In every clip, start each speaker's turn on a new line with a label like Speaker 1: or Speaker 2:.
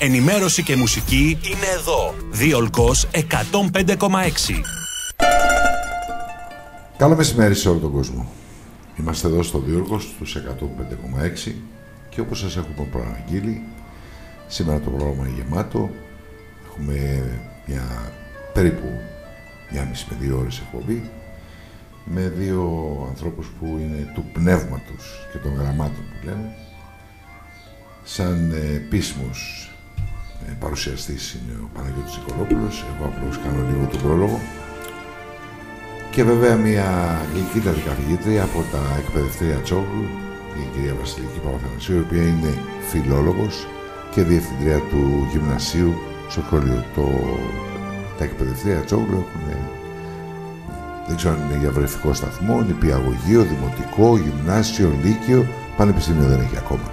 Speaker 1: Ενημέρωση και μουσική είναι εδώ. Διολκός 105,6.
Speaker 2: Καλό μεσημέρι σε όλο τον κόσμο. Είμαστε εδώ στο Διόλκος στους 105,6 και όπως σας έχουμε προαναγγείλει, σήμερα το πρόγραμμα είναι γεμάτο. Έχουμε μια περίπου 1,5 με 2 ώρες εκπομπή με δύο ανθρώπους που είναι του πνεύματος και των γραμμάτων που λέμε. Σαν επίσημος παρουσιαστής είναι ο Παναγιώτης Νικολόπουλος, εγώ απλώς κάνω λίγο τον πρόλογο. Και βέβαια μια γλυκύτατη καθηγήτρια από τα εκπαιδευτήρια Τσόγλου, η κυρία Βασιλική Παπαθανασίου, η οποία είναι φιλόλογος και διευθυντρία του γυμνασίου στο σχολείο. Τα εκπαιδευτήρια Τσόγλου έχουν, δεν ξέρω αν είναι για βρεφικό σταθμό, νηπιαγωγείο, δημοτικό, γυμνάσιο, λύκειο, πανεπιστήμιο δεν έχει ακόμα.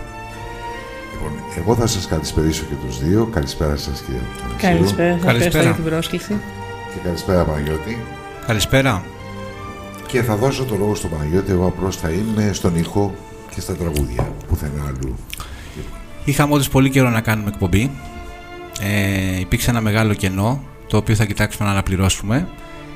Speaker 2: Λοιπόν, εγώ θα σας καλησπερίσω και τους δύο. Καλησπέρα σας, κύριε Παπαθανασίου.
Speaker 3: Καλησπέρα, ευχαριστώ για την πρόσκληση.
Speaker 2: Και καλησπέρα, Παναγιώτη.
Speaker 4: Καλησπέρα.
Speaker 2: Και θα δώσω το λόγο στον Παναγιώτη, εγώ απλώς θα είμαι στον ήχο και στα τραγούδια, πουθενά αλλού.
Speaker 4: Είχαμε όντως πολύ καιρό να κάνουμε εκπομπή. Υπήρξε ένα μεγάλο κενό, το οποίο θα κοιτάξουμε να αναπληρώσουμε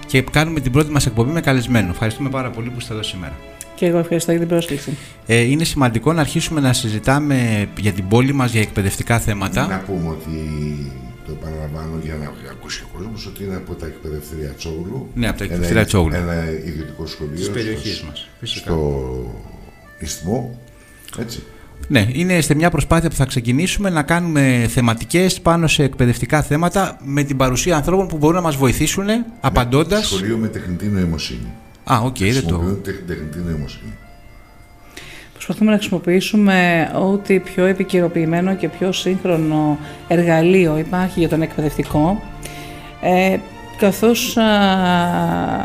Speaker 4: και κάνουμε την πρώτη μας εκπομπή με καλεσμένο. Ευχαριστούμε πάρα πολύ που είστε εδώ σήμερα.
Speaker 3: Και εγώ ευχαριστώ για την πρόσκληση.
Speaker 4: Είναι σημαντικό να αρχίσουμε να συζητάμε για την πόλη μας, για εκπαιδευτικά θέματα.
Speaker 2: Να πούμε ότι, το επαναλαμβάνω για να ακούσει ο κόσμος, ότι είναι από τα εκπαιδευτήρια Τσόγλου.
Speaker 4: Ναι, από τα εκπαιδευτήρια Τσόγλου.
Speaker 2: Ένα ιδιωτικό σχολείο
Speaker 4: της περιοχής μας.
Speaker 2: Στο Ισθμό, έτσι.
Speaker 4: Ναι, είναι σε μια προσπάθεια που θα ξεκινήσουμε να κάνουμε θεματικές πάνω σε εκπαιδευτικά θέματα με την παρουσία ανθρώπων που μπορούν να μας βοηθήσουν απαντώντας.
Speaker 2: Σχολείο με τεχνητή νοημοσύνη.
Speaker 4: Δεν το.
Speaker 2: Τεχνητή νοημοσύνη.
Speaker 3: Προσπαθούμε να χρησιμοποιήσουμε ό,τι πιο επικαιροποιημένο και πιο σύγχρονο εργαλείο υπάρχει για τον εκπαιδευτικό, καθώς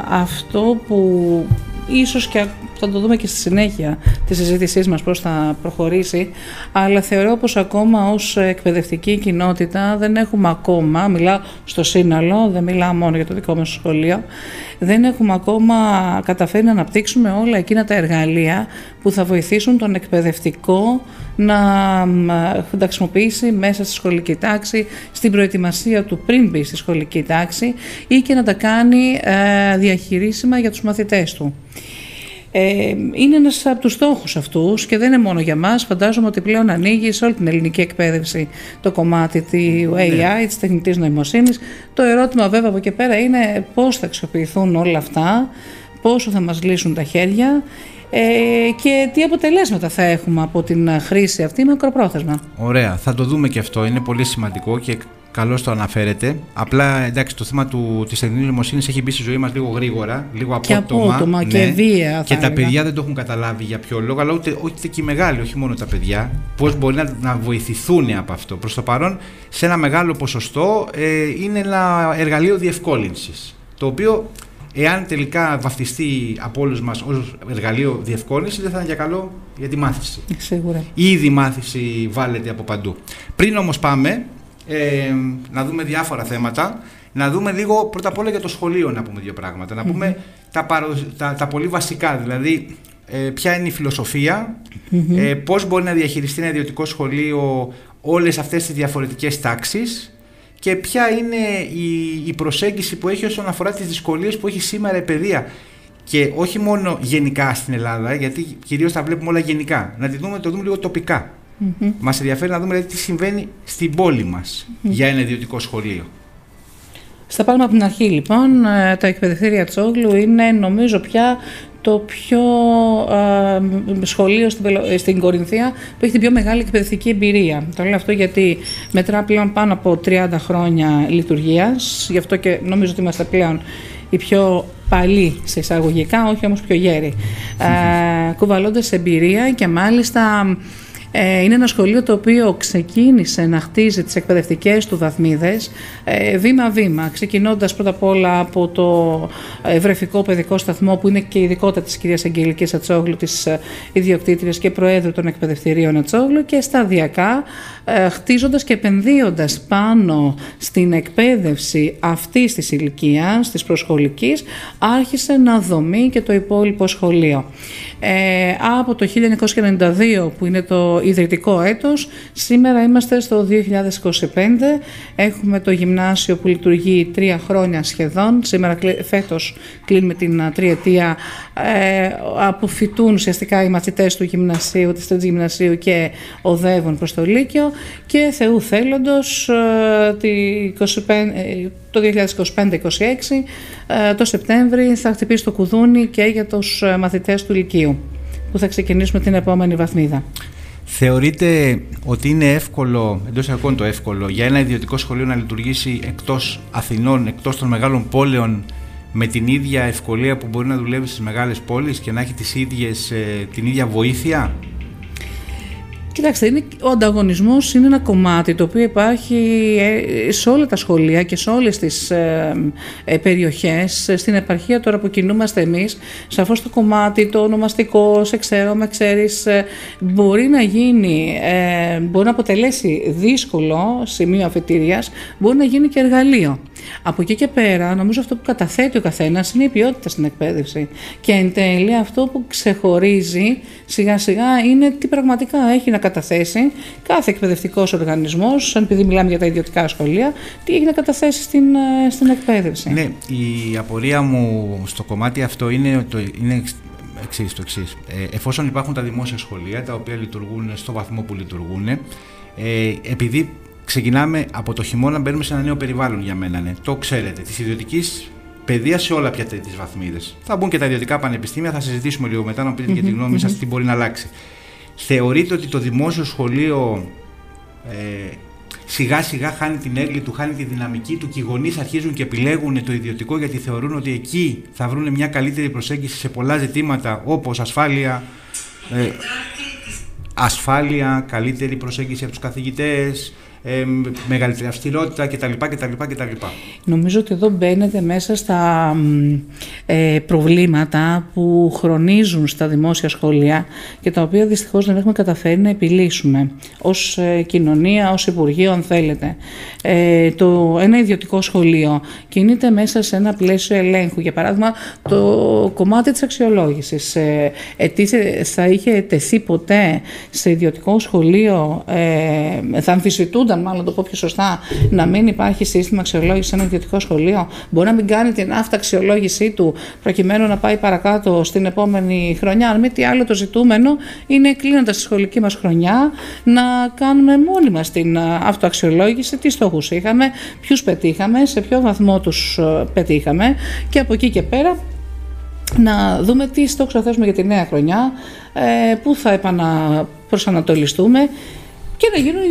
Speaker 3: αυτό που ίσως και θα το δούμε και στη συνέχεια της συζήτησής μας πώς θα προχωρήσει, αλλά θεωρώ πως ακόμα ως εκπαιδευτική κοινότητα δεν έχουμε ακόμα, μιλάω στο σύνολο, δεν μιλάω μόνο για το δικό μας σχολείο, δεν έχουμε ακόμα καταφέρει να αναπτύξουμε όλα εκείνα τα εργαλεία που θα βοηθήσουν τον εκπαιδευτικό να τα χρησιμοποιήσει μέσα στη σχολική τάξη, στην προετοιμασία του πριν μπει στη σχολική τάξη ή και να τα κάνει διαχειρίσιμα για τους μαθητές του. Είναι ένας από τους στόχους αυτούς και δεν είναι μόνο για μας. Φαντάζομαι ότι πλέον ανοίγει σε όλη την ελληνική εκπαίδευση το κομμάτι του AI, της τεχνητής νοημοσύνης. Το ερώτημα βέβαια από εκεί πέρα είναι πώς θα αξιοποιηθούν όλα αυτά, πόσο θα μας λύσουν τα χέρια και τι αποτελέσματα θα έχουμε από την χρήση αυτή μακροπρόθεσμα.
Speaker 4: Ωραία, θα το δούμε και αυτό. Είναι πολύ σημαντικό και καλώς το αναφέρετε. Απλά εντάξει, το θέμα της τεχνητής νοημοσύνης έχει μπει στη ζωή μας λίγο γρήγορα, λίγο απότομα
Speaker 3: και βία.
Speaker 4: Και τα παιδιά δεν το έχουν καταλάβει για ποιο λόγο, αλλά ούτε και οι μεγάλοι, όχι μόνο τα παιδιά, πώς μπορεί να βοηθηθούν από αυτό. Προς το παρόν, σε ένα μεγάλο ποσοστό είναι ένα εργαλείο διευκόλυνσης, το οποίο εάν τελικά βαφτιστεί από όλους μας ως εργαλείο διευκόλυνση, δεν θα είναι για καλό για τη μάθηση.
Speaker 3: Σίγουρα.
Speaker 4: Ήδη η μάθηση βάλεται από παντού. Πριν όμως πάμε να δούμε διάφορα θέματα, να δούμε λίγο πρώτα απ' όλα για το σχολείο, να πούμε δύο πράγματα. Να πούμε τα πολύ βασικά, δηλαδή ποια είναι η φιλοσοφία, πώς μπορεί να διαχειριστεί ένα ιδιωτικό σχολείο όλες αυτές τις διαφορετικές τάξεις και ποια είναι η προσέγγιση που έχει όσον αφορά τις δυσκολίες που έχει σήμερα η παιδεία. Και όχι μόνο γενικά στην Ελλάδα, γιατί κυρίως τα βλέπουμε όλα γενικά. Να το δούμε λίγο τοπικά. Μας ενδιαφέρει να δούμε δηλαδή, τι συμβαίνει στην πόλη μας για ένα ιδιωτικό σχολείο.
Speaker 3: Στα πάμε από την αρχή λοιπόν. Τα εκπαιδευτήρια Τσόγλου είναι νομίζω πια το πιο σχολείο στην Κορινθία που έχει την πιο μεγάλη εκπαιδευτική εμπειρία. Το λέω αυτό γιατί μετρά πλέον πάνω από 30 χρόνια λειτουργίας, γι' αυτό και νομίζω ότι είμαστε πλέον οι πιο παλιοί σε εισαγωγικά, όχι όμως πιο γέροι, κουβαλώντας εμπειρία και μάλιστα είναι ένα σχολείο το οποίο ξεκίνησε να χτίζει τις εκπαιδευτικές του βαθμίδες βήμα-βήμα, ξεκινώντας πρώτα απ' όλα από το βρεφικό παιδικό σταθμό που είναι και η ειδικότητα της κυρίας Αγγελικής Ατσόγλου, της ιδιοκτήτριας και προέδρου των εκπαιδευτηρίων Ατσόγλου, και σταδιακά χτίζοντας και επενδύοντας πάνω στην εκπαίδευση αυτής της ηλικίας, της προσχολικής, άρχισε να δομεί και το υπόλοιπο σχολείο. Από το 1992 που είναι το ιδρυτικό έτος, σήμερα είμαστε στο 2025, έχουμε το γυμνάσιο που λειτουργεί 3 χρόνια σχεδόν, σήμερα φέτος κλείνουμε την τριετία, αποφοιτούν ουσιαστικά οι μαθητές του γυμνασίου, της τρίτης γυμνασίου και οδεύουν προς το Λύκειο και Θεού θέλοντος το 2025-26 το Σεπτέμβρη θα χτυπήσει το κουδούνι και για τους μαθητές του Λυκείου που θα ξεκινήσουμε την επόμενη βαθμίδα.
Speaker 4: Θεωρείτε ότι είναι εύκολο, εντός εισαγωγικών το εύκολο, για ένα ιδιωτικό σχολείο να λειτουργήσει εκτός Αθηνών, εκτός των μεγάλων πόλεων, με την ίδια ευκολία που μπορεί να δουλεύει στις μεγάλες πόλεις και να έχει την ίδια βοήθεια?
Speaker 3: Κοιτάξτε, ο ανταγωνισμός είναι ένα κομμάτι το οποίο υπάρχει σε όλα τα σχολεία και σε όλες τις περιοχές. Στην επαρχία τώρα που κινούμαστε εμείς, σαφώς το κομμάτι, το ονομαστικό, σε ξέρω, με ξέρεις, μπορεί να αποτελέσει δύσκολο σημείο αφετηρίας, μπορεί να γίνει και εργαλείο. Από εκεί και πέρα, νομίζω αυτό που καταθέτει ο καθένας είναι η ποιότητα στην εκπαίδευση. Και εν τέλει αυτό που ξεχωρίζει σιγά σιγά είναι τι πραγματικά έχει να καταθέσει κάθε εκπαιδευτικός οργανισμός, επειδή μιλάμε για τα ιδιωτικά σχολεία, τι έχει να καταθέσει στην εκπαίδευση.
Speaker 4: Ναι, η απορία μου στο κομμάτι αυτό είναι το εξής. Εφόσον υπάρχουν τα δημόσια σχολεία, τα οποία λειτουργούν στο βαθμό που λειτουργούν, επειδή ξεκινάμε από το χειμώνα, μπαίνουμε σε ένα νέο περιβάλλον για μένα. Ναι. Το ξέρετε, της ιδιωτικής παιδείας σε όλα πια τις βαθμίδες. Θα μπουν και τα ιδιωτικά πανεπιστήμια, θα συζητήσουμε λίγο μετά να πείτε και τη γνώμη σας τι μπορεί να αλλάξει. Θεωρείτε ότι το δημόσιο σχολείο σιγά σιγά χάνει την έγκλη του, χάνει τη δυναμική του και οι γονείς αρχίζουν και επιλέγουν το ιδιωτικό γιατί θεωρούν ότι εκεί θα βρουν μια καλύτερη προσέγγιση σε πολλά ζητήματα όπως ασφάλεια, καλύτερη προσέγγιση από τους καθηγητές, μεγαλύτερη αυστηρότητα κτλ.
Speaker 3: Νομίζω ότι εδώ μπαίνετε μέσα στα προβλήματα που χρονίζουν στα δημόσια σχολεία και τα οποία δυστυχώς δεν έχουμε καταφέρει να επιλύσουμε ως κοινωνία, ως Υπουργείο αν θέλετε. Ένα ιδιωτικό σχολείο κινείται μέσα σε ένα πλαίσιο ελέγχου. Για παράδειγμα, το κομμάτι της αξιολόγησης. Θα είχε τεθεί ποτέ σε ιδιωτικό σχολείο, θα αμφισβητούνταν, μάλλον το πω πιο σωστά, να μην υπάρχει σύστημα αξιολόγηση σε ένα ιδιωτικό σχολείο? Μπορεί να μην κάνει την αυταξιολόγησή του προκειμένου να πάει παρακάτω στην επόμενη χρονιά? Αν μη τι άλλο, το ζητούμενο είναι κλείνοντας τη σχολική μας χρονιά να κάνουμε μόνοι μας την αυτοαξιολόγηση, τι στόχους είχαμε, ποιους πετύχαμε, σε ποιο βαθμό τους πετύχαμε και από εκεί και πέρα να δούμε τι στόχους θα θέσουμε για τη νέα χρονιά, πού θα επαναπροσανατολιστούμε και να γίνουν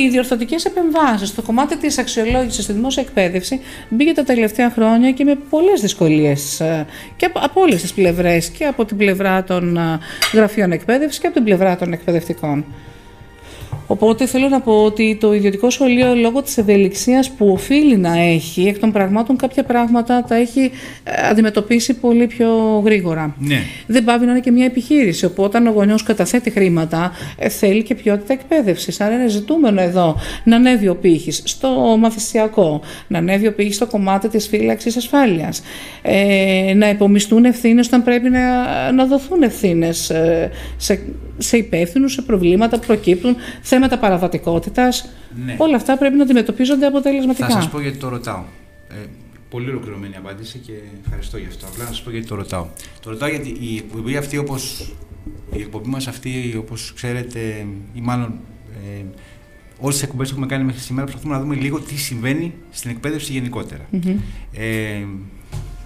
Speaker 3: οι διορθωτικές επεμβάσεις. Το κομμάτι της αξιολόγησης στη δημόσια εκπαίδευση μπήκε τα τελευταία χρόνια και με πολλές δυσκολίες και από όλες τις πλευρές, και από την πλευρά των γραφείων εκπαίδευσης και από την πλευρά των εκπαιδευτικών. Οπότε θέλω να πω ότι το ιδιωτικό σχολείο, λόγω της ευελιξίας που οφείλει να έχει, εκ των πραγμάτων κάποια πράγματα τα έχει αντιμετωπίσει πολύ πιο γρήγορα. Ναι. Δεν πάβει να είναι και μια επιχείρηση. Οπότε, όταν ο γονιός καταθέτει χρήματα, θέλει και ποιότητα εκπαίδευσης. Άρα, είναι ζητούμενο εδώ να ανέβει ο πύχης στο μαθησιακό, να ανέβει ο πύχης στο κομμάτι της φύλαξης ασφάλειας, να υπομισθούν ευθύνες όταν πρέπει να δοθούν ευθύνες σε υπεύθυνους, σε προβλήματα που προκύπτουν, θέματα παραβατικότητας. Ναι. Όλα αυτά πρέπει να αντιμετωπίζονται αποτελεσματικά.
Speaker 4: Θα σας πω γιατί το ρωτάω. Πολύ ολοκληρωμένη απάντηση και ευχαριστώ γι' αυτό. Απλά να σας πω γιατί το ρωτάω. Το ρωτάω γιατί η εκπομπή αυτή, η εκπομπή μας αυτή, όπως ξέρετε, ή μάλλον όλες τις εκπομπές που έχουμε κάνει μέχρι σήμερα, προσπαθούμε να δούμε λίγο τι συμβαίνει στην εκπαίδευση γενικότερα.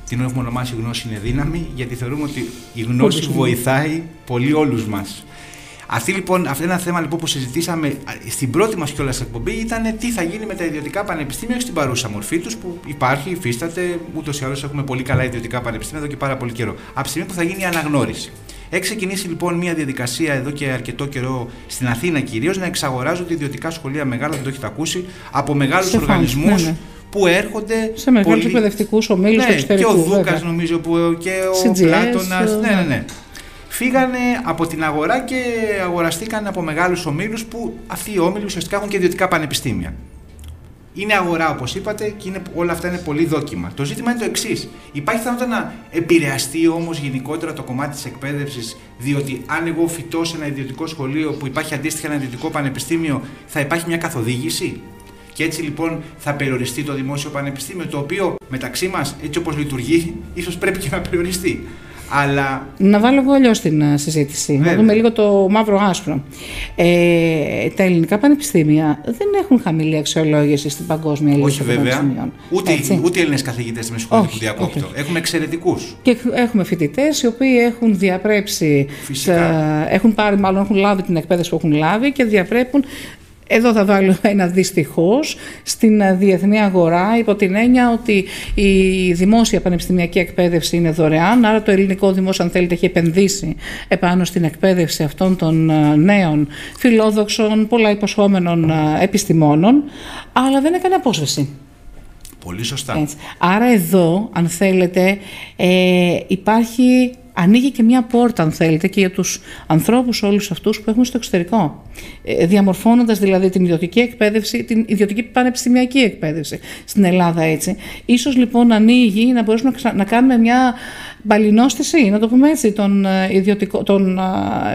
Speaker 4: Την έχουμε ονομάσει γνώση είναι δύναμη, γιατί θεωρούμε ότι η γνώση βοηθάει πολύ όλους μας. Αυτό είναι ένα θέμα λοιπόν που συζητήσαμε στην πρώτη μας κιόλας εκπομπή, ήταν τι θα γίνει με τα ιδιωτικά πανεπιστήμια στην παρούσα μορφή τους, που υπάρχει, υφίσταται, ούτως ή άλλως έχουμε πολύ καλά ιδιωτικά πανεπιστήμια εδώ και πάρα πολύ καιρό. Από τη στιγμή που θα γίνει η αναγνώριση. Έχει ξεκινήσει λοιπόν μια διαδικασία εδώ και αρκετό καιρό στην Αθήνα κυρίως να εξαγοράζονται ιδιωτικά σχολεία μεγάλα, δεν το έχετε ακούσει, από μεγάλους οργανισμούς. Ναι. Που έρχονται
Speaker 3: σε μεγάλους εκπαιδευτικούς ομίλους του εξωτερικού.
Speaker 4: Και ο Δούκας, νομίζω, και ο Πλάτωνας. Ναι. Φύγανε από την αγορά και αγοραστήκαν από μεγάλους ομίλους, που αυτοί οι όμιλοι ουσιαστικά έχουν και ιδιωτικά πανεπιστήμια. Είναι αγορά, όπως είπατε, και όλα αυτά είναι πολύ δόκιμα. Το ζήτημα είναι το εξής. Υπάρχει πιθανότητα να επηρεαστεί όμως γενικότερα το κομμάτι της εκπαίδευσης, διότι αν εγώ φοιτώ σε ένα ιδιωτικό σχολείο που υπάρχει αντίστοιχα ένα ιδιωτικό πανεπιστήμιο, θα υπάρχει μια καθοδήγηση. Και έτσι λοιπόν θα περιοριστεί το δημόσιο πανεπιστήμιο, το οποίο μεταξύ μας, έτσι όπως λειτουργεί, ίσως πρέπει και να περιοριστεί. Αλλά...
Speaker 3: Να βάλω εγώ αλλιώς την συζήτηση. Να δούμε λίγο το μαύρο-άσπρο. Τα ελληνικά πανεπιστήμια δεν έχουν χαμηλή αξιολόγηση στην παγκόσμια λίστα.
Speaker 4: Όχι, βέβαια. Ούτε Έλληνες καθηγητές, με συγχωρείτε που διακόπτω. Έχουμε εξαιρετικούς.
Speaker 3: Και έχουμε φοιτητές οι οποίοι έχουν διαπρέψει. Έχουν λάβει την εκπαίδευση που έχουν λάβει και διαπρέπουν. Εδώ θα βάλω ένα δυστυχώς στην διεθνή αγορά, υπό την έννοια ότι η δημόσια πανεπιστημιακή εκπαίδευση είναι δωρεάν, άρα το ελληνικό δημόσιο, αν θέλετε, έχει επενδύσει επάνω στην εκπαίδευση αυτών των νέων φιλόδοξων, πολλά υποσχόμενων επιστημόνων, αλλά δεν έκανε απόσβεση.
Speaker 4: Πολύ σωστά.
Speaker 3: Έτσι. Άρα εδώ, αν θέλετε, ανοίγει και μια πόρτα, αν θέλετε, και για τους ανθρώπους όλους αυτούς που έχουν στο εξωτερικό. Διαμορφώνοντας δηλαδή την ιδιωτική εκπαίδευση, την ιδιωτική πανεπιστημιακή εκπαίδευση στην Ελλάδα, έτσι. Ίσως λοιπόν ανοίγει να μπορέσουμε να κάνουμε μια μπαλινόστηση, να το πούμε έτσι, των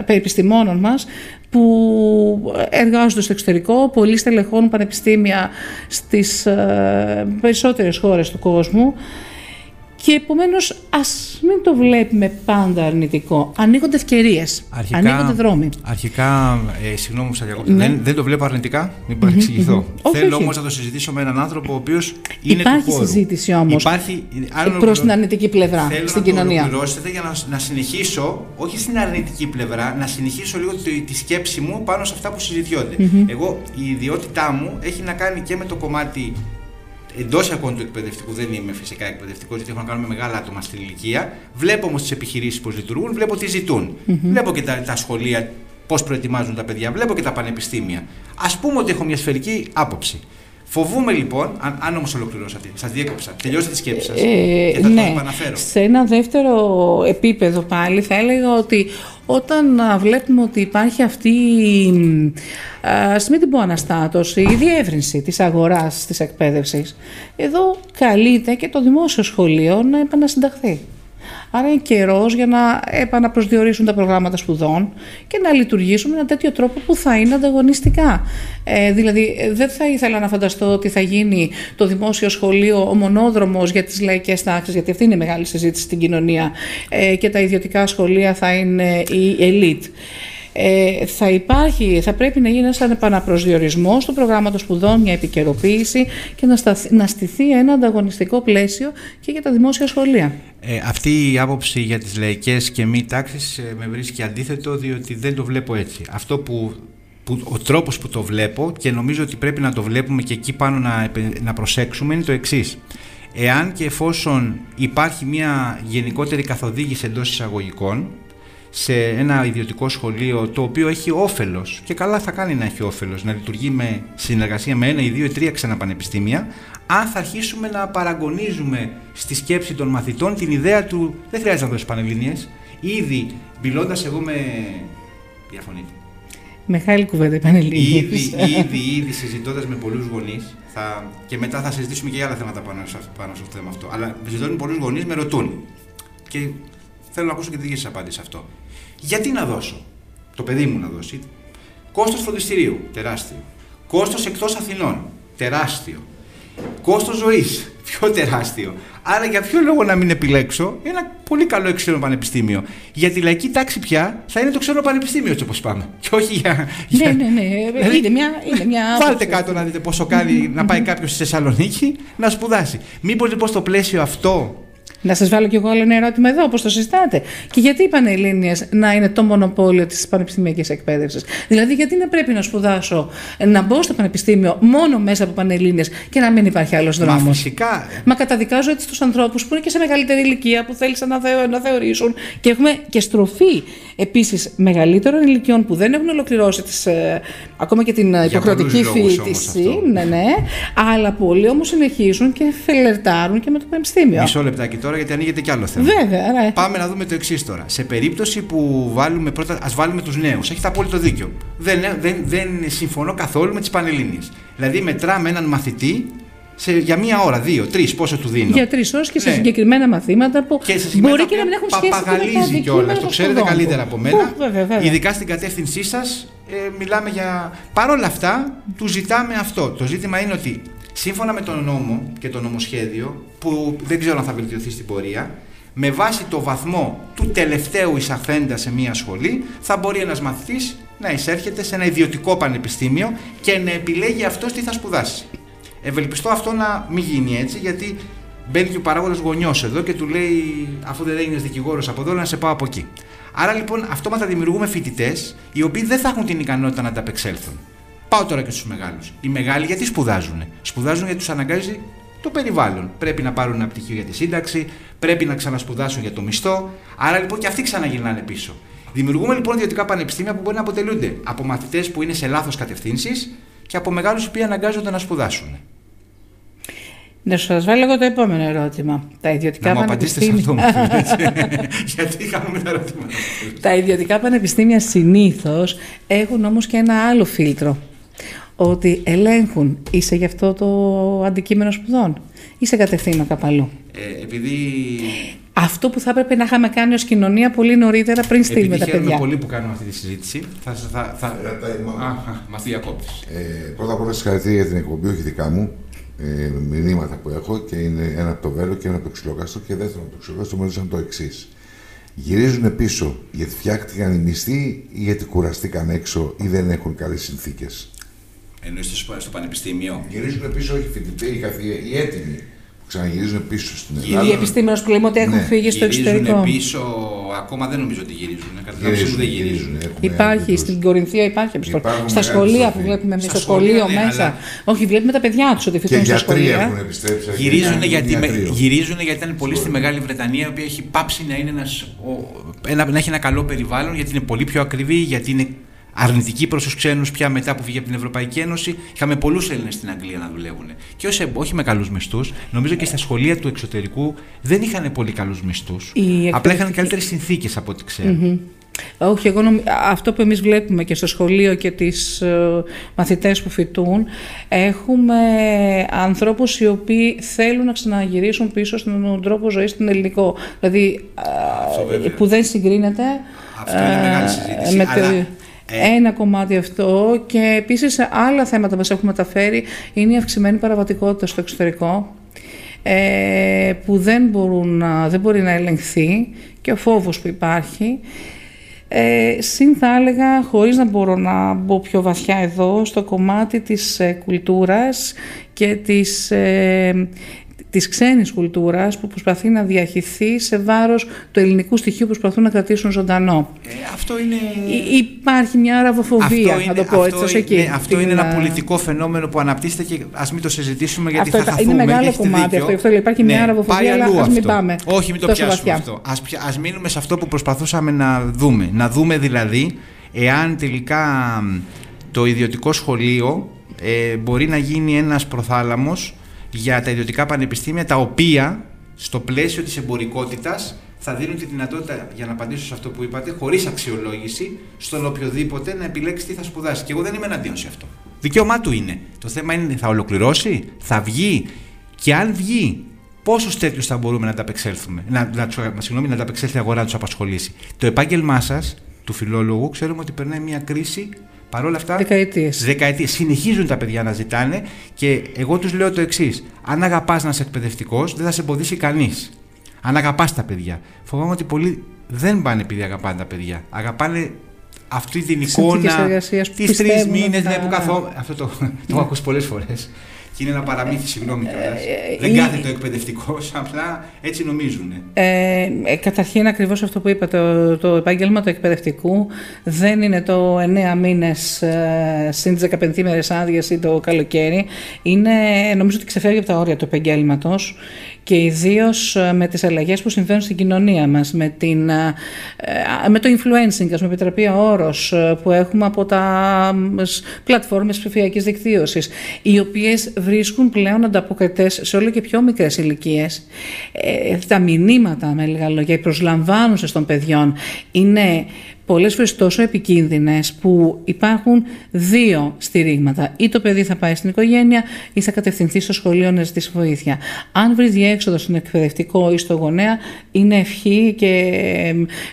Speaker 3: επιστημόνων μας που εργάζονται στο εξωτερικό, πολλοί στελεχώνουν πανεπιστήμια στις περισσότερες χώρες του κόσμου. Και επομένως ας μην το βλέπουμε πάντα αρνητικό. Ανοίγονται ευκαιρίες, ανοίγονται δρόμοι.
Speaker 4: Αρχικά, συγγνώμη που σας διακόπτω, δεν το βλέπω αρνητικά, μην παρεξηγηθώ. Θέλω όμως να το συζητήσω με έναν άνθρωπο ο οποίος είναι του χώρου. Υπάρχει
Speaker 3: συζήτηση όμως προς την αρνητική πλευρά στην κοινωνία.
Speaker 4: Θέλω να το ολοκληρώσετε για να συνεχίσω, όχι στην αρνητική πλευρά, να συνεχίσω λίγο τη σκέψη μου πάνω σε αυτά που συζητιόνται. Εγώ, η ιδιότητά μου έχει να κάνει και με το κομμάτι εντός ακόμη του εκπαιδευτικού, δεν είμαι φυσικά εκπαιδευτικός, γιατί έχω να κάνω με μεγάλα άτομα στην ηλικία. Βλέπω όμως τις επιχειρήσεις πώς λειτουργούν, βλέπω τι ζητούν. Βλέπω και τα σχολεία πώς προετοιμάζουν τα παιδιά, βλέπω και τα πανεπιστήμια. Ας πούμε ότι έχω μια σφαιρική άποψη. Φοβούμαι λοιπόν, αν όμως ολοκληρώσατε, σας διέκοψα, τελειώσατε τη σκέψη σας. Και θα το επαναφέρω.
Speaker 3: Σε ένα δεύτερο επίπεδο πάλι θα έλεγα ότι όταν βλέπουμε ότι υπάρχει αυτή, ας μην την πω αναστάτωση, η διεύρυνση της αγοράς της εκπαίδευσης, εδώ καλείται και το δημόσιο σχολείο να επανασυνταχθεί. Άρα είναι καιρός για να επαναπροσδιορίσουν τα προγράμματα σπουδών και να λειτουργήσουν με ένα τέτοιο τρόπο που θα είναι ανταγωνιστικά. Δηλαδή, δεν θα ήθελα να φανταστώ ότι θα γίνει το δημόσιο σχολείο ο μονόδρομος για τις λαϊκές τάξεις, γιατί αυτή είναι η μεγάλη συζήτηση στην κοινωνία, και τα ιδιωτικά σχολεία θα είναι η ελίτ. Θα πρέπει να γίνει ένας επαναπροσδιορισμός του προγράμματος σπουδών, μια επικαιροποίηση και να στηθεί ένα ανταγωνιστικό πλαίσιο και για τα δημόσια σχολεία.
Speaker 4: Αυτή η άποψη για τις λαϊκές και μη τάξεις με βρίσκει αντίθετο, διότι δεν το βλέπω έτσι. Αυτό ο τρόπος που το βλέπω, και νομίζω ότι πρέπει να το βλέπουμε και εκεί πάνω να προσέξουμε, είναι το εξής. Εάν και εφόσον υπάρχει μια γενικότερη καθοδήγηση εντός εισαγωγικών σε ένα ιδιωτικό σχολείο το οποίο έχει όφελος, και καλά θα κάνει να έχει όφελος, να λειτουργεί με συνεργασία με 1 ή 2 ή 3 ξένα πανεπιστήμια, αν θα αρχίσουμε να παραγωνίζουμε στη σκέψη των μαθητών την ιδέα του δεν χρειάζεται να δώσεις πανελλήνιες, ήδη μιλώντας εγώ με... διαφωνείτε.
Speaker 3: Μεγάλη κουβέντα οι πανελλήνιες.
Speaker 4: Ήδη συζητώντας με πολλούς γονείς, και μετά θα συζητήσουμε και για άλλα θέματα πάνω στο θέμα αυτό, αλλά συζητώντας με πολλούς γονείς με ρωτούν. Και θέλω να ακούσω και τη δική σας απάντηση σε αυτό. Γιατί να δώσω, το παιδί μου να δώσει, κόστος φροντιστηρίου, τεράστιο. Κόστος εκτός Αθηνών, τεράστιο. Κόστος ζωής, πιο τεράστιο. Άρα για ποιο λόγο να μην επιλέξω ένα πολύ καλό ξένο πανεπιστήμιο? Για τη λαϊκή τάξη πια θα είναι το ξένο πανεπιστήμιο, έτσι όπως πάμε. Και όχι για.
Speaker 3: Ναι.
Speaker 4: Δηλαδή,
Speaker 3: είναι μια.
Speaker 4: Βάλτε κάτω να δείτε πόσο κάνει να πάει κάποιος στη Θεσσαλονίκη να σπουδάσει. Μήπως λοιπόν στο πλαίσιο αυτό.
Speaker 3: Να σας βάλω κι εγώ άλλο ένα ερώτημα εδώ, όπως το συζητάτε. Και γιατί οι πανελλήνιες να είναι το μονοπόλιο της πανεπιστημιακής εκπαίδευσης? Δηλαδή, γιατί να πρέπει να σπουδάσω, να μπω στο πανεπιστήμιο μόνο μέσα από πανελλήνιες και να μην υπάρχει άλλος δρόμος?
Speaker 4: Μα φυσικά.
Speaker 3: Μα καταδικάζω έτσι τους ανθρώπους που είναι και σε μεγαλύτερη ηλικία, που θέλησαν να θεωρήσουν. Και έχουμε και στροφή επίσης μεγαλύτερων ηλικιών που δεν έχουν ολοκληρώσει ακόμα και την υποχρεωτική φοιτηση. Ναι. Αλλά πολλοί όμως συνεχίζουν και φελερτάρουν και με το πανεπιστήμιο.
Speaker 4: Μισό λεπτάκι τώρα. τώρα, γιατί ανοίγεται κι άλλο θέμα.
Speaker 3: Βέβαια, ναι.
Speaker 4: Πάμε να δούμε το εξής τώρα. Σε περίπτωση που βάλουμε πρώτα, ας βάλουμε τους νέους. Έχετε απόλυτο δίκιο. Δεν συμφωνώ καθόλου με τις Πανελλήνιες. Δηλαδή, μετράμε έναν μαθητή για 1 ώρα, 2, 3, πόσο του δίνω.
Speaker 3: Για 3 ώρες και σε συγκεκριμένα μαθήματα που μπορεί και να μην έχουν σχέση με τα
Speaker 4: παπαγαλίζει κιόλας. Το ξέρετε καλύτερα από μένα.
Speaker 3: Βέβαια.
Speaker 4: Ειδικά στην κατεύθυνσή σας, μιλάμε για. Παρ' όλα αυτά, του ζητάμε αυτό. Το ζήτημα είναι ότι σύμφωνα με τον νόμο και το νομοσχέδιο, που δεν ξέρω αν θα βελτιωθεί στην πορεία, με βάση το βαθμό του τελευταίου εισαχθέντα σε μία σχολή, θα μπορεί ένας μαθητής να εισέρχεται σε ένα ιδιωτικό πανεπιστήμιο και να επιλέγει αυτός τι θα σπουδάσει. Ευελπιστώ αυτό να μην γίνει έτσι, γιατί μπαίνει και ο παράγοντας γονιός εδώ και του λέει, αφού δεν έγινες δικηγόρος από εδώ, να σε πάω από εκεί. Άρα λοιπόν αυτόματα δημιουργούμε φοιτητές οι οποίοι δεν θα έχουν την ικανότητα να ανταπεξέλθουν. Πάω τώρα και στους μεγάλους. Οι μεγάλοι γιατί σπουδάζουν? Σπουδάζουν γιατί τους αναγκάζει το περιβάλλον. Πρέπει να πάρουν ένα πτυχίο για τη σύνταξη, πρέπει να ξανασπουδάσουν για το μισθό. Άρα λοιπόν και αυτοί ξαναγυρνάνε πίσω. Δημιουργούμε λοιπόν ιδιωτικά πανεπιστήμια που μπορεί να αποτελούνται από μαθητές που είναι σε λάθος κατευθύνσεις και από μεγάλους οι οποίοι αναγκάζονται να σπουδάσουν.
Speaker 3: Να σας βάλω εγώ το επόμενο ερώτημα. Τα ιδιωτικά πανεπιστήμια.
Speaker 4: Να μου απαντήσετε σε αυτό, γιατί κάνουμε τα ερωτήματα.
Speaker 3: Τα ιδιωτικά πανεπιστήμια συνήθως έχουν όμως και ένα άλλο φίλτρο. Ότι ελέγχουν, είσαι γι' αυτό το αντικείμενο σπουδών ή σε κατευθύνω κάπου αλλού.
Speaker 4: Επειδή...
Speaker 3: Αυτό που θα έπρεπε να είχαμε κάνει ως κοινωνία πολύ νωρίτερα πριν στείλουμε τα παιδιά.
Speaker 4: Πολύ που κάνουμε αυτή τη συζήτηση. Μας διακόπτεις.
Speaker 2: Πρώτα απ' όλα συγχαρητήρια για την εκπομπή, όχι δικά μου. Μηνύματα που έχω και είναι ένα από το Βέλο και ένα από το Ξυλοκάστρο και δεύτερο από το Ξυλοκάστρο μου έδωσαν το εξής. Γυρίζουν πίσω γιατί φτιάχτηκαν οι μισθοί ή γιατί κουραστήκαν έξω ή δεν έχουν καλές συνθήκες.
Speaker 4: Εννοείς στο πανεπιστήμιο?
Speaker 2: Γυρίζουν πίσω όχι φοιτητές, οι έτοιμοι που ξαναγυρίζουν πίσω στην Ελλάδα.
Speaker 3: Οι επιστήμονες που λέμε ότι έχουν φύγει στο εξωτερικό.
Speaker 4: Γυρίζουν πίσω, ακόμα δεν νομίζω ότι γυρίζουν. Δεν γυρίζουν.
Speaker 3: Υπάρχει, στην Κορινθία υπάρχει επιστολή. Στα σχολεία που βλέπουμε εμείς, στο σχολείο μέσα. Αλλά... Όχι, βλέπουμε τα παιδιά τους ότι φοιτούν στα σχολεία.
Speaker 2: Έχουν επιστρέψει.
Speaker 4: Γυρίζουν γιατί ήταν πολύ στη Μεγάλη Βρετανία, η οποία έχει πάψει να είναι να έχει ένα καλό περιβάλλον, γιατί είναι πολύ πιο ακριβή, γιατί είναι αρνητική προς τους ξένους πια μετά που βγήκε από την Ευρωπαϊκή Ένωση. Είχαμε πολλούς Έλληνες στην Αγγλία να δουλεύουν. Και όχι με καλούς μισθούς. Νομίζω και στα σχολεία του εξωτερικού δεν είχαν πολύ καλούς μισθούς. Απλά είχαν καλύτερες συνθήκες από ό,τι ξέρω.
Speaker 3: Όχι, αυτό που εμείς βλέπουμε και στο σχολείο και τις μαθητές που φοιτούν, έχουμε ανθρώπους οι οποίοι θέλουν να ξαναγυρίσουν πίσω στον τρόπο ζωής στην ελληνικό. Δηλαδή, που δεν συγκρίνεται.
Speaker 4: Αυτό είναι μεγάλη συζήτηση.
Speaker 3: Ένα κομμάτι αυτό, και επίσης άλλα θέματα που μας έχουν μεταφέρει είναι η αυξημένη παραβατικότητα στο εξωτερικό, που δεν μπορεί να ελεγχθεί, και ο φόβος που υπάρχει. Συν θα έλεγα, χωρίς να μπορώ να μπω πιο βαθιά εδώ, στο κομμάτι της κουλτούρας και της ξένης κουλτούρας που προσπαθεί να διαχυθεί σε βάρος του ελληνικού στοιχείου που προσπαθούν να κρατήσουν ζωντανό.
Speaker 4: Αυτό είναι...
Speaker 3: Υπάρχει μια αραβοφοβία, να το πω έτσι.
Speaker 4: Αυτό είναι ένα πολιτικό φαινόμενο που αναπτύσσεται και ας μην το συζητήσουμε, γιατί θα χαθούμε.
Speaker 3: Είναι μεγάλο κομμάτι αυτό. Υπάρχει μια αραβοφοβία, αλλά ας μην πάμε.
Speaker 4: Όχι, μην το πιάσουμε αυτό. Ας μείνουμε σε αυτό που προσπαθούσαμε να δούμε. Να δούμε δηλαδή εάν τελικά το ιδιωτικό σχολείο μπορεί να γίνει ένας προθάλαμος για τα ιδιωτικά πανεπιστήμια, τα οποία στο πλαίσιο της εμπορικότητας θα δίνουν τη δυνατότητα, για να απαντήσω σε αυτό που είπατε, χωρίς αξιολόγηση, στον οποιοδήποτε να επιλέξει τι θα σπουδάσει. Και εγώ δεν είμαι εναντίον σε αυτό. Δικαίωμά του είναι. Το θέμα είναι, θα ολοκληρώσει, θα βγει, και αν βγει, πόσους τέτοιους θα μπορούμε να ανταπεξέλθουμε, να ανταπεξέλθει η αγορά, να τους απασχολήσει. Το επάγγελμά σας, του φιλόλογου, ξέρουμε ότι περνάει μια κρίση. Παρ' όλα αυτά,
Speaker 3: δεκαετίες.
Speaker 4: Συνεχίζουν τα παιδιά να ζητάνε, και εγώ τους λέω το εξής: αν αγαπάς να είσαι εκπαιδευτικός, δεν θα σε εμποδίσει κανείς. Αν αγαπάς τα παιδιά. Φοβάμαι ότι πολλοί δεν πάνε επειδή αγαπάνε τα παιδιά. Αγαπάνε αυτή την εικόνα τις 3 μήνες που καθόμαστε. Αυτό το έχω ακούσει πολλές φορές. Και είναι ένα παραμύθι, συγγνώμη κιόλας. Δεν κάθεται ο εκπαιδευτικός, απλά έτσι νομίζουν.
Speaker 3: Καταρχήν, ακριβώς αυτό που είπα, το επάγγελμα του εκπαιδευτικού δεν είναι το 9 μήνες συν τις 15 ημέρες άδειας ή το καλοκαίρι. Νομίζω ότι ξεφεύγει από τα όρια του επαγγέλματος, και ιδίως με τις αλλαγές που συμβαίνουν στην κοινωνία μας, με το influencing, ας με επιτραπεί ο όρος, που έχουμε από τα πλατφόρμες ψηφιακής δικτύωσης, οι οποίες βρίσκουν πλέον ανταποκριτές σε όλο και πιο μικρές ηλικίες. Τα μηνύματα, με λίγα λόγια, οι προσλαμβάνουσες των παιδιών είναι πολλές φορές τόσο επικίνδυνες που υπάρχουν δύο στηρίγματα. Ή το παιδί θα πάει στην οικογένεια ή θα κατευθυνθεί στο σχολείο να ζητήσει βοήθεια. Αν βρει διέξοδο στον εκπαιδευτικό ή στο γονέα, είναι ευχή και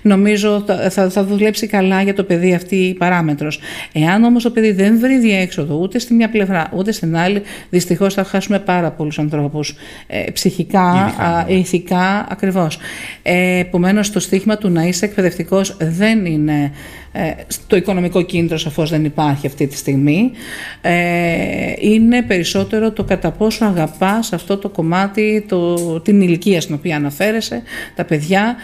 Speaker 3: νομίζω θα δουλέψει καλά για το παιδί αυτή η παράμετρος. Εάν όμως το παιδί δεν βρει διέξοδο ούτε στη μια πλευρά ούτε στην άλλη, δυστυχώς θα χάσουμε πάρα πολλούς ανθρώπους ψυχικά, ηθικά, ακριβώς. Επομένως, το στίχημα του να είσαι εκπαιδευτικός δεν είναι το οικονομικό κίνητρο, σαφώς δεν υπάρχει αυτή τη στιγμή. Είναι περισσότερο το κατά πόσο αγαπάς αυτό το κομμάτι, την ηλικία στην οποία αναφέρεσαι, τα παιδιά,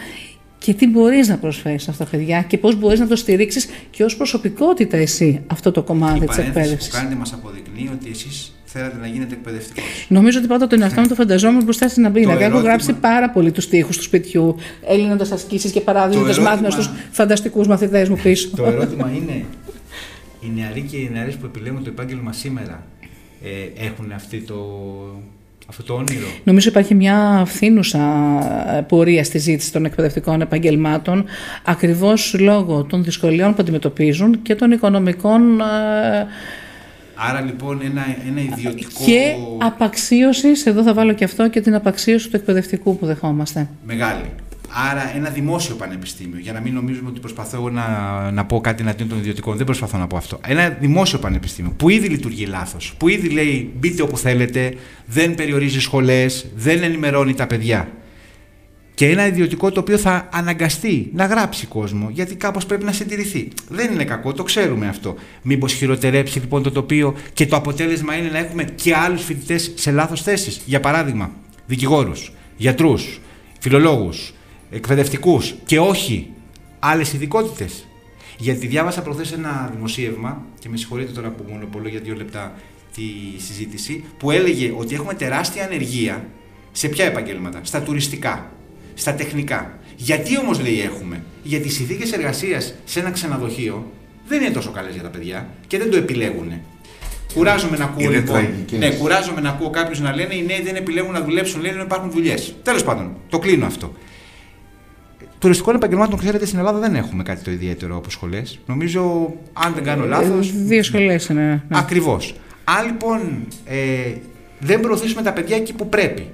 Speaker 3: και τι μπορείς να προσφέρεις σε αυτά τα παιδιά και πώς μπορείς να το στηρίξεις και ως προσωπικότητα εσύ αυτό το κομμάτι της εκπαίδευσης.
Speaker 4: Το κάνετε μας αποδεικνύει ότι εσείς θέλατε να γίνετε εκπαιδευτικός.
Speaker 3: Νομίζω ότι πάντα τον εαυτό μου το φανταζόμουν μπροστά στην αμπίνα. Έχω γράψει πάρα πολύ τους στίχους του σπιτιού, έλυνοντας ασκήσεις και παράδειγμα μάθημα στους φανταστικούς μαθητές μου πίσω.
Speaker 4: Το ερώτημα είναι, οι νεαροί και οι νεαρές που επιλέγουν το επάγγελμα σήμερα έχουν αυτό το όνειρο?
Speaker 3: Νομίζω υπάρχει μια φθήνουσα πορεία στη ζήτηση των εκπαιδευτικών επαγγελμάτων, ακριβώς λόγω των δυσκολιών που αντιμετωπίζουν και των οικονομικών.
Speaker 4: Άρα λοιπόν ένα ιδιωτικό...
Speaker 3: Και απαξίωσης, εδώ θα βάλω και αυτό, και την απαξίωση του εκπαιδευτικού που δεχόμαστε.
Speaker 4: Μεγάλη. Άρα ένα δημόσιο πανεπιστήμιο, για να μην νομίζουμε ότι προσπαθώ εγώ να πω κάτι εναντίον των ιδιωτικών, δεν προσπαθώ να πω αυτό. Ένα δημόσιο πανεπιστήμιο που ήδη λειτουργεί λάθος, που ήδη λέει μπείτε όπου θέλετε, δεν περιορίζει σχολές, δεν ενημερώνει τα παιδιά. Και ένα ιδιωτικό το οποίο θα αναγκαστεί να γράψει κόσμο, γιατί κάπως πρέπει να συντηρηθεί. Δεν είναι κακό, το ξέρουμε αυτό. Μήπως χειροτερέψει λοιπόν το τοπίο και το αποτέλεσμα είναι να έχουμε και άλλους φοιτητές σε λάθος θέσεις. Για παράδειγμα, δικηγόρους, γιατρούς, φιλολόγους, εκπαιδευτικούς και όχι άλλες ειδικότητες. Γιατί διάβασα προχθές ένα δημοσίευμα, και με συγχωρείτε τώρα που μονοπολώ για 2 λεπτά τη συζήτηση, που έλεγε ότι έχουμε τεράστια ανεργία σε ποια επαγγέλματα? Στα τουριστικά, στα τεχνικά. Γιατί όμως, λέει, έχουμε? Γιατί οι συνθήκες εργασίας σε ένα ξενοδοχείο δεν είναι τόσο καλές για τα παιδιά και δεν το επιλέγουν. Κουράζομαι να ακούω, λοιπόν, κουράζομαι να ακούω κάποιους να λένε οι νέοι δεν επιλέγουν να δουλέψουν, λένε να υπάρχουν δουλειές. Τέλος πάντων, το κλείνω αυτό. Τουριστικών επαγγελμάτων, ξέρετε, στην Ελλάδα δεν έχουμε κάτι το ιδιαίτερο από σχολές. Νομίζω, αν δεν κάνω λάθος.
Speaker 3: 2 σχολές είναι. Ναι.
Speaker 4: Ακριβώς. Αν λοιπόν δεν προωθήσουμε τα παιδιά εκεί που πρέπει,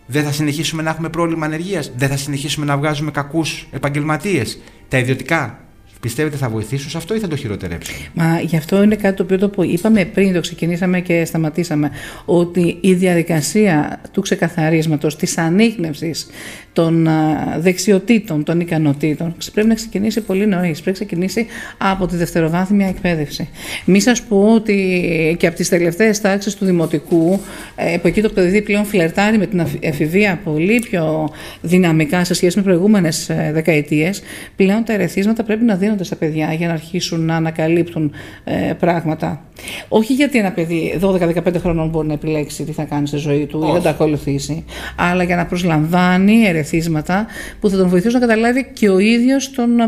Speaker 4: δεν θα συνεχίσουμε να έχουμε πρόβλημα ανεργίας, δεν θα συνεχίσουμε να βγάζουμε κακούς επαγγελματίες. Τα ιδιωτικά, πιστεύετε, θα βοηθήσουν σε αυτό ή θα το χειροτερέψουν?
Speaker 3: Μα γι' αυτό είναι κάτι το οποίο το είπαμε πριν, το ξεκινήσαμε και σταματήσαμε, ότι η διαδικασία του ξεκαθαρίσματος, της ανίχνευσης των δεξιοτήτων, των ικανοτήτων, πρέπει να ξεκινήσει πολύ νωρίς. Πρέπει να ξεκινήσει από τη δευτεροβάθμια εκπαίδευση. Μη σας πω ότι και από τις τελευταίες τάξεις του δημοτικού, που εκεί το παιδί πλέον φλερτάρει με την εφηβεία πολύ πιο δυναμικά σε σχέση με προηγούμενες δεκαετίες, πλέον τα ερεθίσματα πρέπει να δίνονται στα παιδιά για να αρχίσουν να ανακαλύπτουν πράγματα. Όχι γιατί ένα παιδί 12-15 χρονών μπορεί να επιλέξει τι θα κάνει στη ζωή του ή να τα ακολουθήσει, αλλά για να προσλαμβάνει ερεθίσματα που θα τον βοηθήσουν να καταλάβει και ο ίδιος τον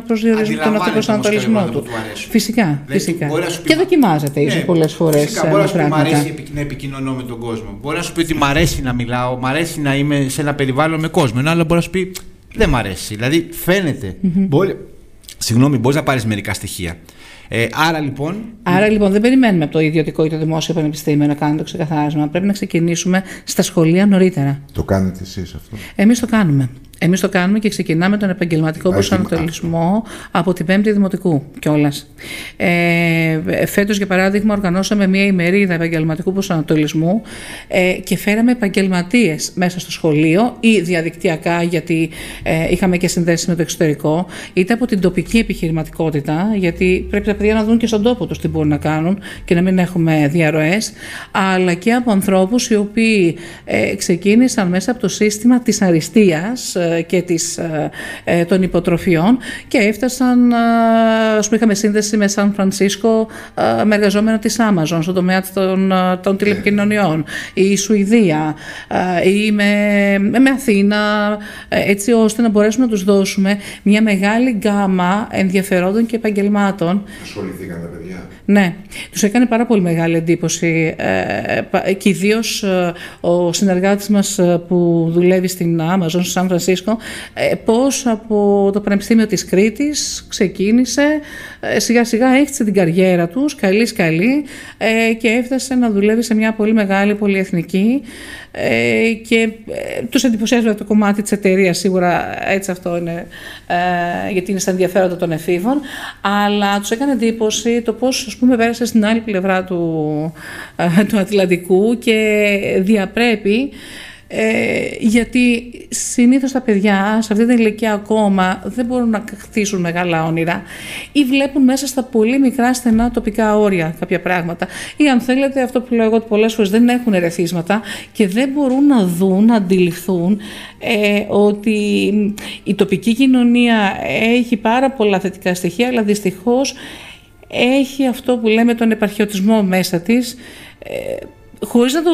Speaker 3: αυτοπροσανατολισμό του. Φυσικά. Και δοκιμάζεται ίσως πολλές φορές.
Speaker 4: Φυσικά, μπορεί να σου πει μ' αρέσει να επικοινωνώ με τον κόσμο. Μπορεί να σου πει ότι μ' αρέσει να μιλάω, μ' αρέσει να είμαι σε ένα περιβάλλον με κόσμο. Ένα άλλο μπορεί να σου πει δεν μ' αρέσει. Δηλαδή φαίνεται. Μπορείς να πάρεις μερικά στοιχεία. Άρα λοιπόν δεν περιμένουμε από το ιδιωτικό ή το δημόσιο πανεπιστήμιο να κάνουμε το ξεκαθάρισμα. Πρέπει να ξεκινήσουμε στα σχολεία νωρίτερα.
Speaker 2: Το κάνετε εσείς αυτό?
Speaker 3: Εμείς το κάνουμε. Εμείς το κάνουμε και ξεκινάμε τον επαγγελματικό προσανατολισμό από την 5η Δημοτικού κιόλας. Φέτος, για παράδειγμα, οργανώσαμε μια ημερίδα επαγγελματικού προσανατολισμού και φέραμε επαγγελματίες μέσα στο σχολείο ή διαδικτυακά, γιατί είχαμε και συνδέσεις με το εξωτερικό, είτε από την τοπική επιχειρηματικότητα, γιατί πρέπει τα παιδιά να δουν και στον τόπο τους τι μπορούν να κάνουν και να μην έχουμε διαρροές, αλλά και από ανθρώπους οι οποίοι ξεκίνησαν μέσα από το σύστημα της αριστείας, και των υποτροφιών και έφτασαν, ας πούμε, είχαμε σύνδεση με Σαν Φρανσίσκο με εργαζόμενο της Amazon στον τομέα των τηλεπικοινωνιών, η Σουηδία ή με Αθήνα, έτσι ώστε να μπορέσουμε να τους δώσουμε μια μεγάλη γκάμα ενδιαφερόντων και επαγγελμάτων.
Speaker 2: Ασχοληθήκαν τα παιδιά.
Speaker 3: Ναι, τους έκανε πάρα πολύ μεγάλη εντύπωση και ιδίως ο συνεργάτης μας που δουλεύει στην Amazon, στο Σαν Φρανσίσκο, πώς από το Πανεπιστήμιο της Κρήτης ξεκίνησε, σιγά σιγά έχτισε την καριέρα τους, καλή και έφτασε να δουλεύει σε μια πολύ μεγάλη πολυεθνική και τους εντυπωσιάζει το κομμάτι της εταιρείας, σίγουρα έτσι αυτό είναι, γιατί είναι στα ενδιαφέροντα των εφήβων, αλλά τους έκανε εντύπωση το πώς, ας πούμε, πέρασε στην άλλη πλευρά του Ατλαντικού και διαπρέπει, γιατί συνήθως τα παιδιά σε αυτή την ηλικία ακόμα δεν μπορούν να χτίσουν μεγάλα όνειρα ή βλέπουν μέσα στα πολύ μικρά στενά τοπικά όρια κάποια πράγματα, ή αν θέλετε αυτό που λέω εγώ, ότι πολλές φορές δεν έχουν ερεθίσματα και δεν μπορούν να δουν, να αντιληφθούν ότι η τοπική κοινωνία έχει πάρα πολλά θετικά στοιχεία, αλλά δυστυχώς έχει αυτό που λέμε τον επαρχιωτισμό μέσα της, χωρίς να το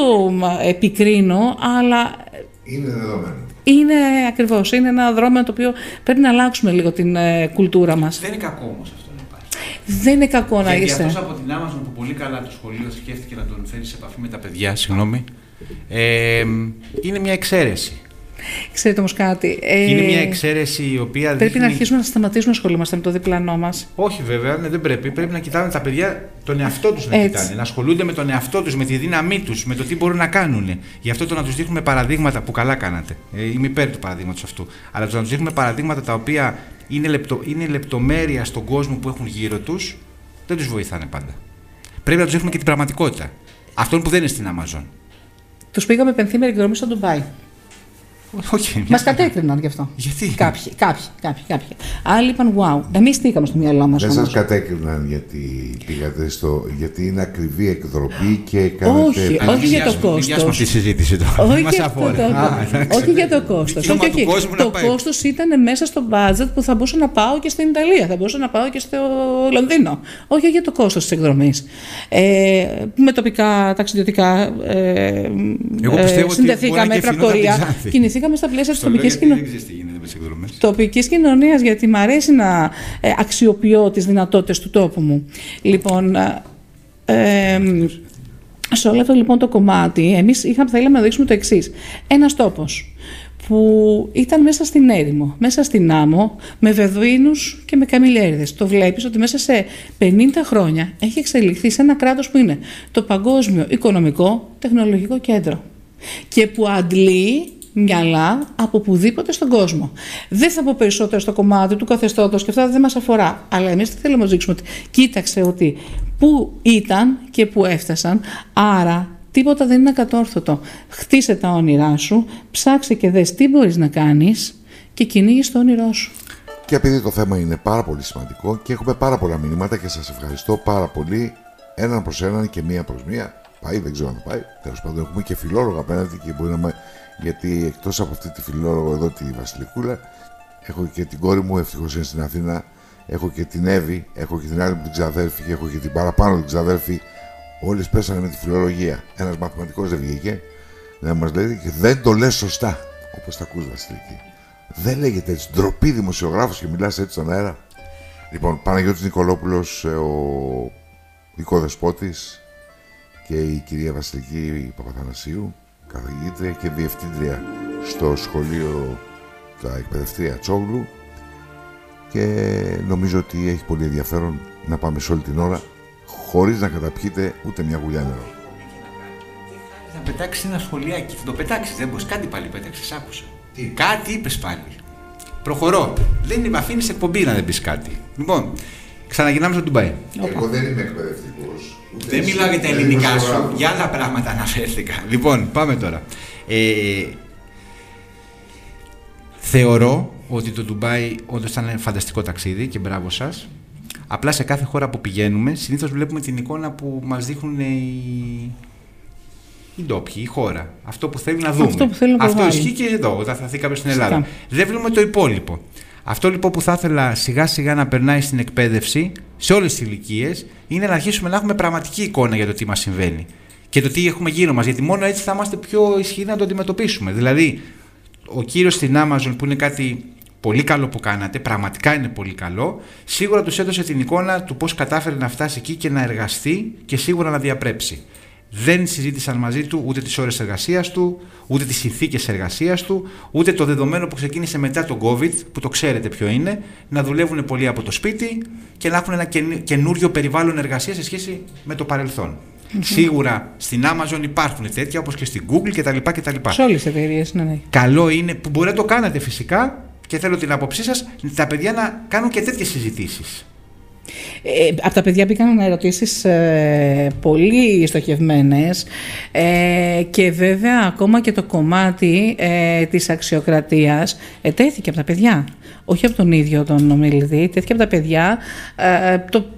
Speaker 3: επικρίνω, αλλά
Speaker 2: είναι δεδομένο.
Speaker 3: Είναι ακριβώς, είναι ένα δρόμο το οποίο πρέπει να αλλάξουμε λίγο την κουλτούρα μας.
Speaker 4: Δεν είναι κακό όμως αυτό να υπάρχει.
Speaker 3: Δεν είναι κακό να
Speaker 4: γιατί
Speaker 3: είστε.
Speaker 4: αυτός από την Amazon που πολύ καλά το σχολείο σκέφτηκε να τον φέρει σε επαφή με τα παιδιά, είναι μια εξαίρεση.
Speaker 3: Ξέρετε όμως κάτι.
Speaker 4: Είναι μια εξαίρεση η οποία
Speaker 3: πρέπει να αρχίσουμε να σταματήσουμε να ασχολούμαστε με το διπλανό μας.
Speaker 4: Όχι βέβαια, δεν πρέπει. Πρέπει να κοιτάνε τα παιδιά τον εαυτό τους, να κοιτάνε. Να ασχολούνται με τον εαυτό τους, με τη δύναμή τους, με το τι μπορούν να κάνουν. Γι' αυτό το να τους δείχνουμε παραδείγματα που καλά κάνατε. Είμαι υπέρ του παραδείγματος αυτού. Αλλά το να τους δείχνουμε παραδείγματα τα οποία είναι λεπτομέρεια στον κόσμο που έχουν γύρω τους, δεν τους βοηθάνε πάντα. Πρέπει να τους δείχνουμε και την πραγματικότητα. Αυτόν που δεν είναι στην Amazon.
Speaker 3: Τους πήγαμε πενθήμερη εκδρομή στο Ντουμπάι. Μας κατέκριναν γι' αυτό.
Speaker 4: Γιατί?
Speaker 3: Κάποιοι. Άλλοι είπαν wow. Εμείς τι είχαμε στο μυαλό μας.
Speaker 2: Δεν σας κατέκριναν γιατί πήγατε γιατί είναι ακριβή εκδρομή και κάνετε.
Speaker 3: Όχι για το κόστος.
Speaker 4: Αυτή τη συζήτηση τώρα.
Speaker 3: Όχι για το κόστος. Το κόστος ήταν μέσα στο budget που θα μπορούσα να πάω και στην Ιταλία, θα μπορούσα να πάω και στο Λονδίνο. Όχι για το κόστος της εκδρομής. Με τοπικά ταξιδιωτικά συνδεθήκαμε, πρακτορία. Κινηθήκαμε στα πλαίσια της τοπικής κοινωνίας, γιατί μου αρέσει να αξιοποιώ τις δυνατότητες του τόπου μου. Λοιπόν, σε όλο αυτό λοιπόν το κομμάτι, εμείς θέλαμε να δείξουμε το εξής. Ένας τόπος που ήταν μέσα στην έρημο, μέσα στην άμμο, με βεδουίνους και με καμιλιέριδες. Το βλέπεις ότι μέσα σε 50 χρόνια έχει εξελιχθεί σε ένα κράτος που είναι το παγκόσμιο οικονομικό τεχνολογικό κέντρο και που αντλεί μυαλά από πουδήποτε στον κόσμο. Δεν θα πω περισσότερο στο κομμάτι του καθεστώτος και αυτά δεν μας αφορά. Αλλά εμείς τι θέλουμε να δείξουμε, ότι κοίταξε ότι πού ήταν και πού έφτασαν. Άρα τίποτα δεν είναι ακατόρθωτο. Χτίσε τα όνειρά σου, ψάξε και δες τι μπορείς να κάνεις και κυνήγεις το όνειρό σου.
Speaker 2: Και επειδή το θέμα είναι πάρα πολύ σημαντικό και έχουμε πάρα πολλά μηνύματα και σας ευχαριστώ πάρα πολύ, έναν προς έναν και μία προς μία. Πάει, δεν ξέρω αν θα πάει. Τέλος πάντων, έχουμε και φιλόλογο απέναντι και μπορεί να. Γιατί εκτός από αυτή τη φιλόλογο εδώ, τη Βασιλικούλα, έχω και την κόρη μου, ευτυχώς είναι στην Αθήνα, έχω και την Εύη, έχω και την άλλη μου την ξαδέρφη και έχω και την παραπάνω την ξαδέρφη. Όλες πέσανε με τη φιλολογία. Ένας μαθηματικός δεν βγήκε να μας λέει και δεν το λες σωστά, όπως τα ακούς, Βασιλική. Δεν λέγεται έτσι. Ντροπή δημοσιογράφος και μιλάς έτσι στον αέρα. Λοιπόν, Παναγιώτης Νικολόπουλος, ο οικοδεσπότης, και η κυρία Βασιλική Παπαθανασίου, καθηγήτρια και διευθύντρια στο σχολείο τα εκπαιδευτρία Τσόγλου, και νομίζω ότι έχει πολύ ενδιαφέρον να πάμε σε όλη την ώρα χωρίς να καταπιείτε ούτε μια γουλιά νερό.
Speaker 4: Θα πετάξεις ένα σχολιάκι, θα το πετάξεις, δεν μπορείς, κάτι πάλι πέταξες, άκουσα. Κάτι είπες πάλι. Προχωρώ. Δεν είναι, αφήνεις εκπομπή να δεν πεις κάτι. Λοιπόν, ξαναγυρνάμε στο Ντουμπάι.
Speaker 2: Εγώ δεν είμαι εκπαιδευτικός.
Speaker 4: Δεν μιλάω για τα ελληνικά σου, για άλλα πράγματα αναφέρθηκα. Λοιπόν, πάμε τώρα. Θεωρώ ότι το Ντουμπάι όντως ήταν ένα φανταστικό ταξίδι και μπράβο σας. Απλά σε κάθε χώρα που πηγαίνουμε, συνήθως βλέπουμε την εικόνα που μας δείχνουν οι ντόπιοι, η χώρα. Αυτό που θέλει να δούμε.
Speaker 3: Αυτό
Speaker 4: ισχύει και εδώ, όταν θα έρθει κάποιος στην Ελλάδα. Δεν βλέπουμε το υπόλοιπο. Αυτό λοιπόν που θα ήθελα σιγά σιγά να περνάει στην εκπαίδευση, σε όλες τις ηλικίες, είναι να αρχίσουμε να έχουμε πραγματική εικόνα για το τι μας συμβαίνει και το τι έχουμε γύρω μας. Γιατί μόνο έτσι θα είμαστε πιο ισχυροί να το αντιμετωπίσουμε. Δηλαδή, ο κύριος στην Amazon, που είναι κάτι πολύ καλό που κάνατε, πραγματικά είναι πολύ καλό, σίγουρα τους έδωσε την εικόνα του πώς κατάφερε να φτάσει εκεί και να εργαστεί και σίγουρα να διαπρέψει. Δεν συζήτησαν μαζί του ούτε τις ώρες εργασίας του, ούτε τις συνθήκες εργασίας του, ούτε το δεδομένο που ξεκίνησε μετά τον COVID, που το ξέρετε ποιο είναι, να δουλεύουν πολύ από το σπίτι και να έχουν ένα καινούριο περιβάλλον εργασίας σε σχέση με το παρελθόν. Σίγουρα στην Amazon υπάρχουν τέτοια, όπως και στην Google κτλ.
Speaker 3: Σε όλες τις εταιρείες, ναι.
Speaker 4: Καλό είναι, που μπορεί να το κάνετε φυσικά, και θέλω την άποψή σας, τα παιδιά να κάνουν και τέτοιες συζητήσεις.
Speaker 3: Από τα παιδιά πήγαν ερωτήσεις πολύ στοχευμένες και βέβαια ακόμα και το κομμάτι της αξιοκρατίας ετέθηκε από τα παιδιά, όχι από τον ίδιο τον ομιλητή, ετέθηκε από τα παιδιά,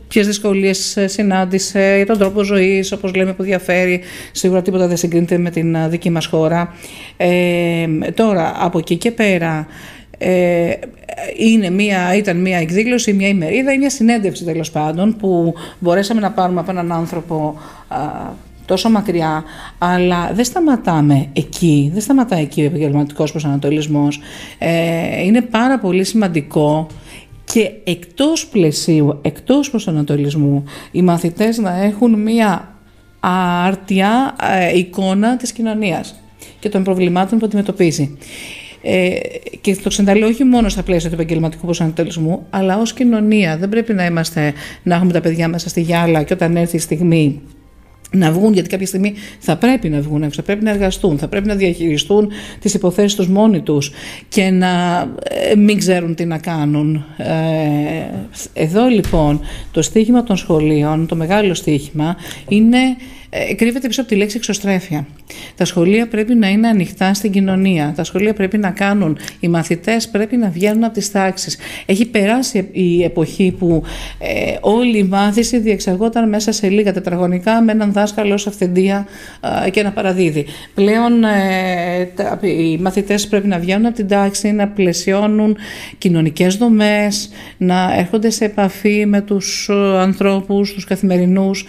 Speaker 3: ποιες δυσκολίες συνάντησε, τον τρόπο ζωής, όπως λέμε, που διαφέρει, σίγουρα τίποτα δεν συγκρίνεται με την δική μας χώρα. Τώρα από εκεί και πέρα ήταν μια εκδήλωση, μια ημερίδα ή μια συνέντευξη τέλος πάντων που μπορέσαμε να πάρουμε από έναν άνθρωπο τόσο μακριά, αλλά δεν σταματάμε εκεί, δεν σταματάει εκεί ο επαγγελματικός προσανατολισμός. Είναι πάρα πολύ σημαντικό και εκτός πλαισίου, εκτός προσανατολισμού, οι μαθητές να έχουν μια άρτια εικόνα της κοινωνίας και των προβλημάτων που αντιμετωπίζει. Και το ξενταλέω όχι μόνο στα πλαίσια του επαγγελματικού προσανατολισμού, αλλά ως κοινωνία. Δεν πρέπει να έχουμε τα παιδιά μέσα στη γυάλα και όταν έρθει η στιγμή να βγουν, γιατί κάποια στιγμή θα πρέπει να βγουν, θα πρέπει να εργαστούν, θα πρέπει να διαχειριστούν τις υποθέσεις τους μόνοι τους και να μην ξέρουν τι να κάνουν. Εδώ λοιπόν το στίχημα των σχολείων, το μεγάλο στίχημα, κρύβεται πίσω από τη λέξη εξωστρέφεια. Τα σχολεία πρέπει να είναι ανοιχτά στην κοινωνία. Τα σχολεία πρέπει να κάνουν. Οι μαθητές πρέπει να βγαίνουν από τις τάξεις. Έχει περάσει η εποχή που όλη η μάθηση διεξαγόταν μέσα σε λίγα τετραγωνικά με έναν δάσκαλο ως αυθεντία και ένα παραδίδι. Πλέον οι μαθητές πρέπει να βγαίνουν από την τάξη, να πλαισιώνουν κοινωνικές δομές, να έρχονται σε επαφή με τους ανθρώπους, τους καθημερινούς,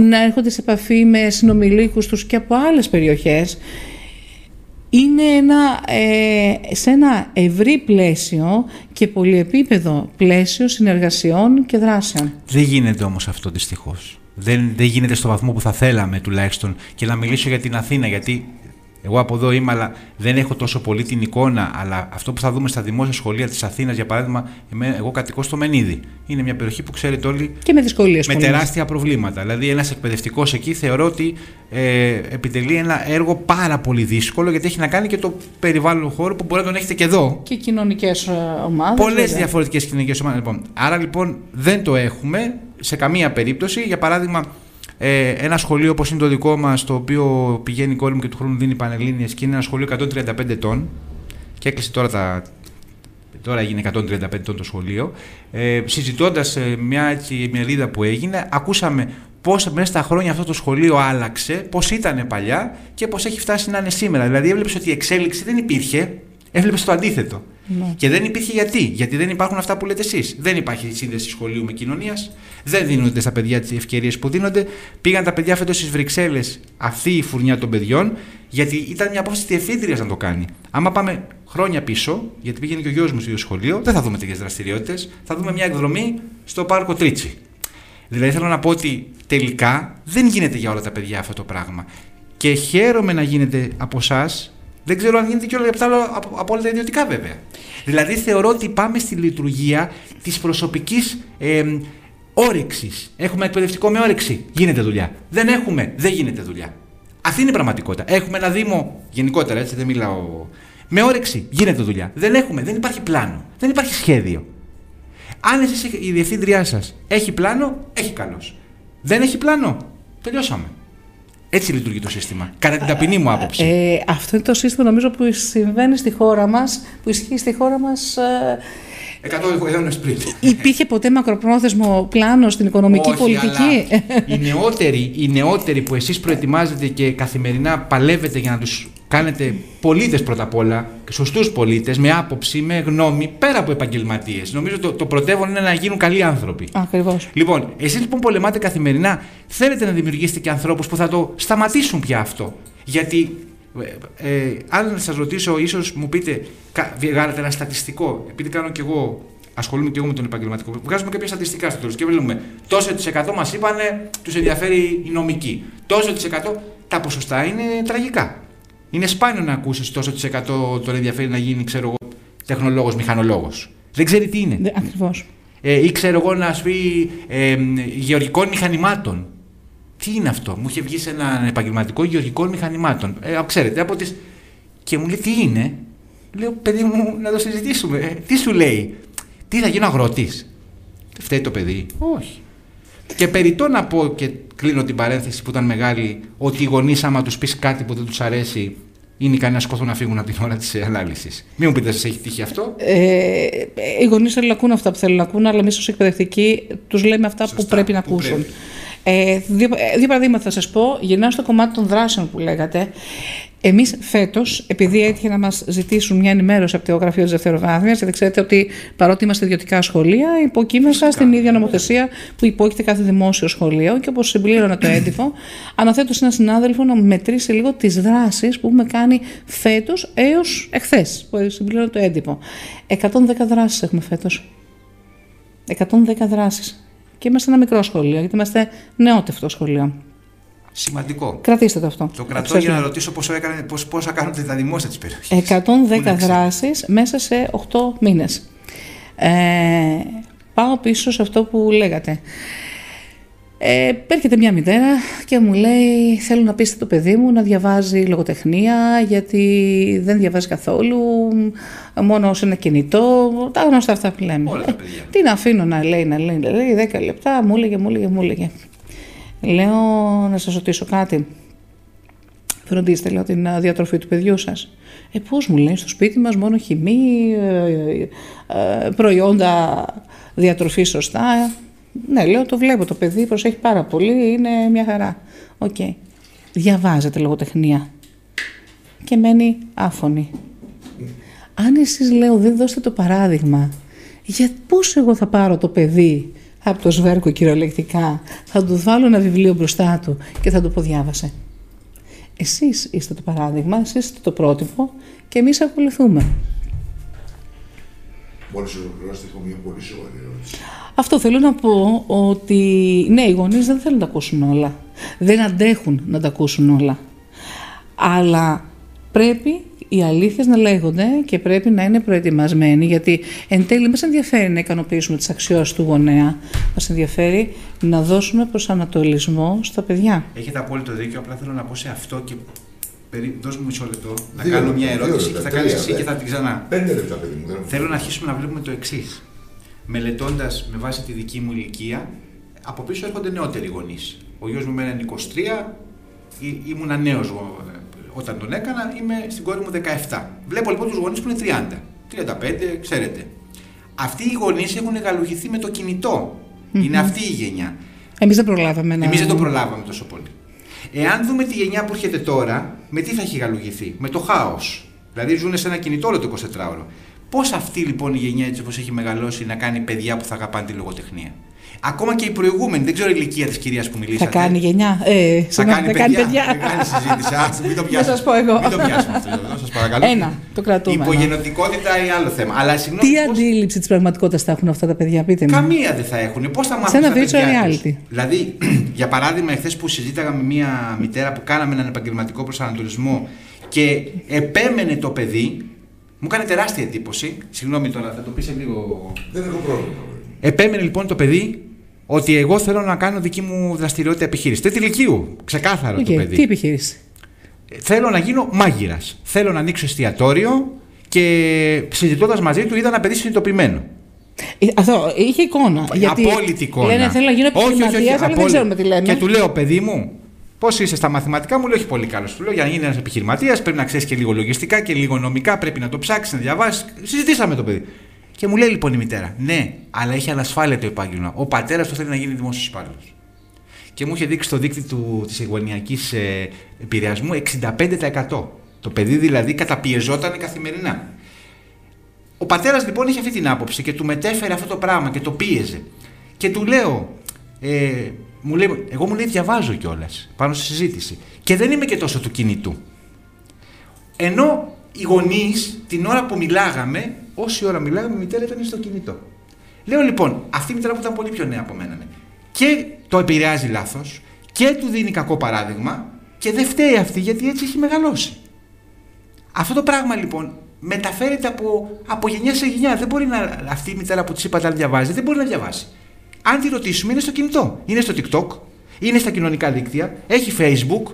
Speaker 3: να έρχονται σε επαφή με συνομιλίκους τους και από άλλες περιοχές. Είναι σε ένα ευρύ πλαίσιο και πολυεπίπεδο πλαίσιο συνεργασιών και δράσεων.
Speaker 4: Δεν γίνεται όμως αυτό δυστυχώς. Δεν γίνεται στο βαθμό που θα θέλαμε τουλάχιστον. Και να μιλήσω για την Αθήνα, γιατί εγώ από εδώ είμαι, αλλά δεν έχω τόσο πολύ την εικόνα. Αλλά αυτό που θα δούμε στα δημόσια σχολεία της Αθήνας, για παράδειγμα, εγώ κατοικώ στο Μενίδη. Είναι μια περιοχή που ξέρετε όλοι.
Speaker 3: Και με δυσκολίες.
Speaker 4: Με τεράστια προβλήματα. Δηλαδή, ένας εκπαιδευτικός εκεί θεωρώ ότι επιτελεί ένα έργο πάρα πολύ δύσκολο, γιατί έχει να κάνει και το περιβάλλον χώρο που μπορεί να τον έχετε και εδώ.
Speaker 3: Και κοινωνικές ομάδες.
Speaker 4: Πολλές διαφορετικές κοινωνικές ομάδες. Λοιπόν. Άρα λοιπόν δεν το έχουμε σε καμία περίπτωση. Για παράδειγμα, ένα σχολείο όπως είναι το δικό μας, το οποίο πηγαίνει η κόρη μου και του χρόνου δίνει πανελλήνιες, και είναι ένα σχολείο 135 ετών και έκλεισε τώρα έγινε 135 ετών το σχολείο. Συζητώντας μια ημερίδα που έγινε, ακούσαμε πώς μέσα στα χρόνια αυτό το σχολείο άλλαξε, πώς ήταν παλιά και πώς έχει φτάσει να είναι σήμερα. Δηλαδή έβλεπες ότι η εξέλιξη δεν υπήρχε, έβλεπες το αντίθετο. Ναι. Και δεν υπήρχε γιατί δεν υπάρχουν αυτά που λέτε εσείς. Δεν υπάρχει σύνδεση σχολείου με κοινωνίας, δεν δίνονται στα παιδιά τις ευκαιρίες που δίνονται. Πήγαν τα παιδιά φέτος στις Βρυξέλλες, αυτή η φουρνιά των παιδιών, γιατί ήταν μια απόφαση της διευθύντριας να το κάνει. Άμα πάμε χρόνια πίσω, γιατί πήγαινε και ο γιος μου στο ίδιο σχολείο, δεν θα δούμε τέτοιες δραστηριότητες, θα δούμε μια εκδρομή στο πάρκο Τρίτσι. Δηλαδή θέλω να πω ότι τελικά δεν γίνεται για όλα τα παιδιά αυτό το πράγμα. Και χαίρομαι να γίνεται από εσάς. Δεν ξέρω αν γίνεται και όλα από όλα τα ιδιωτικά βέβαια. Δηλαδή θεωρώ ότι πάμε στη λειτουργία της προσωπικής όρεξης. Έχουμε εκπαιδευτικό με όρεξη, γίνεται δουλειά. Δεν έχουμε, δεν γίνεται δουλειά. Αυτή είναι η πραγματικότητα. Έχουμε ένα Δήμο, γενικότερα έτσι δεν μιλάω, με όρεξη, γίνεται δουλειά. Δεν έχουμε, δεν υπάρχει πλάνο, δεν υπάρχει σχέδιο. Αν εσείς η διευθύντριά σας έχει πλάνο, έχει καλώς. Δεν έχει πλάνο, τελειώσαμε. Έτσι λειτουργεί το σύστημα, κατά την ταπεινή μου άποψη.
Speaker 3: Αυτό είναι το σύστημα νομίζω που συμβαίνει στη χώρα μας, που ισχύει στη χώρα μας
Speaker 4: 100 αιώνες πριν.
Speaker 3: Υπήρχε ποτέ μακροπρόθεσμο πλάνο στην οικονομική
Speaker 4: Όχι,
Speaker 3: πολιτική?
Speaker 4: Οι νεότεροι που εσείς προετοιμάζετε και καθημερινά παλεύετε για να τους κάνετε πολίτες πρώτα απ' όλα, σωστούς πολίτες, με άποψη, με γνώμη, πέρα από επαγγελματίες. Νομίζω το πρωτεύον είναι να γίνουν καλοί άνθρωποι.
Speaker 3: Ακριβώς.
Speaker 4: Λοιπόν, εσείς λοιπόν πολεμάτε καθημερινά, θέλετε να δημιουργήσετε και ανθρώπους που θα το σταματήσουν πια αυτό. Γιατί αν σας ρωτήσω, ίσως μου πείτε, βγάλετε ένα στατιστικό, επειδή κάνω κι εγώ, ασχολούμαι και εγώ με τον επαγγελματικό, βγάζουμε κάποια στατιστικά στο τέλος και βλέπουμε τόσο % μας είπανε τους ενδιαφέρει η νομική. Τόσο %, τα ποσοστά είναι τραγικά. Είναι σπάνιο να ακούσεις τόσο % τον ενδιαφέρει να γίνει, ξέρω εγώ, τεχνολόγος, μηχανολόγος. Δεν ξέρει τι είναι.
Speaker 3: Ακριβώς.
Speaker 4: Ή ξέρω εγώ να σου πει γεωργικών μηχανημάτων. Τι είναι αυτό? Μου είχε βγει σε ένα επαγγελματικό γεωργικών μηχανημάτων. Ξέρετε, από τις... Και μου λέει τι είναι. Λέω, παιδί μου, να το συζητήσουμε. Τι σου λέει? Τι θα γίνω αγρότης? Φταίει το παιδί? Όχι. Και περιττό να πω, και κλείνω την παρένθεση που ήταν μεγάλη, ότι οι γονείς άμα τους πεις κάτι που δεν τους αρέσει, είναι ικανοί να σκοθούν να φύγουν από την ώρα της ανάλυσης. Μην μου πείτε, σας έχει τύχει αυτό?
Speaker 3: Οι γονείς θέλουν να ακούν αυτά που θέλουν να ακούν, αλλά εμείς ως εκπαιδευτικοί τους λέμε αυτά που πρέπει να ακούσουν. Δύο παραδείγματα θα σας πω. Γυρνάω στο κομμάτι των δράσεων που λέγατε. Εμείς φέτος, επειδή έτυχε να μας ζητήσουν μια ενημέρωση από το γραφείο της δευτεροβάθμιας, γιατί ξέρετε ότι παρότι είμαστε ιδιωτικά σχολεία, υποκείμεσα στην ίδια νομοθεσία που υπόκειται κάθε δημόσιο σχολείο, και όπως συμπλήρωνα το έντυπο, αναθέτω σε έναν συνάδελφο να μετρήσει λίγο τις δράσεις που έχουμε κάνει φέτος έως εχθές, που συμπλήρωνα το έντυπο. 110 δράσεις έχουμε φέτος. 110 δράσεις. Και είμαστε ένα μικρό σχολείο, γιατί είμαστε νεότευτο σχολείο.
Speaker 4: Σημαντικό.
Speaker 3: Κρατήστε το αυτό.
Speaker 4: Το κρατώ για να ρωτήσω πόσα κάνετε τα δημόσια της περιοχής.
Speaker 3: 110 δράσεις μέσα σε 8 μήνες. Πάω πίσω σε αυτό που λέγατε. Έρχεται μια μητέρα και μου λέει: θέλω να πείσετε το παιδί μου να διαβάζει λογοτεχνία, γιατί δεν διαβάζει καθόλου, μόνο σε ένα κινητό. Τα γνωστά αυτά που λέμε.
Speaker 4: Όλα τα παιδιά.
Speaker 3: Τι να αφήνω να λέει 10 λεπτά, μου έλεγε. Λέω, να σας ρωτήσω κάτι. Φροντίστε, λέω, την διατροφή του παιδιού σας. Πώς, μου λέει, στο σπίτι μας μόνο χυμή, προϊόντα διατροφή σωστά. Ναι, λέω, το βλέπω, το παιδί προσέχει πάρα πολύ, είναι μια χαρά. Οκ. Διαβάζετε λογοτεχνία. Και μένει άφωνη. Αν εσείς, λέω, δεν δώσετε το παράδειγμα, για πώς εγώ θα πάρω το παιδί από το σβέρκο κυριολεκτικά, θα του βάλω ένα βιβλίο μπροστά του και θα του πω διάβασε. Εσείς είστε το παράδειγμα, εσείς είστε το πρότυπο και εμείς ακολουθούμε.
Speaker 2: Μόλις ολοκληρώσετε, έχω μια πολύ σοβαρή ερώτηση.
Speaker 3: Αυτό θέλω να πω, ότι ναι, οι γονείς δεν θέλουν να τα ακούσουν όλα. Δεν αντέχουν να τα ακούσουν όλα. Αλλά πρέπει οι αλήθειες να λέγονται και πρέπει να είναι προετοιμασμένοι, γιατί εν τέλει μας ενδιαφέρει να ικανοποιήσουμε τις αξιώσεις του γονέα. Μας ενδιαφέρει να δώσουμε προσανατολισμό στα παιδιά.
Speaker 4: Έχετε απόλυτο δίκιο, απλά θέλω να πω σε αυτό και δώσ' μου μισό λεπτό να κάνω μια ερώτηση και θα κάνεις εσύ και θα την ξανά.
Speaker 2: 5 λεπτά, παιδί μου.
Speaker 4: Θέλω να αρχίσουμε να βλέπουμε το εξής. Μελετώντας με βάση τη δική μου ηλικία, από πίσω έρχονται νεότεροι γονείς. Ο γιος μου μένει 23, ήμουνα νέος όταν τον έκανα, είμαι στην κόρη μου 17. Βλέπω λοιπόν τους γονείς που είναι 30, 35, ξέρετε. Αυτοί οι γονείς έχουν γαλουχηθεί με το κινητό. Είναι αυτή η γενιά.
Speaker 3: Εμείς δεν προλάβαμε
Speaker 4: Εμείς δεν το προλάβαμε τόσο πολύ. Εάν δούμε τη γενιά που έρχεται τώρα, με τι θα έχει γαλουχηθεί? Με το χάος. Δηλαδή ζουν σε ένα κινητό όλο το 24ωρο. Πώς αυτή λοιπόν η γενιά, έτσι όπως έχει μεγαλώσει, να κάνει παιδιά που θα αγαπάνε τη λογοτεχνία? Ακόμα και η προηγούμενη, δεν ξέρω η ηλικία της κυρίας που μιλήσατε.
Speaker 3: Θα κάνει γενιά.
Speaker 4: Θα κάνει παιδιά. Μεγάλη συζήτηση. Μην το πιάσουμε.
Speaker 3: Θα σας πω εγώ.
Speaker 4: Μην το πιάσουμε αυτό. Σας παρακαλώ.
Speaker 3: Ένα, το κρατούμε.
Speaker 4: Η υπογεννητικότητα είναι άλλο θέμα. Αλλά, συγγνώμη,
Speaker 3: τι αντίληψη της πραγματικότητας θα έχουν αυτά τα παιδιά, πείτε μου?
Speaker 4: Καμία δεν θα έχουν. Πώς θα μάθουν?
Speaker 3: Σε ένα virtual reality.
Speaker 4: Δηλαδή, για παράδειγμα, εχθές που συζήταγα με μια μητέρα που κάναμε έναν επαγγελματικό προσανατολισμό και επέμενε το παιδί, μου έκανε τεράστια εντύπωση. Συγγνώμη τώρα, θα το πει σε λίγο.
Speaker 2: Δεν έχω πρόβλημα.
Speaker 4: Επέμενε λοιπόν το παιδί ότι εγώ θέλω να κάνω δική μου δραστηριότητα επιχείρηση. Τέτοιου ηλικίου, ξεκάθαρο το παιδί.
Speaker 3: Τι επιχείρηση?
Speaker 4: Θέλω να γίνω μάγειρας. Θέλω να ανοίξω εστιατόριο και συζητώντας μαζί του είδα ένα παιδί συνειδητοποιημένο.
Speaker 3: Αυτό είχε εικόνα.
Speaker 4: Απόλυτη εικόνα.
Speaker 3: Λένε θέλω να γίνω επιχειρηματίας, αλλά δεν ξέρουμε τι λέμε.
Speaker 4: Και του λέω, παιδί μου, πώς είσαι στα μαθηματικά? Μου λέει, όχι πολύ καλός. Του λέω, για να γίνει ένας επιχειρηματίας πρέπει να ξέρεις και λίγο λογιστικά και λίγο νομικά. Πρέπει να το ψάξεις, να διαβάσεις. Συζητήσαμε το παιδί. Και μου λέει λοιπόν η μητέρα, ναι, αλλά έχει ανασφάλεια το επάγγελμα. Ο πατέρας του θέλει να γίνει δημόσιος υπάλληλος. Και μου είχε δείξει το δείκτη της οικογενειακής επηρεασμού 65%. Το παιδί δηλαδή καταπιεζόταν καθημερινά. Ο πατέρας λοιπόν είχε αυτή την άποψη και του μετέφερε αυτό το πράγμα και το πίεζε. Και του λέω, εγώ μου λέει διαβάζω κιόλας πάνω στη συζήτηση και δεν είμαι και τόσο του κινητού. Ενώ οι γονείς την ώρα που μιλάγαμε, όση ώρα μιλάγαμε, η μητέρα ήταν στο κινητό. Λέω λοιπόν, αυτή η μητέρα που ήταν πολύ πιο νέα από μένα, και το επηρεάζει λάθος και του δίνει κακό παράδειγμα και δεν φταίει αυτή γιατί έτσι έχει μεγαλώσει. Αυτό το πράγμα λοιπόν μεταφέρεται από γενιά σε γενιά. Δεν μπορεί αυτή η μητέρα που της είπα να διαβάζει, δεν μπορεί να διαβάσει. Αν τη ρωτήσουμε, είναι στο κινητό, είναι στο TikTok, είναι στα κοινωνικά δίκτυα, έχει Facebook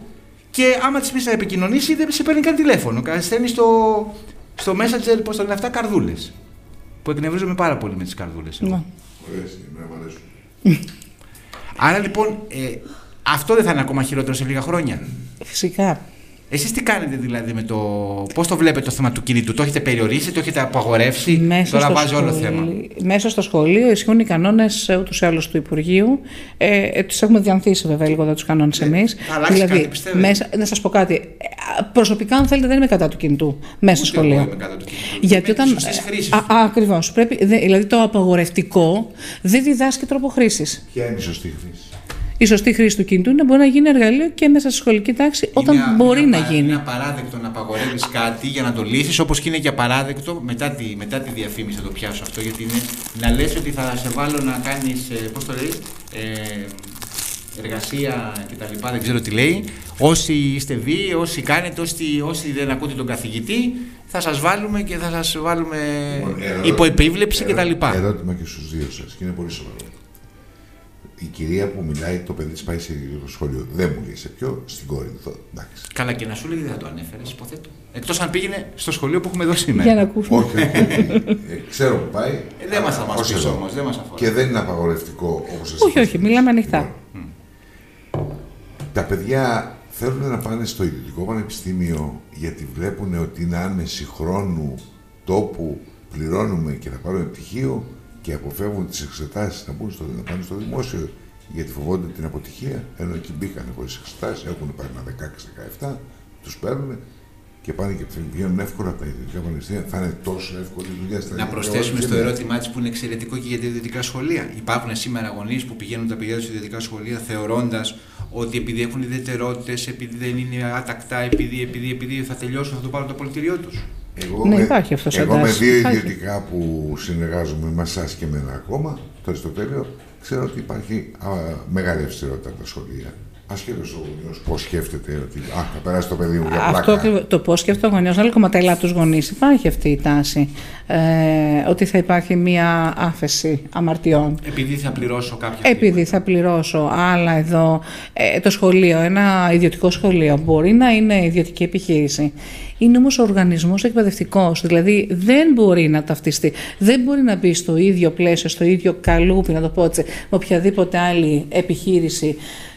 Speaker 4: και άμα της πεις να επικοινωνήσει, δεν σε παίρνει καν τηλέφωνο. Στέλνει στο Messenger, πώς το λένε αυτά, καρδούλες. Που εκνευρίζομαι πάρα πολύ με τις καρδούλες.
Speaker 3: Ναι.
Speaker 4: Άρα λοιπόν, αυτό δεν θα είναι ακόμα χειρότερο σε λίγα χρόνια?
Speaker 3: Φυσικά.
Speaker 4: Εσείς τι κάνετε δηλαδή με το. Πώς το βλέπετε το θέμα του κινητού, το έχετε περιορίσει, το έχετε απαγορεύσει? Τώρα βάζει όλο θέμα.
Speaker 3: Μέσα στο σχολείο ισχύουν οι κανόνες ούτως ή άλλως του Υπουργείου. Τους έχουμε διανθίσει βέβαια λίγο τους κανόνες εμείς.
Speaker 4: Αλλάξει δηλαδή, κάτι πιστεύετε?
Speaker 3: Να σας πω κάτι. Προσωπικά, αν θέλετε, δεν είμαι κατά του κινητού μέσα στο σχολείο.
Speaker 4: Εγώ είμαι κατά του κινητού.
Speaker 3: Γιατί όταν. Ακριβώς. Δηλαδή το απαγορευτικό δεν διδάσκει τρόπο χρήσης.
Speaker 2: Ποια είναι η σωστή χρήση?
Speaker 3: Η σωστή χρήση του κινητού είναι μπορεί να γίνει εργαλείο και μέσα στη σχολική τάξη όταν μπορεί να γίνει.
Speaker 4: Είναι απαράδεκτο να απαγορεύεις κάτι για να το λύσεις, όπως και είναι και απαράδεκτο μετά τη διαφήμιση, θα το πιάσω αυτό, γιατί είναι να λες ότι θα σε βάλω να κάνεις, πώς το λέει, εργασία κτλ. Δεν ξέρω τι λέει. Όσοι είστε βίοι, όσοι κάνετε, όσοι δεν ακούτε τον καθηγητή, θα σας βάλουμε και θα σας βάλουμε υπό επίβλεψη κτλ.
Speaker 2: Ερώτημα και στους δύο σας και είναι πολύ σοβαρό. Η κυρία που μιλάει, το παιδί της πάει σε ιδιωτικό σχολείο. Δεν μου λέει σε ποιο, στην Κόρινθο. Εντάξει.
Speaker 4: Καλά, και να σου λέει δεν θα το ανέφερες, υποθέτω. Εκτός αν πήγαινε στο σχολείο που έχουμε εδώ σήμερα.
Speaker 3: Για να ακούσουμε.
Speaker 2: Όχι. Ξέρω που πάει.
Speaker 4: Δεν μας θα μας πεις όμως, δεν μας αφορά.
Speaker 2: Και δεν είναι απαγορευτικό όπως εσείς.
Speaker 3: Όχι, μιλάμε ανοιχτά.
Speaker 2: Τα παιδιά θέλουν να πάνε στο ιδιωτικό πανεπιστήμιο γιατί βλέπουν ότι είναι άμεση χρόνου, τόπου, πληρώνουμε και θα πάρουμε πτυχίο. Και αποφεύγουν τις εξετάσεις να πάνε στο δημόσιο γιατί φοβόνται την αποτυχία. Ενώ εκεί μπήκαν χωρίς εξετάσεις, έχουν πάρει ένα 16-17, τους παίρνουν και πάνε και βγαίνουν εύκολα από τα ιδιωτικά πανεπιστήμια. Θα είναι τόσο εύκολη η δουλειά στα
Speaker 4: ιδιωτικά. Να προσθέσουμε στο ερώτημά της που είναι εξαιρετικό και για τα ιδιωτικά σχολεία. Υπάρχουν σήμερα γονείς που πηγαίνουν τα παιδιά τους σε ιδιωτικά σχολεία θεωρώντας ότι επειδή έχουν ιδιαιτερότητες, επειδή δεν είναι άτακτα, επειδή θα τελειώσουν, θα το πάρουν το πολιτήριό τους.
Speaker 2: Εγώ με δύο ιδιωτικά που συνεργάζομαι με εσάς και με ένα ακόμα, το Αριστοτέλειο, ξέρω ότι υπάρχει μεγάλη αυστηρότητα από τα σχολεία. Ασχέτως ο γονιός πώς σκέφτεται ότι θα περάσει το παιδί μου για πλάκα.
Speaker 3: Το πώς σκέφτεται ο γονιός, άλλο κομματέλα από τους γονείς, υπάρχει αυτή η τάση. Ότι θα υπάρχει μία άφεση αμαρτιών.
Speaker 4: Επειδή θα πληρώσω κάποια.
Speaker 3: Επειδή θα πληρώσω. Αλλά εδώ το σχολείο, ένα ιδιωτικό σχολείο, μπορεί να είναι ιδιωτική επιχείρηση. Είναι όμως ο οργανισμός εκπαιδευτικός. Δηλαδή δεν μπορεί να ταυτιστεί. Δεν μπορεί να μπει στο ίδιο πλαίσιο, στο ίδιο καλούπι, να το πω έτσι, με οποιαδήποτε άλλη επιχείρηση.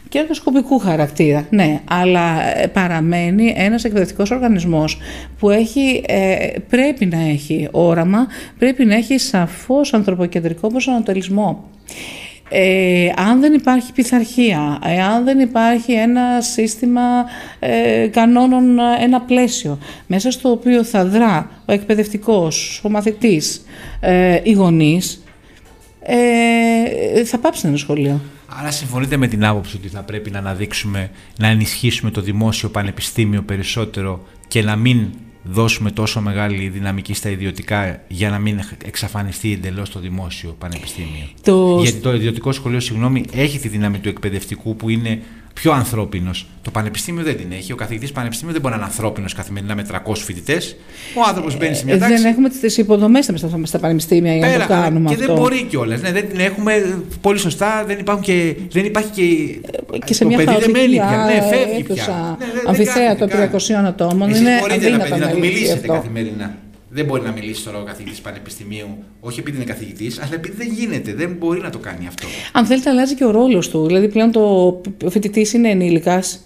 Speaker 3: Κερδοσκοπικού χαρακτήρα, ναι, αλλά παραμένει ένας εκπαιδευτικός οργανισμός που πρέπει να έχει όραμα, πρέπει να έχει σαφώς ανθρωποκεντρικό προσανατολισμό. Αν δεν υπάρχει πειθαρχία, αν δεν υπάρχει ένα σύστημα κανόνων, ένα πλαίσιο μέσα στο οποίο θα δρά ο εκπαιδευτικός, ο μαθητής, οι γονείς, θα πάψει ένα σχολείο.
Speaker 4: Άρα συμφωνείτε με την άποψη ότι θα πρέπει να αναδείξουμε, να ενισχύσουμε το δημόσιο πανεπιστήμιο περισσότερο και να μην δώσουμε τόσο μεγάλη δυναμική στα ιδιωτικά για να μην εξαφανιστεί εντελώς το δημόσιο πανεπιστήμιο? Γιατί το ιδιωτικό σχολείο, έχει τη δύναμη του εκπαιδευτικού που είναι πιο ανθρώπινος. Το πανεπιστήμιο δεν την έχει. Ο καθηγητής πανεπιστήμιου δεν μπορεί να είναι ανθρώπινος καθημερινά με 300 φοιτητές. Ο άνθρωπος μπαίνει σε μια τάξη.
Speaker 3: Δεν έχουμε τις υποδομές στα πανεπιστήμια για να το κάνουμε
Speaker 4: και
Speaker 3: αυτό.
Speaker 4: Δεν μπορεί κιόλας. Ναι, δεν την έχουμε πολύ σωστά. Δεν υπάρχει
Speaker 3: και σε μια
Speaker 4: χαοτικία. Ναι, φεύγει πια.
Speaker 3: Αμφιθέατο 300 ατόμων.
Speaker 4: Εσείς μπορείτε να του μιλήσετε καθημερινά. Δεν μπορεί να μιλήσει τώρα ο καθηγητής πανεπιστημίου, όχι επειδή είναι καθηγητής, αλλά επειδή δεν γίνεται, δεν μπορεί να το κάνει αυτό.
Speaker 3: Αν θέλετε, αλλάζει και ο ρόλος του. Δηλαδή, πλέον ο φοιτητής είναι ενήλικας.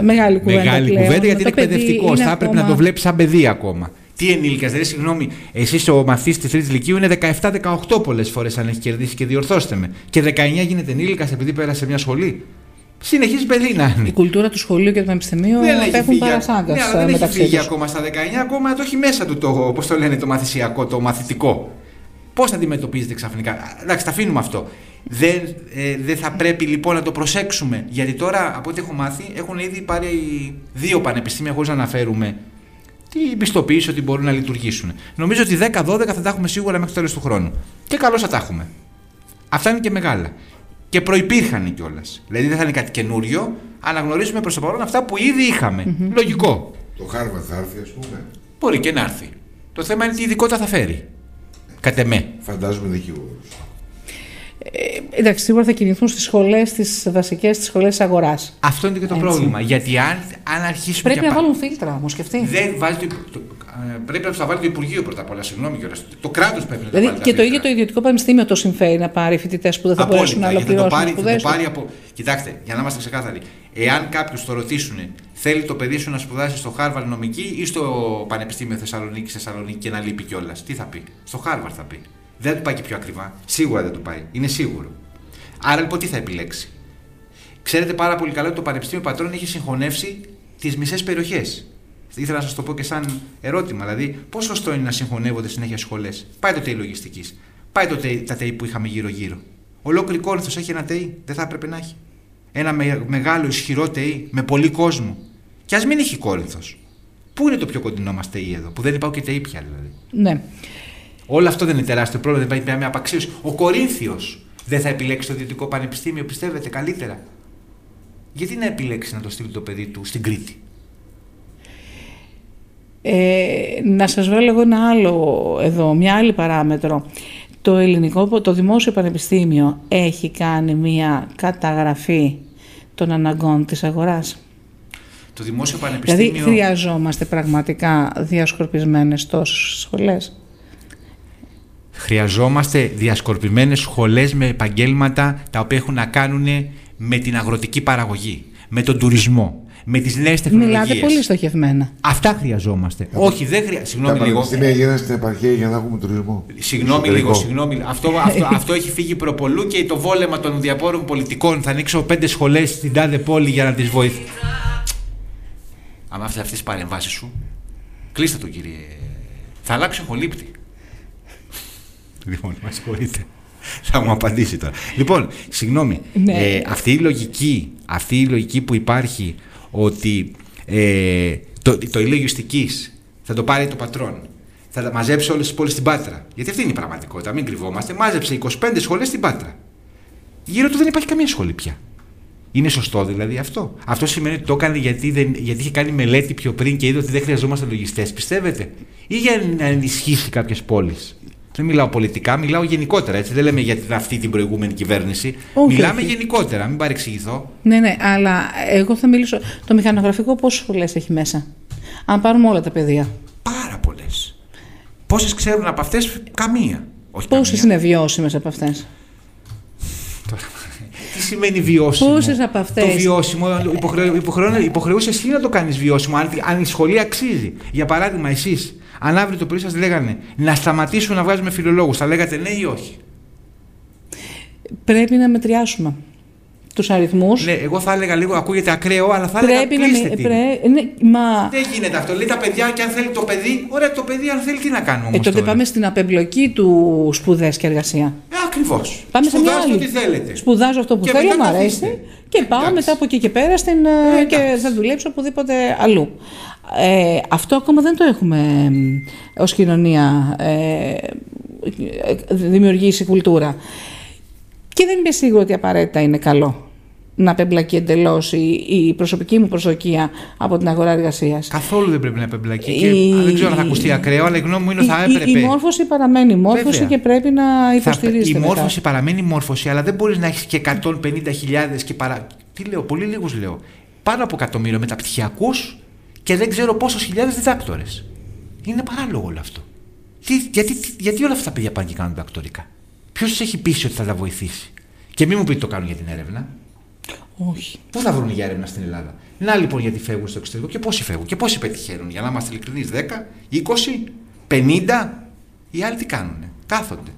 Speaker 3: Μεγάλη κουβέντα,
Speaker 4: γιατί είναι εκπαιδευτικός. Θα έπρεπε να το βλέπει σαν παιδί ακόμα. Τι ενήλικας, δηλαδή, συγγνώμη, εσείς ο μαθητής της Τρίτης Λυκείου είναι 17-18 πολλές φορές αν έχει κερδίσει και διορθώστε με. Και 19 γίνεται ενήλικας επειδή πέρασε μια σχολή. Συνεχίζει παιδί να είναι.
Speaker 3: Η κουλτούρα του σχολείου και του πανεπιστημίου έχουν παρασάγκα.
Speaker 4: Ναι, αλλά δεν έχει φύγει ακόμα στα 19, ακόμα το έχει μέσα του το, πώς το λένε, το μαθησιακό, το μαθητικό. Πώς θα αντιμετωπίζετε ξαφνικά? Εντάξει, τα αφήνουμε αυτό. Δεν θα πρέπει λοιπόν να το προσέξουμε. Γιατί τώρα, από ό,τι έχω μάθει, έχουν ήδη πάρει 2 πανεπιστήμια, χωρίς να αναφέρουμε, την πιστοποίηση ότι μπορούν να λειτουργήσουν. Νομίζω ότι 10-12 θα τα έχουμε σίγουρα μέχρι το τέλος του χρόνου. Και καλώς θα τα έχουμε. Αυτά είναι και μεγάλα. Και προϋπήρχαν κιόλας. Δηλαδή δεν θα είναι κάτι καινούριο. Αναγνωρίζουμε προς το παρόν αυτά που ήδη είχαμε. Λογικό.
Speaker 2: Το Harvard θα έρθει, ας πούμε.
Speaker 4: Μπορεί και να έρθει. Το θέμα είναι τι ειδικότητα θα φέρει. Κατ' εμέ.
Speaker 2: Φαντάζομαι δικηγόρους.
Speaker 3: Εντάξει, σίγουρα θα κινηθούν στις σχολές, τις βασικές, στις σχολές της αγοράς.
Speaker 4: Αυτό είναι και το πρόβλημα. Γιατί αν αρχίσουμε.
Speaker 3: Πρέπει να βάλουν φίλτρα, μου σκεφτεί.
Speaker 4: Πρέπει να του τα βάλει το Υπουργείο πρώτα απ' όλα. Συγγνώμη κιόλας. Το κράτος πρέπει να τα
Speaker 3: Δηλαδή
Speaker 4: βάλει.
Speaker 3: και το ίδιο το ιδιωτικό πανεπιστήμιο το συμφέρει να πάρει φοιτητές που δεν θα μπορέσουν να ολοκληρώσουν σπουδές.
Speaker 4: Κοιτάξτε, για να είμαστε ξεκάθαροι. Εάν κάποιους το ρωτήσουν, θέλει το παιδί σου να σπουδάσει στο Harvard νομική ή στο Πανεπιστήμιο Θεσσαλονίκη και να λείπει κιόλας, τι θα πει? Στο Harvard θα πει. Δεν του πάει και πιο ακριβά. Σίγουρα δεν του πάει. Είναι σίγουρο. Άρα λοιπόν τι θα επιλέξει? Ξέρετε πάρα πολύ καλά ότι το Πανεπιστήμιο Πατρών έχει συγχωνεύσει τις μισές περιοχές. Ήθελα να σας το πω και σαν ερώτημα. Δηλαδή, πόσο σωστό είναι να συγχωνεύονται συνέχεια σχολές? Πάει το ΤΕΙ λογιστικής. Πάει τα ΤΕΙ που είχαμε γύρω-γύρω. Ολόκληρη Κόρινθος έχει ένα ΤΕΙ. Δεν θα έπρεπε να έχει? Ένα μεγάλο ισχυρό ΤΕΙ με πολύ κόσμο. Και ας μην έχει Κόρινθος. Πού είναι το πιο κοντινό μας ΤΕΙ εδώ? Που δεν υπάρχει και ΤΕΙ πια δηλαδή.
Speaker 3: Ναι.
Speaker 4: Όλο αυτό δεν είναι τεράστιο πρόβλημα, δεν υπάρχει μια απαξίωση. Ο Κορίνθιος δεν θα επιλέξει το Δυτικό Πανεπιστήμιο, πιστεύετε, καλύτερα? Γιατί να επιλέξει να το στείλει το παιδί του στην Κρήτη?
Speaker 3: Να σας βάλω εγώ ένα άλλο εδώ, μια άλλη παράμετρο. Το Δημόσιο Πανεπιστήμιο έχει κάνει μια καταγραφή των αναγκών της αγοράς.
Speaker 4: Το Δημόσιο Πανεπιστήμιο...
Speaker 3: Δηλαδή χρειαζόμαστε πραγματικά διασκορπισμένες τόσες σχολές?
Speaker 4: Χρειαζόμαστε διασκορπισμένες σχολές με επαγγέλματα τα οποία έχουν να κάνουν με την αγροτική παραγωγή, με τον τουρισμό, με τις νέες τεχνολογίες.
Speaker 3: Μιλάτε πολύ στοχευμένα.
Speaker 4: Αυτά χρειαζόμαστε. Όχι, δεν χρειάζεται. Συγγνώμη λίγο.
Speaker 2: Τα πανεπιστήμια γίνανε στην επαρχία για να έχουμε τουρισμό.
Speaker 4: Συγγνώμη λίγο. Αυτό έχει φύγει προπολού και το βόλεμα των διαφόρων πολιτικών. Θα ανοίξω 5 σχολές στην τάδε πόλη για να τις βοηθήσω. Αν αυτές τις παρεμβάσεις σου, κλείστε το, κύριε. Θα αλλάξω χολύπτη. Λοιπόν, με συγχωρείτε. Θα μου απαντήσει τώρα. Λοιπόν, συγγνώμη.
Speaker 3: Ναι.
Speaker 4: Αυτή η λογική που υπάρχει ότι το ηλεγιστικής θα το πάρει το πατρόν, θα μαζέψει όλες τις πόλεις στην Πάτρα. Γιατί αυτή είναι η πραγματικότητα, μην κρυβόμαστε. Μάζεψε 25 σχολές στην Πάτρα. Γύρω του δεν υπάρχει καμία σχολή πια. Είναι σωστό δηλαδή αυτό? Αυτό σημαίνει ότι το έκανε γιατί είχε κάνει μελέτη πιο πριν και είδε ότι δεν χρειαζόμαστε λογιστές, πιστεύετε? Ή για να ενισχύσει κάποιες πόλεις? Δεν μιλάω πολιτικά, μιλάω γενικότερα. Έτσι. Δεν λέμε για αυτή την προηγούμενη κυβέρνηση. Μιλάμε γενικότερα, μην παρεξηγηθώ.
Speaker 3: Ναι, αλλά εγώ θα μιλήσω. Το μηχανογραφικό πόσες σχολές έχει μέσα? Αν πάρουμε όλα τα παιδεία.
Speaker 4: Πάρα πολλές. Πόσες ξέρουν από αυτές? Καμία.
Speaker 3: Πόσες είναι βιώσιμες από αυτές?
Speaker 4: Τι σημαίνει βιώσιμο?
Speaker 3: Πόσες από αυτές?
Speaker 4: Το βιώσιμο υποχρεούσε εσύ να το κάνεις βιώσιμο, αν η σχολή αξίζει. Για παράδειγμα, εσείς, αν αύριο το πρωί σας λέγανε να σταματήσουμε να βγάζουμε φιλολόγους, θα λέγατε ναι ή όχι?
Speaker 3: Πρέπει να μετριάσουμε τους αριθμούς.
Speaker 4: Ναι, εγώ θα έλεγα λίγο, ακούγεται ακραίο, αλλά θα έλεγα κλείστε την. Δεν γίνεται αυτό. Λέει τα παιδιά, και αν θέλει το παιδί, ωραία, το παιδί αν θέλει, τι να κάνουμε όμως?
Speaker 3: Τότε πάμε στην απεμπλοκή του σπουδές και εργασία.
Speaker 4: Ακριβώς.
Speaker 3: Πάμε σε μια άλλη.
Speaker 4: Ό,τι θέλετε.
Speaker 3: Σπουδάζω αυτό που θέλω, μου αρέσει. Και πάω μετά από εκεί και πέρα και θα δουλέψω οπουδήποτε αλλού. Αυτό ακόμα δεν το έχουμε ως κοινωνία δημιουργήσει κουλτούρα. Και δεν είμαι σίγουρη ότι απαραίτητα είναι καλό να απεμπλακεί εντελώς η προσωπική μου προσδοκία από την αγορά εργασίας.
Speaker 4: Καθόλου δεν πρέπει να απεμπλακεί. Δεν ξέρω αν θα ακουστεί ακραίο, αλλά η γνώμη μου είναι ότι θα έπρεπε.
Speaker 3: Η μόρφωση παραμένει μόρφωση. Βέβαια. Και πρέπει να υποστηρίζεται.
Speaker 4: Η μόρφωση παραμένει μόρφωση, αλλά δεν μπορείς να έχεις και 150.000 και Τι λέω, πολύ λίγους λέω. Πάνω από 1.000.000 μεταπτυχιακούς και δεν ξέρω πόσους χιλιάδες διδάκτορες. Είναι παράλογο όλο αυτό. Γιατί όλα αυτά τα παιδιά πάνε και κάνουν διδακτορικά? Ποιος τους έχει πείσει ότι θα τα βοηθήσει? Και μην μου πείτε το κάνουν για την έρευνα.
Speaker 3: Όχι.
Speaker 4: Πού θα βρουν για έρευνα στην Ελλάδα? Να λοιπόν γιατί φεύγουν στο εξωτερικό και πόσοι φεύγουν και πόσοι πετυχαίνουν. Για να είμαστε ειλικρινείς, 10, 20, 50, οι άλλοι τι κάνουνε? Κάθονται.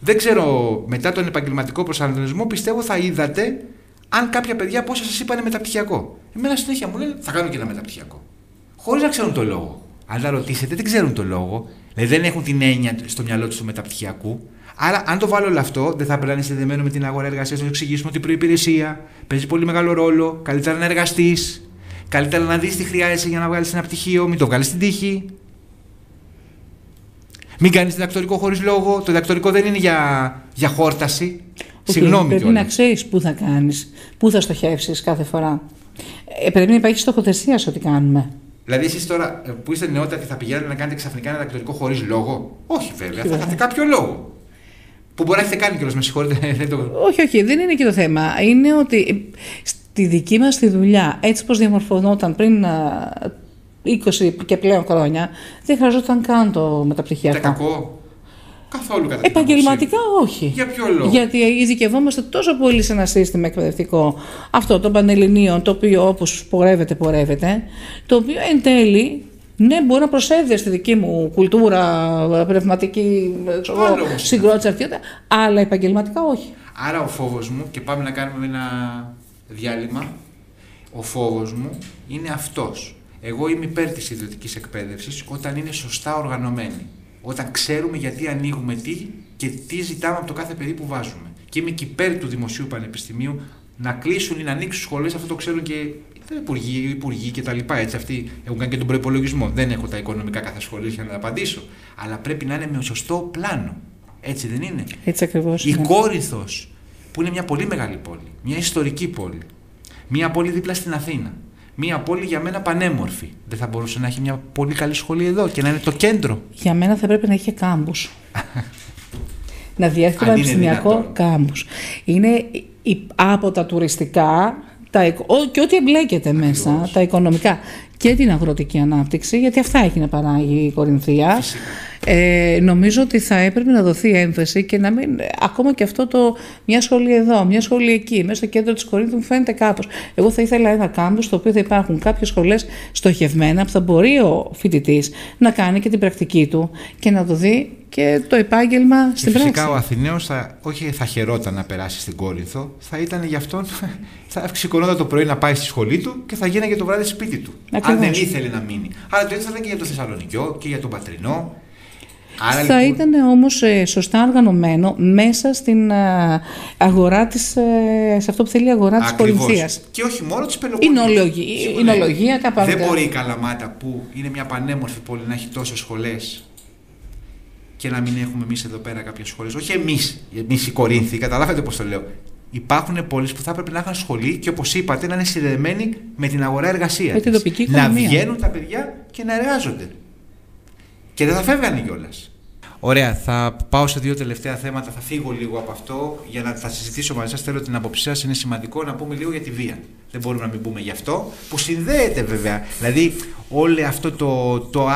Speaker 4: Δεν ξέρω, μετά τον επαγγελματικό προσανατολισμό πιστεύω θα είδατε αν κάποια παιδιά πόσα σας είπανε μεταπτυχιακό. Εμένα συνέχεια μου λένε θα κάνω και ένα μεταπτυχιακό. Χωρίς να ξέρουν το λόγο. Αν τα ρωτήσετε, δεν ξέρουν το λόγο. Δηλαδή δεν έχουν την έννοια στο μυαλό τους του μεταπτυχιακού. Άρα, αν το βάλω όλο αυτό, δεν θα πρέπει να είναι συνδεδεμένο με την αγορά εργασίας. Να του εξηγήσουμε ότι η προϋπηρεσία παίζει πολύ μεγάλο ρόλο. Καλύτερα να εργαστείς. Καλύτερα να δεις τι χρειάζεσαι για να βγάλεις ένα πτυχίο. Μην το βγάλεις στην τύχη. Μην κάνεις διδακτορικό χωρίς λόγο. Το διδακτορικό δεν είναι για χόρταση. Συγγνώμη.
Speaker 3: Πρέπει να ξέρεις πού θα κάνεις, πού θα στοχεύσεις κάθε φορά. Πρέπει να υπάρχει στοχοθεσία σε ό,τι κάνουμε.
Speaker 4: Δηλαδή, εσείς τώρα που είστε νεότατοι, θα πηγαίνετε να κάνετε ξαφνικά ένα διδακτορικό χωρίς λόγο? Όχι, βέβαια. Θα είχατε κάποιο λόγο. Που μπορεί να έχετε κάνει κιόλας, με συγχωρείτε.
Speaker 3: Όχι, δεν είναι και το θέμα. Είναι ότι στη δική μας τη δουλειά, έτσι πως διαμορφωνόταν πριν 20 και πλέον χρόνια, δεν χρειαζόταν καν το μεταπτυχιακό.
Speaker 4: Είναι κακό? Καθόλου κατά.
Speaker 3: Επαγγελματικά όχι.
Speaker 4: Για ποιο λόγο?
Speaker 3: Γιατί ειδικευόμαστε τόσο πολύ σε ένα σύστημα εκπαιδευτικό, αυτό των Πανελληνίων, το οποίο όπως πορεύεται, το οποίο εν τέλει μπορεί να προσέδει στη δική μου κουλτούρα, πνευματική συγκρότηση, αλλά επαγγελματικά όχι.
Speaker 4: Άρα ο φόβος μου, και πάμε να κάνουμε ένα διάλειμμα, ο φόβος μου είναι αυτός. Εγώ είμαι υπέρ της ιδιωτικής εκπαίδευσης όταν είναι σωστά οργανωμένη. Όταν ξέρουμε γιατί ανοίγουμε τι και τι ζητάμε από το κάθε παιδί που βάζουμε. Και είμαι και υπέρ του Δημοσίου Πανεπιστημίου να κλείσουν ή να ανοίξουν σχολές, αυτό το ξέρουν και οι υπουργοί και τα λοιπά. Έτσι, αυτοί έχουν κάνει και τον προϋπολογισμό. Δεν έχω τα οικονομικά κάθε σχολείο για να απαντήσω. Αλλά πρέπει να είναι με σωστό πλάνο. Έτσι δεν είναι?
Speaker 3: Έτσι ακριβώς.
Speaker 4: Η Κόρινθος, που είναι μια πολύ μεγάλη πόλη, μια ιστορική πόλη, μια πόλη δίπλα στην Αθήνα. Μια πόλη για μένα πανέμορφη. Δεν θα μπορούσε να έχει μια πολύ καλή σχολή εδώ και να είναι το κέντρο?
Speaker 3: Για μένα θα πρέπει να έχει κάμπους. Να διέχει το πανεπιστημιακό κάμπους. Είναι από τα τουριστικά και ό,τι εμπλέκεται μέσα, τα οικονομικά και την αγροτική ανάπτυξη, γιατί αυτά έχει να παράγει η Κορινθία. Νομίζω ότι θα έπρεπε να δοθεί έμφαση και να μην. Ακόμα και αυτό μια σχολή εδώ, μια σχολή εκεί, μέσα στο κέντρο της Κορίνθου μου φαίνεται κάπως. Εγώ θα ήθελα ένα κάμπους στο οποίο θα υπάρχουν κάποιες σχολές στοχευμένα που θα μπορεί ο φοιτητής να κάνει και την πρακτική του και να το δει και το επάγγελμα στην πράξη.
Speaker 4: Φυσικά ο Αθηναίος όχι θα χαιρόταν να περάσει στην Κόρινθο, θα ήταν για αυτόν, θα σηκωνόταν το πρωί να πάει στη σχολή του και θα γίναγε το βράδυ σπίτι του.
Speaker 3: Ακριβώς.
Speaker 4: Αν δεν ήθελε να μείνει. Αλλά το ίδιο θα ήταν και για το Θεσσαλονικιό και για τον Πατρινό.
Speaker 3: Άρα, θα ήταν όμως σωστά οργανωμένο μέσα στην αγορά σε αυτό που θέλει η αγορά της Κορινθίας.
Speaker 4: Και όχι μόνο της Πελοποννήσου.
Speaker 3: Η νοολογία, τα πάντα.
Speaker 4: Δεν μπορεί η Καλαμάτα, που είναι μια πανέμορφη πόλη, να έχει τόσες σχολές και να μην έχουμε εμείς εδώ πέρα κάποιες σχολές. Όχι εμείς οι Κορίνθοι, καταλάβετε πώς το λέω. Υπάρχουν πόλεις που θα έπρεπε να είχαν σχολή και όπως είπατε να είναι συνδεδεμένοι με την αγορά εργασίας.
Speaker 3: Με την τοπική οικονομία.
Speaker 4: Να βγαίνουν τα παιδιά και να εργάζονται. Και δεν θα φεύγανε κιόλας. Ωραία, θα πάω σε 2 τελευταία θέματα. Θα φύγω λίγο από αυτό για να τα συζητήσω μαζί σας. Θέλω την άποψή σας. Είναι σημαντικό να πούμε λίγο για τη βία. Δεν μπορούμε να μην πούμε γι' αυτό. Που συνδέεται βέβαια. Δηλαδή, όλο αυτό το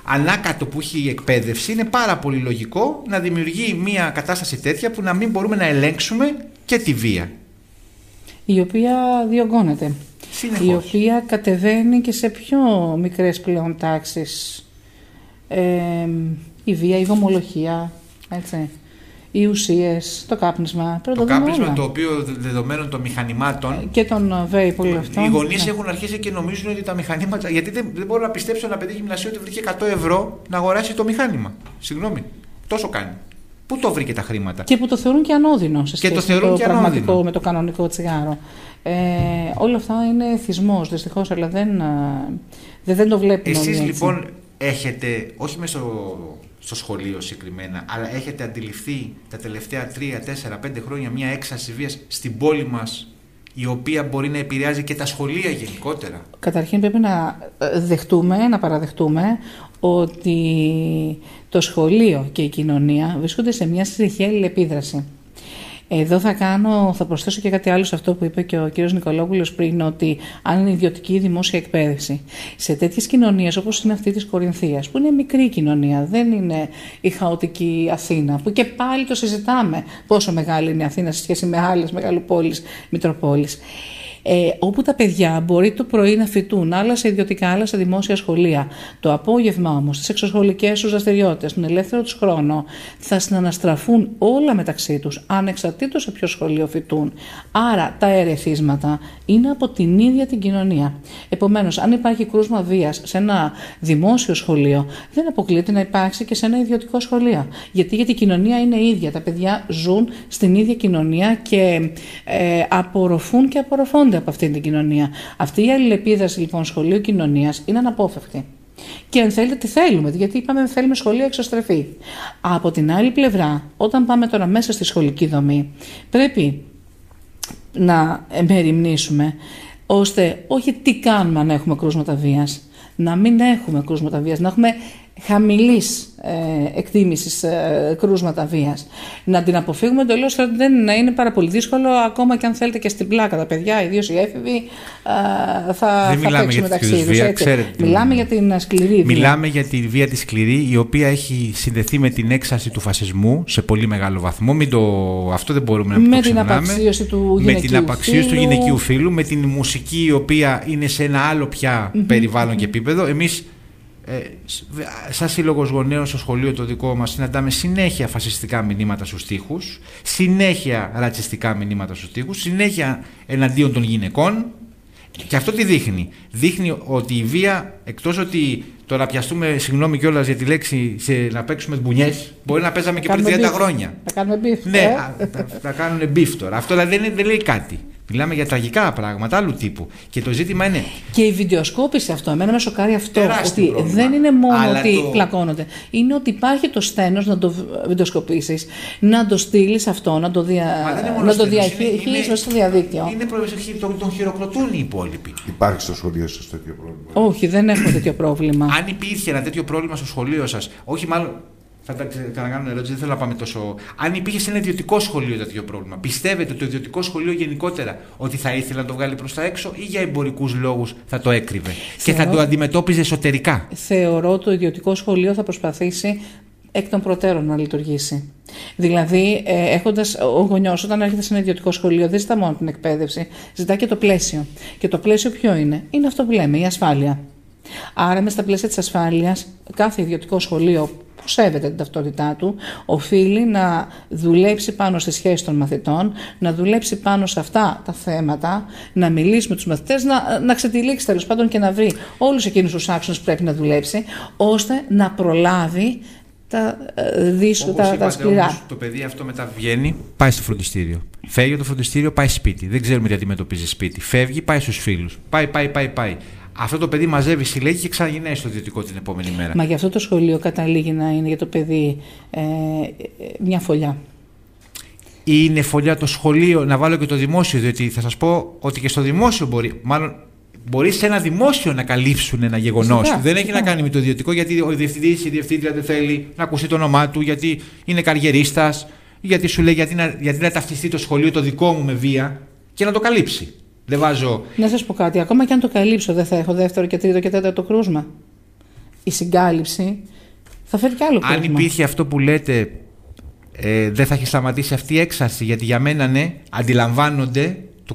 Speaker 4: ανάκατο που έχει η εκπαίδευση είναι πάρα πολύ λογικό να δημιουργεί μια κατάσταση τέτοια που να μην μπορούμε να ελέγξουμε και τη βία. Η οποία
Speaker 3: διωγγώνεται.
Speaker 4: Συνεχώς.
Speaker 3: Η οποία κατεβαίνει και σε πιο μικρές πλέον τάξεις. Η βία, η βομολογία, έτσι, οι ουσίες, το κάπνισμα.
Speaker 4: Το κάπνισμα, το οποίο δεδομένων των μηχανημάτων
Speaker 3: και των vape, όλο αυτό.
Speaker 4: Οι γονείς έχουν αρχίσει και νομίζουν ότι τα μηχανήματα. Γιατί δεν μπορώ να πιστέψω ένα παιδί γυμνασίου ότι βρήκε 100 ευρώ να αγοράσει το μηχάνημα. Συγγνώμη, τόσο κάνει. Πού το βρήκε τα χρήματα?
Speaker 3: Και που το θεωρούν και ανώδυνο σε σχέση με το πραγματικό, με το κανονικό τσιγάρο. Όλα αυτά είναι εθισμός, δυστυχώς, αλλά δεν το βλέπουμε.
Speaker 4: Εσείς λοιπόν έχετε, όχι μέσα στο σχολείο συγκεκριμένα, αλλά έχετε αντιληφθεί τα τελευταία 3, 4, 5 χρόνια μια έξαρση βίας στην πόλη μας, η οποία μπορεί να επηρεάζει και τα σχολεία γενικότερα?
Speaker 3: Καταρχήν πρέπει να παραδεχτούμε ότι το σχολείο και η κοινωνία βρίσκονται σε μια συνεχή αλληλεπίδραση. Εδώ θα προσθέσω και κάτι άλλο σε αυτό που είπε και ο κύριος Νικολόπουλος πριν, ότι αν είναι ιδιωτική ή δημόσια εκπαίδευση. Σε τέτοιες κοινωνίες όπως είναι αυτή της Κορινθίας, που είναι μικρή κοινωνία, δεν είναι η χαοτική Αθήνα, που και πάλι το συζητάμε πόσο μεγάλη είναι η Αθήνα σε σχέση με άλλες μεγαλοπόλεις, μητροπόλεις. Όπου τα παιδιά μπορεί το πρωί να φοιτούν άλλα σε ιδιωτικά, άλλα σε δημόσια σχολεία. Το απόγευμα όμως, στις εξωσχολικές τους δραστηριότητες, τον ελεύθερο τους χρόνο, θα συναναστραφούν όλα μεταξύ τους, ανεξαρτήτως σε ποιο σχολείο φοιτούν. Άρα τα ερεθίσματα είναι από την ίδια την κοινωνία. Επομένως, αν υπάρχει κρούσμα βίας σε ένα δημόσιο σχολείο, δεν αποκλείεται να υπάρξει και σε ένα ιδιωτικό σχολείο. Γιατί η κοινωνία είναι ίδια. Τα παιδιά ζουν στην ίδια κοινωνία και απορροφούν και απορροφώνται από αυτήν την κοινωνία. Αυτή η αλληλεπίδραση λοιπόν σχολείου κοινωνίας είναι αναπόφευκτη. Και αν θέλετε, τι θέλουμε, γιατί είπαμε θέλουμε σχολείο εξωστρεφή. Από την άλλη πλευρά, όταν πάμε τώρα μέσα στη σχολική δομή, πρέπει να μεριμνήσουμε ώστε όχι τι κάνουμε αν έχουμε κρούσματα βίας, να μην έχουμε κρούσματα βίας, να έχουμε χαμηλής εκτίμησης κρούσματα βίας. Να την αποφύγουμε εντελώς, να είναι πάρα πολύ δύσκολο, ακόμα και αν θέλετε και στην πλάκα τα παιδιά, ιδίως οι έφηβοι, θα παίξουν μεταξύ τους. Μιλάμε για την σκληρή βία.
Speaker 4: Μιλάμε για τη βία τη σκληρή, η οποία έχει συνδεθεί με την έξαρση του φασισμού σε πολύ μεγάλο βαθμό. Αυτό δεν μπορούμε να το ξεχνάμε. Με την απαξίωση του γυναικείου φύλου, με την μουσική η οποία είναι σε ένα άλλο πια περιβάλλον και επίπεδο. Εμείς σαν σύλλογος γονέων στο σχολείο το δικό μας συναντάμε συνέχεια φασιστικά μηνύματα στους τοίχους, συνέχεια ρατσιστικά μηνύματα στους τοίχους, συνέχεια εναντίον των γυναικών. Και αυτό τι δείχνει? Δείχνει ότι η βία, εκτός ότι τώρα πιαστούμε, συγγνώμη κιόλας για τη λέξη, να παίξουμε μπουνιές, μπορεί να παίζαμε και πριν 30 χρόνια.
Speaker 3: Θα κάνουμε μπιφ.
Speaker 4: Ναι, θα κάνουν μπιφ τώρα. Αυτό δηλαδή δεν λέει κάτι. Μιλάμε για τραγικά πράγματα άλλου τύπου. Και το ζήτημα είναι.
Speaker 3: Και η βιντεοσκόπηση αυτό. Εμένα με σοκάρει αυτό. Ότι
Speaker 4: πρόβλημα.
Speaker 3: Δεν είναι μόνο ότι πλακώνονται. Είναι ότι υπάρχει το στένος να το βιντεοσκοπήσεις, να το στείλεις αυτό, να το διαχείρισεις μέσα στο διαδίκτυο.
Speaker 4: Είναι τον χειροκροτούν οι υπόλοιποι.
Speaker 2: Υπάρχει στο σχολείο σας τέτοιο πρόβλημα?
Speaker 3: Όχι, δεν έχουμε τέτοιο πρόβλημα.
Speaker 4: Αν υπήρχε ένα τέτοιο πρόβλημα στο σχολείο σας, όχι μάλλον. Θα κάνω ερώτηση, δεν θέλω να πάμε τόσο. Αν υπήρχε σε ένα ιδιωτικό σχολείο τέτοιο πρόβλημα, πιστεύετε το ιδιωτικό σχολείο γενικότερα ότι θα ήθελε να το βγάλει προς τα έξω ή για εμπορικούς λόγους θα το έκρυβε και θα το αντιμετώπιζε εσωτερικά?
Speaker 3: Θεωρώ το ιδιωτικό σχολείο θα προσπαθήσει εκ των προτέρων να λειτουργήσει. Δηλαδή, ο γονιός όταν έρχεται σε ένα ιδιωτικό σχολείο δεν ζητά μόνο την εκπαίδευση, ζητά και το πλαίσιο. Και το πλαίσιο ποιο είναι? Είναι αυτό που λέμε, η ασφάλεια. Άρα, μέσα στα πλαίσια της ασφάλειας, κάθε ιδιωτικό σχολείο που σέβεται την ταυτότητά του, οφείλει να δουλέψει πάνω στη σχέση των μαθητών, να δουλέψει πάνω σε αυτά τα θέματα, να μιλήσει με τους μαθητές, να ξετυλίξει τέλος πάντων και να βρει όλους εκείνους τους άξονες που πρέπει να δουλέψει, ώστε να προλάβει τα σκληρά.
Speaker 4: Όμως, το παιδί αυτό μετά βγαίνει, πάει στο φροντιστήριο. Φεύγει από το φροντιστήριο, πάει σπίτι. Δεν ξέρουμε τι αντιμετωπίζει σπίτι. Φεύγει, πάει στους φίλους. Πάει. Αυτό το παιδί μαζεύει, συλλέγει και ξαναγυρνάει στο ιδιωτικό την επόμενη μέρα.
Speaker 3: Μα γι' αυτό το σχολείο καταλήγει να είναι για το παιδί μια φωλιά.
Speaker 4: Είναι φωλιά το σχολείο, να βάλω και το δημόσιο, διότι θα σας πω ότι και στο δημόσιο μπορεί σε ένα δημόσιο να καλύψουν ένα γεγονός. Δεν έχει να κάνει με το ιδιωτικό, γιατί ο διευθυντής ή η διευθύντρια δεν θέλει να ακούσει το όνομά του, γιατί είναι καριερίστας, γιατί σου λέει γιατί να ταυτιστεί το σχολείο το δικό μου με βία και να το καλύψει. Δεν βάζω.
Speaker 3: Να σας πω κάτι, ακόμα και αν το καλύψω, δεν θα έχω δεύτερο και τρίτο και τέταρτο κρούσμα. Η συγκάλυψη θα φέρει κι άλλο κρούσμα.
Speaker 4: Αν υπήρχε αυτό που λέτε, δεν θα έχει σταματήσει αυτή η έξαρση, γιατί για μένα ναι, αντιλαμβάνονται, το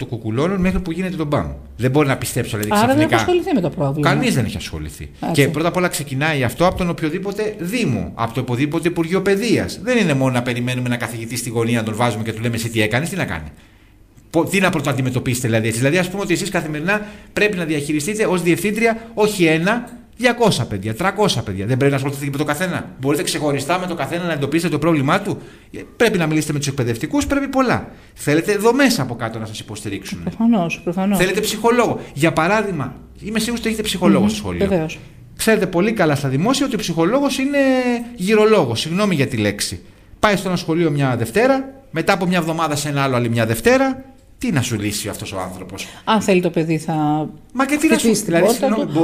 Speaker 4: κουκουλώνουν μέχρι που γίνεται το μπαμ. Δεν μπορεί να πιστέψω, δηλαδή ξαφνικά.
Speaker 3: Άρα δεν έχει ασχοληθεί με το πρόβλημα.
Speaker 4: Κανείς δεν έχει ασχοληθεί. Και πρώτα απ' όλα ξεκινάει αυτό από τον οποιοδήποτε Δήμο, από το οπουδήποτε Υπουργείο Παιδείας. Δεν είναι μόνο να περιμένουμε ένα καθηγητή στη γωνία να τον βάζουμε και του λέμε εσύ τι έκανες, τι να κάνει. Τι να πρωτοαντιμετωπίσετε δηλαδή έτσι? Δηλαδή, ας πούμε ότι εσείς καθημερινά πρέπει να διαχειριστείτε ως διευθύντρια όχι 200 παιδιά, 300 παιδιά. Δεν πρέπει να ασχοληθείτε και με το καθένα? Μπορείτε ξεχωριστά με το καθένα να εντοπίσετε το πρόβλημά του? Πρέπει να μιλήσετε με τους εκπαιδευτικούς, πρέπει πολλά. Θέλετε δομές από κάτω να σας υποστηρίξουν.
Speaker 3: Προφανώς.
Speaker 4: Θέλετε ψυχολόγο. Για παράδειγμα, είμαι σίγουρος ότι έχετε ψυχολόγο στο σχολείο.
Speaker 3: Βεβαίως.
Speaker 4: Ξέρετε πολύ καλά στα δημόσια ότι ο ψυχολόγος είναι γυρολόγος. Συγγνώμη για τη λέξη. Πάει στο ένα σχολείο μια Δευτέρα, μετά από μια εβδομάδα σε ένα άλλο άλλη μια Δευτέρα. Τι να σου λύσει αυτός ο άνθρωπος?
Speaker 3: Αν θέλει το παιδί θα.
Speaker 4: Μα και τι να σου
Speaker 3: δηλαδή,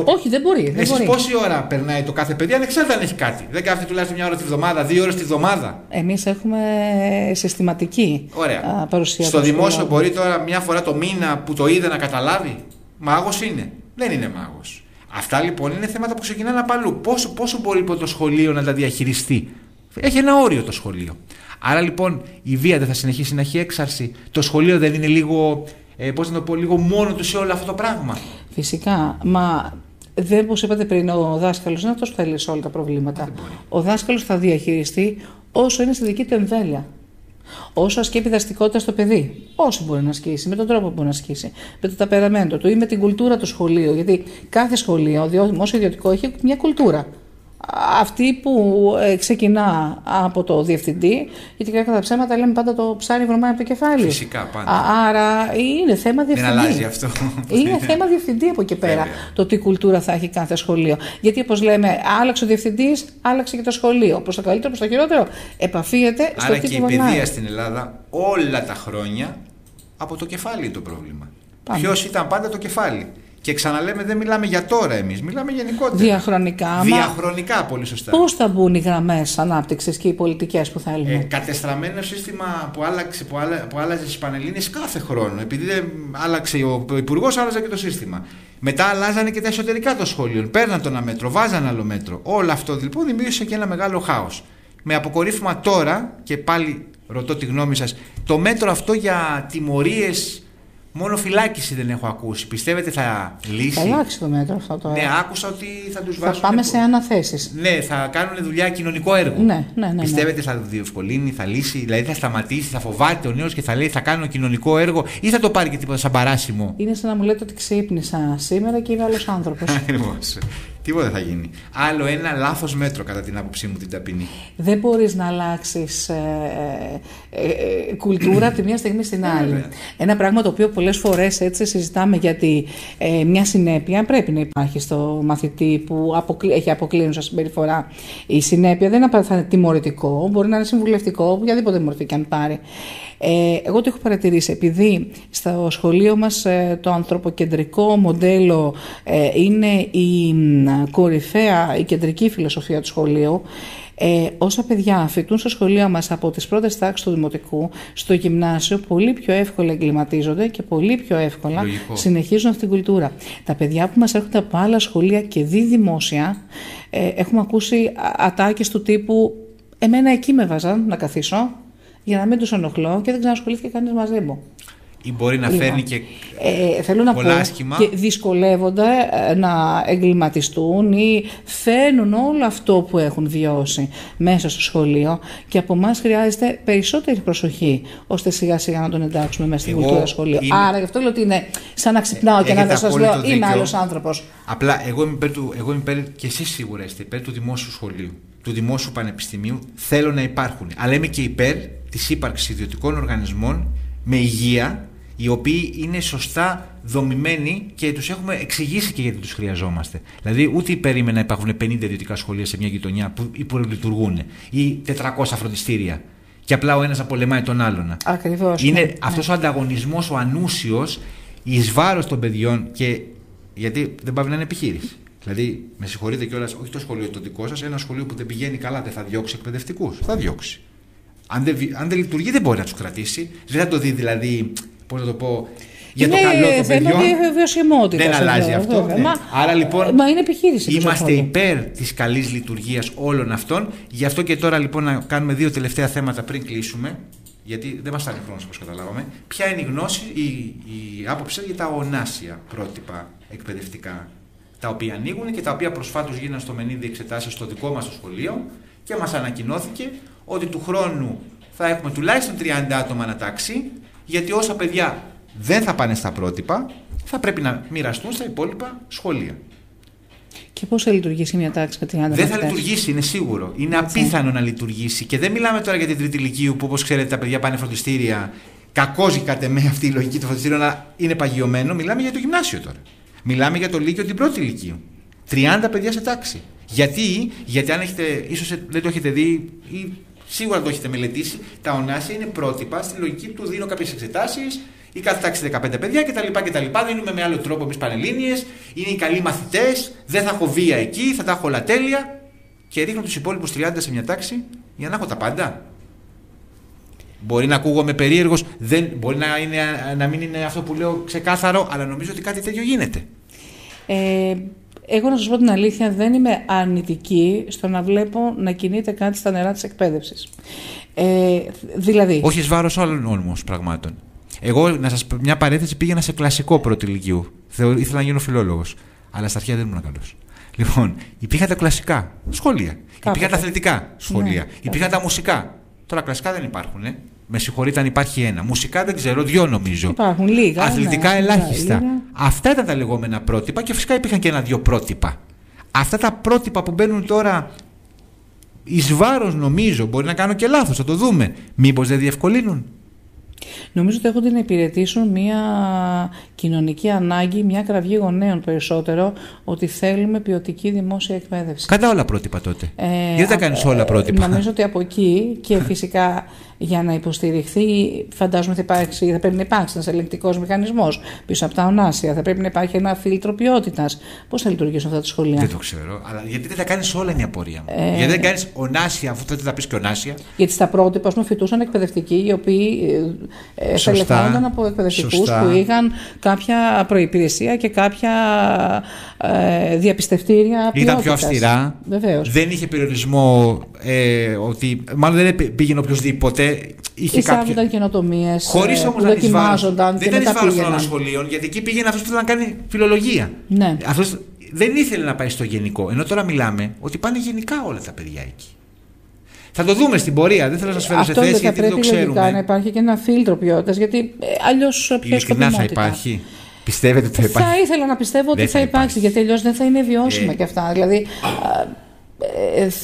Speaker 3: όχι, δεν μπορεί.
Speaker 4: Εσείς πόση ώρα περνάει το κάθε παιδί, ανεξάρτητα αν έχει κάτι? Δεν κάθεται τουλάχιστον 1 ώρα τη βδομάδα, 2 ώρες τη βδομάδα?
Speaker 3: Εμείς έχουμε συστηματική παρουσία.
Speaker 4: Στο δημόσιο μπορεί τώρα μια φορά το μήνα που το είδε να καταλάβει? Μάγος είναι? Δεν είναι μάγος. Αυτά λοιπόν είναι θέματα που ξεκινάνε από αλλού. Πόσο μπορεί λοιπόν το σχολείο να τα διαχειριστεί? Έχει ένα όριο το σχολείο. Άρα λοιπόν η βία δεν θα συνεχίσει να έχει έξαρση? Το σχολείο δεν είναι λίγο, πώς να το πω, λίγο μόνο του σε όλο αυτό το πράγμα?
Speaker 3: Φυσικά. Μα δεν, όπως είπατε πριν, ο δάσκαλος είναι αυτός που θα λύσει όλα τα προβλήματα. Ο δάσκαλος θα διαχειριστεί όσο είναι στη δική του εμβέλεια. Όσο ασκεί επιδραστικότητα στο παιδί, όσο μπορεί να ασκήσει, με τον τρόπο που μπορεί να ασκήσει, με το ταπεραμέντο του ή με την κουλτούρα του σχολείου. Γιατί κάθε σχολείο, δημόσιο ιδιωτικό, έχει μια κουλτούρα. Αυτή που ξεκινά από το διευθυντή, γιατί κατά τα ψέματα λέμε πάντα το ψάρι βρωμάει από το κεφάλι.
Speaker 4: Φυσικά, πάντα.
Speaker 3: Άρα είναι θέμα διευθυντή.
Speaker 4: Δεν αλλάζει αυτό.
Speaker 3: Είναι θέμα διευθυντή από εκεί πέρα το τι κουλτούρα θα έχει κάθε σχολείο. Γιατί όπως λέμε, άλλαξε ο διευθυντής, άλλαξε και το σχολείο. Προς το καλύτερο, προς το χειρότερο. Επαφίεται στο τι
Speaker 4: και η παιδεία στην Ελλάδα όλα τα χρόνια από το κεφάλι είναι το πρόβλημα. Ποιος ήταν πάντα το κεφάλι? Και ξαναλέμε, δεν μιλάμε για τώρα εμείς, μιλάμε γενικότερα.
Speaker 3: Διαχρονικά.
Speaker 4: Διαχρονικά, πολύ σωστά.
Speaker 3: Πώς θα μπουν οι γραμμές ανάπτυξης και οι πολιτικές που θέλουμε?
Speaker 4: Κατεστραμμένο σύστημα που άλλαζε στις Πανελλήνιες κάθε χρόνο. Επειδή δεν άλλαξε ο υπουργός, άλλαζε και το σύστημα. Μετά αλλάζανε και τα εσωτερικά των σχολείων. Παίρναν το ένα μέτρο, βάζαν άλλο μέτρο. Όλο αυτό λοιπόν δημιούργησε και ένα μεγάλο χάος. Με αποκορύφωμα τώρα, και πάλι ρωτώ τη γνώμη σας, το μέτρο αυτό για τιμωρίες. Μόνο φυλάκιση δεν έχω ακούσει. Πιστεύετε θα λύσει?
Speaker 3: Θα αλλάξει το μέτρο αυτό τώρα.
Speaker 4: Ναι, άκουσα ότι θα τους βάζουν.
Speaker 3: Θα πάμε σε αναθέσεις.
Speaker 4: Ναι, θα κάνουν δουλειά κοινωνικό έργο.
Speaker 3: Ναι.
Speaker 4: Πιστεύετε θα διευκολύνει, θα λύσει? Δηλαδή θα σταματήσει, θα φοβάται ο νέος και θα λέει θα κάνω κοινωνικό έργο, ή θα το πάρει και τίποτα σαν παράσημο?
Speaker 3: Είναι σαν να μου λέτε ότι ξύπνησα σήμερα και είμαι άλλος άνθρωπος.
Speaker 4: Ακριβώς. Τίποτα θα γίνει. Άλλο ένα λάθος μέτρο κατά την άποψή μου, την ταπεινή.
Speaker 3: Δεν μπορείς να αλλάξεις κουλτούρα από τη μία στιγμή στην άλλη. Ένα πράγμα το οποίο πολλές φορές έτσι συζητάμε, γιατί μια συνέπεια πρέπει να υπάρχει στο μαθητή που έχει αποκλίνουσα συμπεριφορά. Η συνέπεια δεν θα είναι τιμωρητικό, μπορεί να είναι συμβουλευτικό, οποιαδήποτε μορφή και αν πάρει. Εγώ το έχω παρατηρήσει, επειδή στο σχολείο μας το ανθρωποκεντρικό μοντέλο είναι η κορυφαία, η κεντρική φιλοσοφία του σχολείου. Όσα παιδιά φοιτούν στο σχολείο μας από τις πρώτες τάξεις του δημοτικού, στο γυμνάσιο πολύ πιο εύκολα εγκληματίζονται και πολύ πιο εύκολα συνεχίζουν αυτή την κουλτούρα. Τα παιδιά που μας έρχονται από άλλα σχολεία και δημόσια, έχουμε ακούσει ατάκες του τύπου «Εμένα εκεί με βάζαν να καθίσω για να μην τους ενοχλώ και δεν ξανασχολήθηκε κανείς μαζί μου».
Speaker 4: Ή μπορεί να φέρνει και
Speaker 3: θέλω να
Speaker 4: πολλά
Speaker 3: πω,
Speaker 4: άσχημα.
Speaker 3: Και δυσκολεύονται να εγκληματιστούν ή φέρνουν όλο αυτό που έχουν βιώσει μέσα στο σχολείο, και από εμάς χρειάζεται περισσότερη προσοχή ώστε σιγά σιγά να τον εντάξουμε μέσα στην κουλτούρα σχολείο. Άρα γι' αυτό λέω ότι είναι σαν να ξυπνάω και να σας λέω είμαι άλλος άνθρωπος.
Speaker 4: Απλά εγώ είμαι υπέρ, και εσείς σίγουρα είστε υπέρ του δημόσιου σχολείου, του δημόσιου πανεπιστημίου. Θέλω να υπάρχουν, αλλά είμαι και υπέρ της ύπαρξης ιδιωτικών οργανισμών με υγεία, οι οποίοι είναι σωστά δομημένοι και τους έχουμε εξηγήσει και γιατί τους χρειαζόμαστε. Δηλαδή, ούτε υπέρ να υπάρχουν 50 ιδιωτικά σχολεία σε μια γειτονιά που υπολειτουργούν ή 400 φροντιστήρια και απλά ο ένας απολεμάει τον άλλον.
Speaker 3: Ακριβώς.
Speaker 4: Είναι αυτός ο ανταγωνισμός, ο ανούσιος, εις βάρος των παιδιών, και γιατί δεν πάει να είναι επιχείρηση. Δηλαδή, με συγχωρείτε κιόλας, όχι το σχολείο το δικό σας, ένα σχολείο που δεν πηγαίνει καλά δεν θα διώξει εκπαιδευτικούς? Θα διώξει. Αν δεν λειτουργεί, δεν μπορεί να τους κρατήσει. Δεν θα το δει δηλαδή, πώς να το πω, για το καλό των παιδιών. Δεν αλλάζει αυτό. Ναι. Άρα λοιπόν,
Speaker 3: είναι επιχείρηση.
Speaker 4: Είμαστε υπέρ της καλής λειτουργίας όλων αυτών. Γι' αυτό και τώρα λοιπόν να κάνουμε 2 τελευταία θέματα πριν κλείσουμε, γιατί δεν μας φτάνει χρόνος όπως καταλάβαμε. Ποια είναι η γνώση, η άποψη για τα ονάσια πρότυπα εκπαιδευτικά, τα οποία ανοίγουν και τα οποία προσφάτως γίνανε στο Μενίδη εξετάσεις στο δικό μας το σχολείο, και μας ανακοινώθηκε ότι του χρόνου θα έχουμε τουλάχιστον 30 άτομα ανατάξει, γιατί όσα παιδιά δεν θα πάνε στα πρότυπα θα πρέπει να μοιραστούν στα υπόλοιπα σχολεία.
Speaker 3: Και πώς θα λειτουργήσει μια τάξη με 30 άτομα?
Speaker 4: Δεν θα λειτουργήσει, είναι σίγουρο. Είναι απίθανο να λειτουργήσει. Και δεν μιλάμε τώρα για την τρίτη ηλικίου που, όπως ξέρετε, τα παιδιά πάνε φροντιστήρια. Κακώς κατ' εμέ αυτή η λογική του φροντιστήριου, αλλά είναι παγιωμένο. Μιλάμε για το γυμνάσιο τώρα. Μιλάμε για το λύκειο την πρώτη ηλικίου. 30 παιδιά σε τάξη. Γιατί αν έχετε, ίσως δεν το έχετε δει ή σίγουρα το έχετε μελετήσει, τα ονάσια είναι πρότυπα στη λογική του δίνω κάποιες εξετάσεις η κάθε τάξη 15 παιδιά κτλ. Δίνουμε με άλλο τρόπο εμείς πανελλήνιες, είναι οι καλοί μαθητές, δεν θα έχω βία εκεί, θα τα έχω όλα τέλεια και ρίχνω τους υπόλοιπους 30 σε μια τάξη για να έχω τα πάντα. Μπορεί να ακούγομαι περίεργος, μπορεί να μην είναι αυτό που λέω ξεκάθαρο, αλλά νομίζω ότι κάτι τέτοιο γίνεται.
Speaker 3: Εγώ να σας πω την αλήθεια, δεν είμαι αρνητική στο να βλέπω να κινείται κάτι στα νερά της εκπαίδευσης. Δηλαδή...
Speaker 4: Όχι εις βάρος όλων όμως πραγμάτων. Εγώ, να σας πω μια παρένθεση, πήγαινα σε κλασικό πρώτη ηλικίου. Ήθελα να γίνω φιλόλογος. Αλλά στα αρχαία δεν ήμουν καλός. Λοιπόν, υπήρχαν τα κλασικά σχολεία. Υπήρχαν τα αθλητικά σχολεία. Υπήρχαν τα μουσικά. Τώρα κλασικά δεν υπάρχουν. Με συγχωρείτε αν υπάρχει ένα. Μουσικά δεν ξέρω, 2 νομίζω.
Speaker 3: Υπάρχουν λίγα.
Speaker 4: Αθλητικά ελάχιστα. Αυτά ήταν τα λεγόμενα πρότυπα και φυσικά υπήρχαν και 1-2 πρότυπα. Αυτά τα πρότυπα που μπαίνουν τώρα εις βάρος, νομίζω, μπορεί να κάνω και λάθος, θα το δούμε. Μήπως δεν διευκολύνουν?
Speaker 3: Νομίζω ότι έχουν να υπηρετήσουν μια κοινωνική ανάγκη, μια κραυγή γονέων περισσότερο, ότι θέλουμε ποιοτική δημόσια εκπαίδευση.
Speaker 4: Κατά όλα πρότυπα τότε. Γιατί τα κάνεις όλα πρότυπα?
Speaker 3: Νομίζω ότι από εκεί και φυσικά για να υποστηριχθεί, φαντάζομαι θα πρέπει να υπάρξει ένας ελεγκτικός μηχανισμός πίσω από τα ονάσια, θα πρέπει να υπάρχει ένα φίλτρο ποιότητας. Πώς θα λειτουργήσουν αυτά τα σχολεία?
Speaker 4: Δεν το ξέρω. Αλλά γιατί δεν τα κάνεις όλα, είναι η απορία μου. Γιατί δεν κάνεις ονάσια, αφού τότε θα πεις και ονάσια.
Speaker 3: Γιατί στα πρότυπα, φοιτούσαν εκπαιδευτικοί οι οποίοι τελεχώνονταν από εκπαιδευτικούς που είχαν κάποια προϋπηρεσία και κάποια διαπιστευτήρια ποιότητας.
Speaker 4: Ήταν πιο αυστηρά.
Speaker 3: Βεβαίως.
Speaker 4: Δεν είχε περιορισμό ότι. Μάλλον δεν πήγαινε οποιοδήποτε.
Speaker 3: Εισάγονταν καινοτομίες.
Speaker 4: Χωρίς όμως να δοκιμάζονταν. Δεν ήταν εις βάρος των άλλων σχολείων, γιατί εκεί πήγαινε αυτός που ήθελε να κάνει φιλολογία.
Speaker 3: Ναι.
Speaker 4: Αυτός δεν ήθελε να πάει στο γενικό. Ενώ τώρα μιλάμε ότι πάνε γενικά όλα τα παιδιά εκεί. Θα το δούμε στην πορεία. Δεν θέλω να σας φέρω σε θέση γιατί δεν το ξέρουμε. Αυτό
Speaker 3: πρέπει να υπάρχει και ένα φίλτρο ποιότητας, γιατί αλλιώς ποια σκοπιμότητα.
Speaker 4: Θα υπάρχει. Πιστεύετε ότι θα υπάρχει?
Speaker 3: Θα ήθελα να πιστεύω ότι θα υπάρξει, γιατί αλλιώς δεν θα είναι βιώσιμα και αυτά. Δηλαδή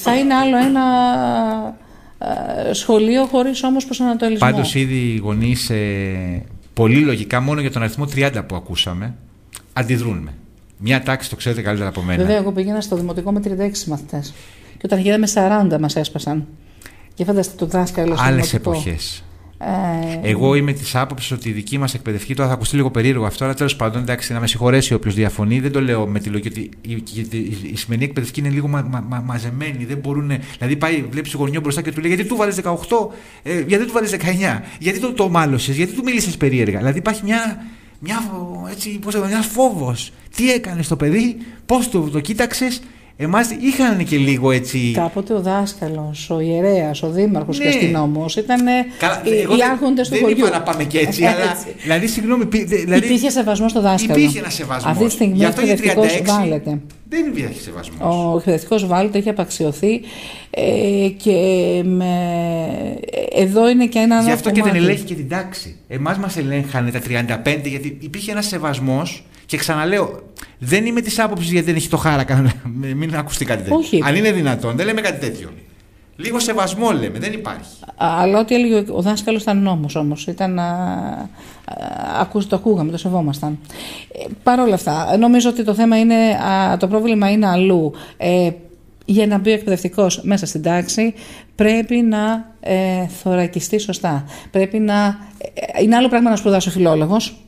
Speaker 3: θα είναι άλλο ένα σχολείο χωρίς όμως προσανατολισμό.
Speaker 4: Πάντως ήδη οι γονείς πολύ λογικά, μόνο για τον αριθμό 30 που ακούσαμε, αντιδρούν. Μια τάξη το ξέρετε καλύτερα από μένα.
Speaker 3: Βέβαια, εγώ πήγαινα στο δημοτικό με 36 μαθητές. Και όταν γίναμε 40 μας έσπασαν. Και φανταστείτε το δάσκαλο στο
Speaker 4: άλλες
Speaker 3: δημοτικό.
Speaker 4: εποχές. Εγώ είμαι της άποψης ότι η δική μας εκπαιδευτική, τώρα θα ακουστεί λίγο περίεργο αυτό, αλλά τέλος πάντων, εντάξει, να με συγχωρέσει όποιος διαφωνεί, δεν το λέω με τη λογική ότι η σημερινή εκπαιδευτική είναι λίγο μαζεμένη. Δεν μπορούν, δηλαδή, βλέπεις τον γονιό μπροστά και του λέει: γιατί του βάλεις 18, γιατί του βάλεις 19, γιατί το μάλωσες, γιατί του μίλησες περίεργα. Δηλαδή υπάρχει ένας φόβος. Τι έκανες το παιδί, πώς το κοίταξες. Εμάς είχαν και λίγο έτσι. Κάποτε
Speaker 3: ο δάσκαλος, ο ιερέας, ο δήμαρχος και αστυνόμος ήταν οι άρχοντες του χωριού.
Speaker 4: Δεν είπα να πάμε και έτσι, αλλά. Δηλαδή, συγγνώμη.
Speaker 3: Υπήρχε σεβασμός στο δάσκαλο.
Speaker 4: Υπήρχε ένα σεβασμός.
Speaker 3: Αυτή τη στιγμή ο εκπαιδευτικός βάλεται.
Speaker 4: Δεν υπήρχε σεβασμός.
Speaker 3: Ο εκπαιδευτικός βάλεται, έχει απαξιωθεί και εδώ είναι και ένα άλλο.
Speaker 4: Γι' αυτό και δεν ελέγχει και την τάξη. Εμάς μας ελέγχανε τα 35, γιατί υπήρχε ένας σεβασμός. Και ξαναλέω, δεν είμαι της άποψης γιατί δεν έχει το χάρακα. Μην ακουστεί κάτι τέτοιο.
Speaker 3: Όχι.
Speaker 4: Αν είναι δυνατόν, δεν λέμε κάτι τέτοιο. Λίγο σεβασμό λέμε, δεν υπάρχει.
Speaker 3: Αλλά ό,τι έλεγε ο δάσκαλος ήταν νόμος όμως. Το ακούγαμε, το σεβόμασταν. Παρ' όλα αυτά, νομίζω ότι το πρόβλημα είναι αλλού. Για να μπει ο εκπαιδευτικός μέσα στην τάξη, πρέπει να θωρακιστεί σωστά. Είναι άλλο πράγμα να σπουδάσει ο φιλόλογος.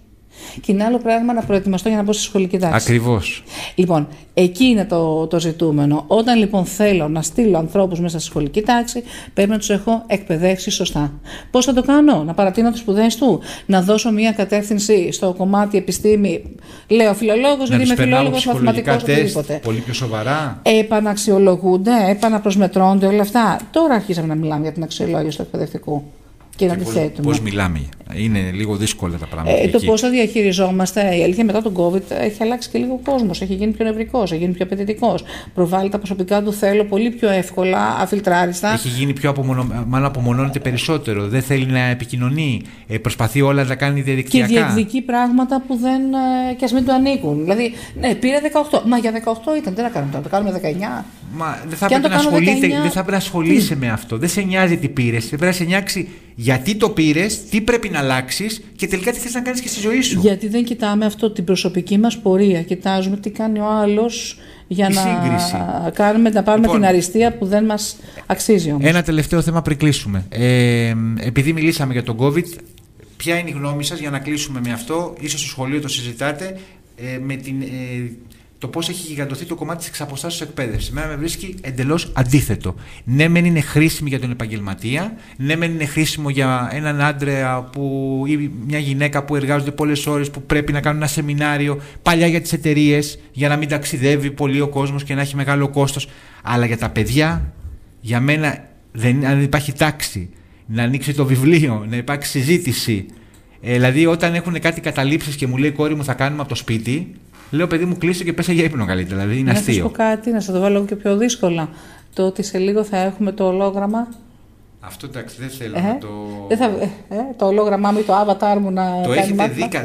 Speaker 3: Και είναι άλλο πράγμα να προετοιμαστώ για να μπω στη σχολική τάξη.
Speaker 4: Ακριβώς.
Speaker 3: Λοιπόν, εκεί είναι το ζητούμενο. Όταν λοιπόν θέλω να στείλω ανθρώπους μέσα στη σχολική τάξη, πρέπει να τους έχω εκπαιδεύσει σωστά. Πώς θα το κάνω? Να παρατείνω τις σπουδές του, να δώσω μια κατεύθυνση στο κομμάτι επιστήμη. Λέω φιλολόγος, γιατί είμαι φιλόλογος, μαθηματικός, οτιδήποτε.
Speaker 4: Πολύ πιο σοβαρά.
Speaker 3: Επαναξιολογούνται, επαναπροσμετρώνται όλα αυτά. Τώρα αρχίσαμε να μιλάμε για την αξιολόγηση του εκπαιδευτικού. Και
Speaker 4: πώς μιλάμε. Είναι λίγο δύσκολα τα πράγματα.
Speaker 3: Το πώς θα διαχειριζόμαστε. Η αλήθεια, μετά τον COVID έχει αλλάξει και λίγο ο κόσμος. Έχει γίνει πιο νευρικός, έχει γίνει πιο απαιτητικός. Προβάλλει τα προσωπικά του θέλω πολύ πιο εύκολα, αφιλτράριστα.
Speaker 4: Έχει γίνει πιο μάλλον απομονώνεται περισσότερο. Δεν θέλει να επικοινωνεί. Προσπαθεί όλα να τα κάνει διαδικτυακά.
Speaker 3: Και διεκδικεί πράγματα που δεν. Και ας μην του ανήκουν. Δηλαδή, ναι, πήρε 18. Μα για 18 ήταν. Τι να κάνουμε τώρα, το κάνουμε 19.
Speaker 4: Μα δεν θα πρέπει να ασχολείσαι με αυτό. Δεν σε νοιάζει τι πήρες. Πρέπει να σε νοιάξει γιατί το πήρες, τι πρέπει να αλλάξεις και τελικά τι θες να κάνεις και στη ζωή σου.
Speaker 3: Γιατί δεν κοιτάμε αυτό την προσωπική μας πορεία. Κοιτάζουμε τι κάνει ο άλλος για να πάρουμε την αριστεία που δεν μας αξίζει όμως.
Speaker 4: Ένα τελευταίο θέμα πριν κλείσουμε. Επειδή μιλήσαμε για τον COVID, Ποια είναι η γνώμη σας για να κλείσουμε με αυτό? Ίσως στο σχολείο το συζητάτε με το πώς έχει γιγαντωθεί το κομμάτι της εξαποστάσεως εκπαίδευσης. Εμένα με βρίσκει εντελώς αντίθετο. Ναι, μεν είναι χρήσιμη για τον επαγγελματία, ναι, μεν είναι χρήσιμο για έναν άντρα ή μια γυναίκα που εργάζονται πολλές ώρες, που πρέπει να κάνουν ένα σεμινάριο, παλιά για τις εταιρείες, για να μην ταξιδεύει πολύ ο κόσμος και να έχει μεγάλο κόστος. Αλλά για τα παιδιά, για μένα, αν δεν υπάρχει τάξη, να ανοίξει το βιβλίο, να υπάρξει συζήτηση. Δηλαδή, όταν έχουν κάτι καταλήψεις και μου λέει η κόρη μου θα κάνουμε από το σπίτι, λέω παιδί μου κλείσω και πέσα για ύπνο καλύτερα. Δηλαδή είναι αστείο.
Speaker 3: Να σας πω κάτι, να σας το βάλω και πιο δύσκολα. Το ότι σε λίγο θα έχουμε το ολόγραμμα.
Speaker 4: Αυτό εντάξει, δεν θέλω να το.
Speaker 3: Το ολόγραμμά μου ή το avatar μου να.
Speaker 4: Το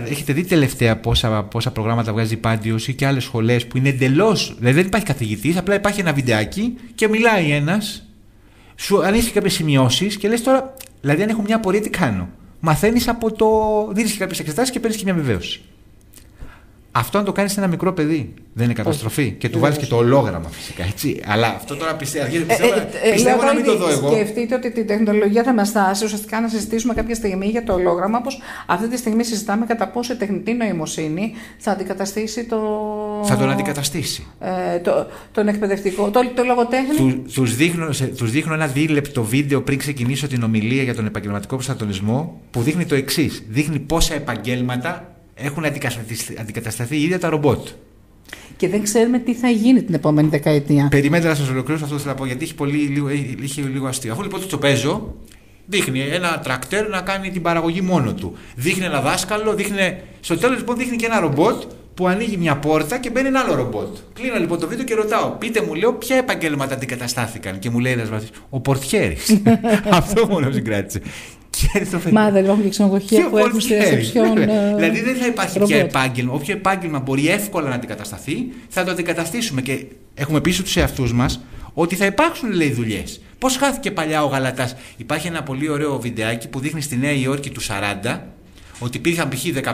Speaker 4: έχετε δει τελευταία πόσα προγράμματα βγάζει η Πάντιος ή και άλλες σχολές που είναι εντελώς. Δηλαδή δεν υπάρχει καθηγητής, απλά υπάρχει ένα βιντεάκι και μιλάει ένας. Σου ανοίξει κάποιες σημειώσεις και λες τώρα. Δηλαδή αν έχω μια απορία τι κάνω. Μαθαίνεις από το. Δίνεις και κάποιες εξετάσεις και παίρνεις και μια βεβαίωση. Αυτό αν το κάνεις σε ένα μικρό παιδί δεν είναι καταστροφή? Όχι. Και του βάλεις και το ολόγραμμα φυσικά, έτσι. Αλλά αυτό τώρα πιστεύω να μην το δω εγώ.
Speaker 3: Σκεφτείτε ότι την τεχνολογία θα μας φτάσει ουσιαστικά να συζητήσουμε κάποια στιγμή για το ολόγραμμα, όπως αυτή τη στιγμή συζητάμε κατά πόσο η τεχνητή νοημοσύνη θα αντικαταστήσει
Speaker 4: θα τον αντικαταστήσει.
Speaker 3: Τον εκπαιδευτικό, το λογοτέχνη.
Speaker 4: Τους δείχνω ένα δίλεπτο βίντεο πριν ξεκινήσω την ομιλία για τον επαγγελματικό προσανατολισμό που δείχνει το εξής. Δείχνει πόσα επαγγέλματα έχουν αντικατασταθεί ίδια τα ρομπότ.
Speaker 3: Και δεν ξέρουμε τι θα γίνει την επόμενη δεκαετία.
Speaker 4: Περιμένετε να σας ολοκληρώσω αυτό που θέλω να πω, γιατί είχε λίγο αστείο. Αφού λοιπόν το παίζω, δείχνει ένα τρακτέρ να κάνει την παραγωγή μόνο του. Δείχνει ένα δάσκαλο, στο τέλος λοιπόν δείχνει και ένα ρομπότ που ανοίγει μια πόρτα και μπαίνει ένα άλλο ρομπότ. Κλείνω λοιπόν το βίντεο και ρωτάω, πείτε μου, λέω, ποια επαγγέλματα αντικαταστάθηκαν? Και μου λέει ένας βαθύς, ο πορτιέρης. Αυτό μόνο συγκράτησε.
Speaker 3: Μα δεν υπάρχουν και ξενοδοχεία που έχουν στη ρεσεψιόν.
Speaker 4: Δηλαδή δεν θα υπάρχει πια επάγγελμα. Όποιο επάγγελμα μπορεί εύκολα να αντικατασταθεί, θα το αντικαταστήσουμε. Και έχουμε πείσει τους εαυτούς μας ότι θα υπάρξουν, λέει, δουλειές. Πώς χάθηκε παλιά ο Γαλατάς? Υπάρχει ένα πολύ ωραίο βιντεάκι που δείχνει στη Νέα Υόρκη του 40 ότι υπήρχαν π.χ. 15.000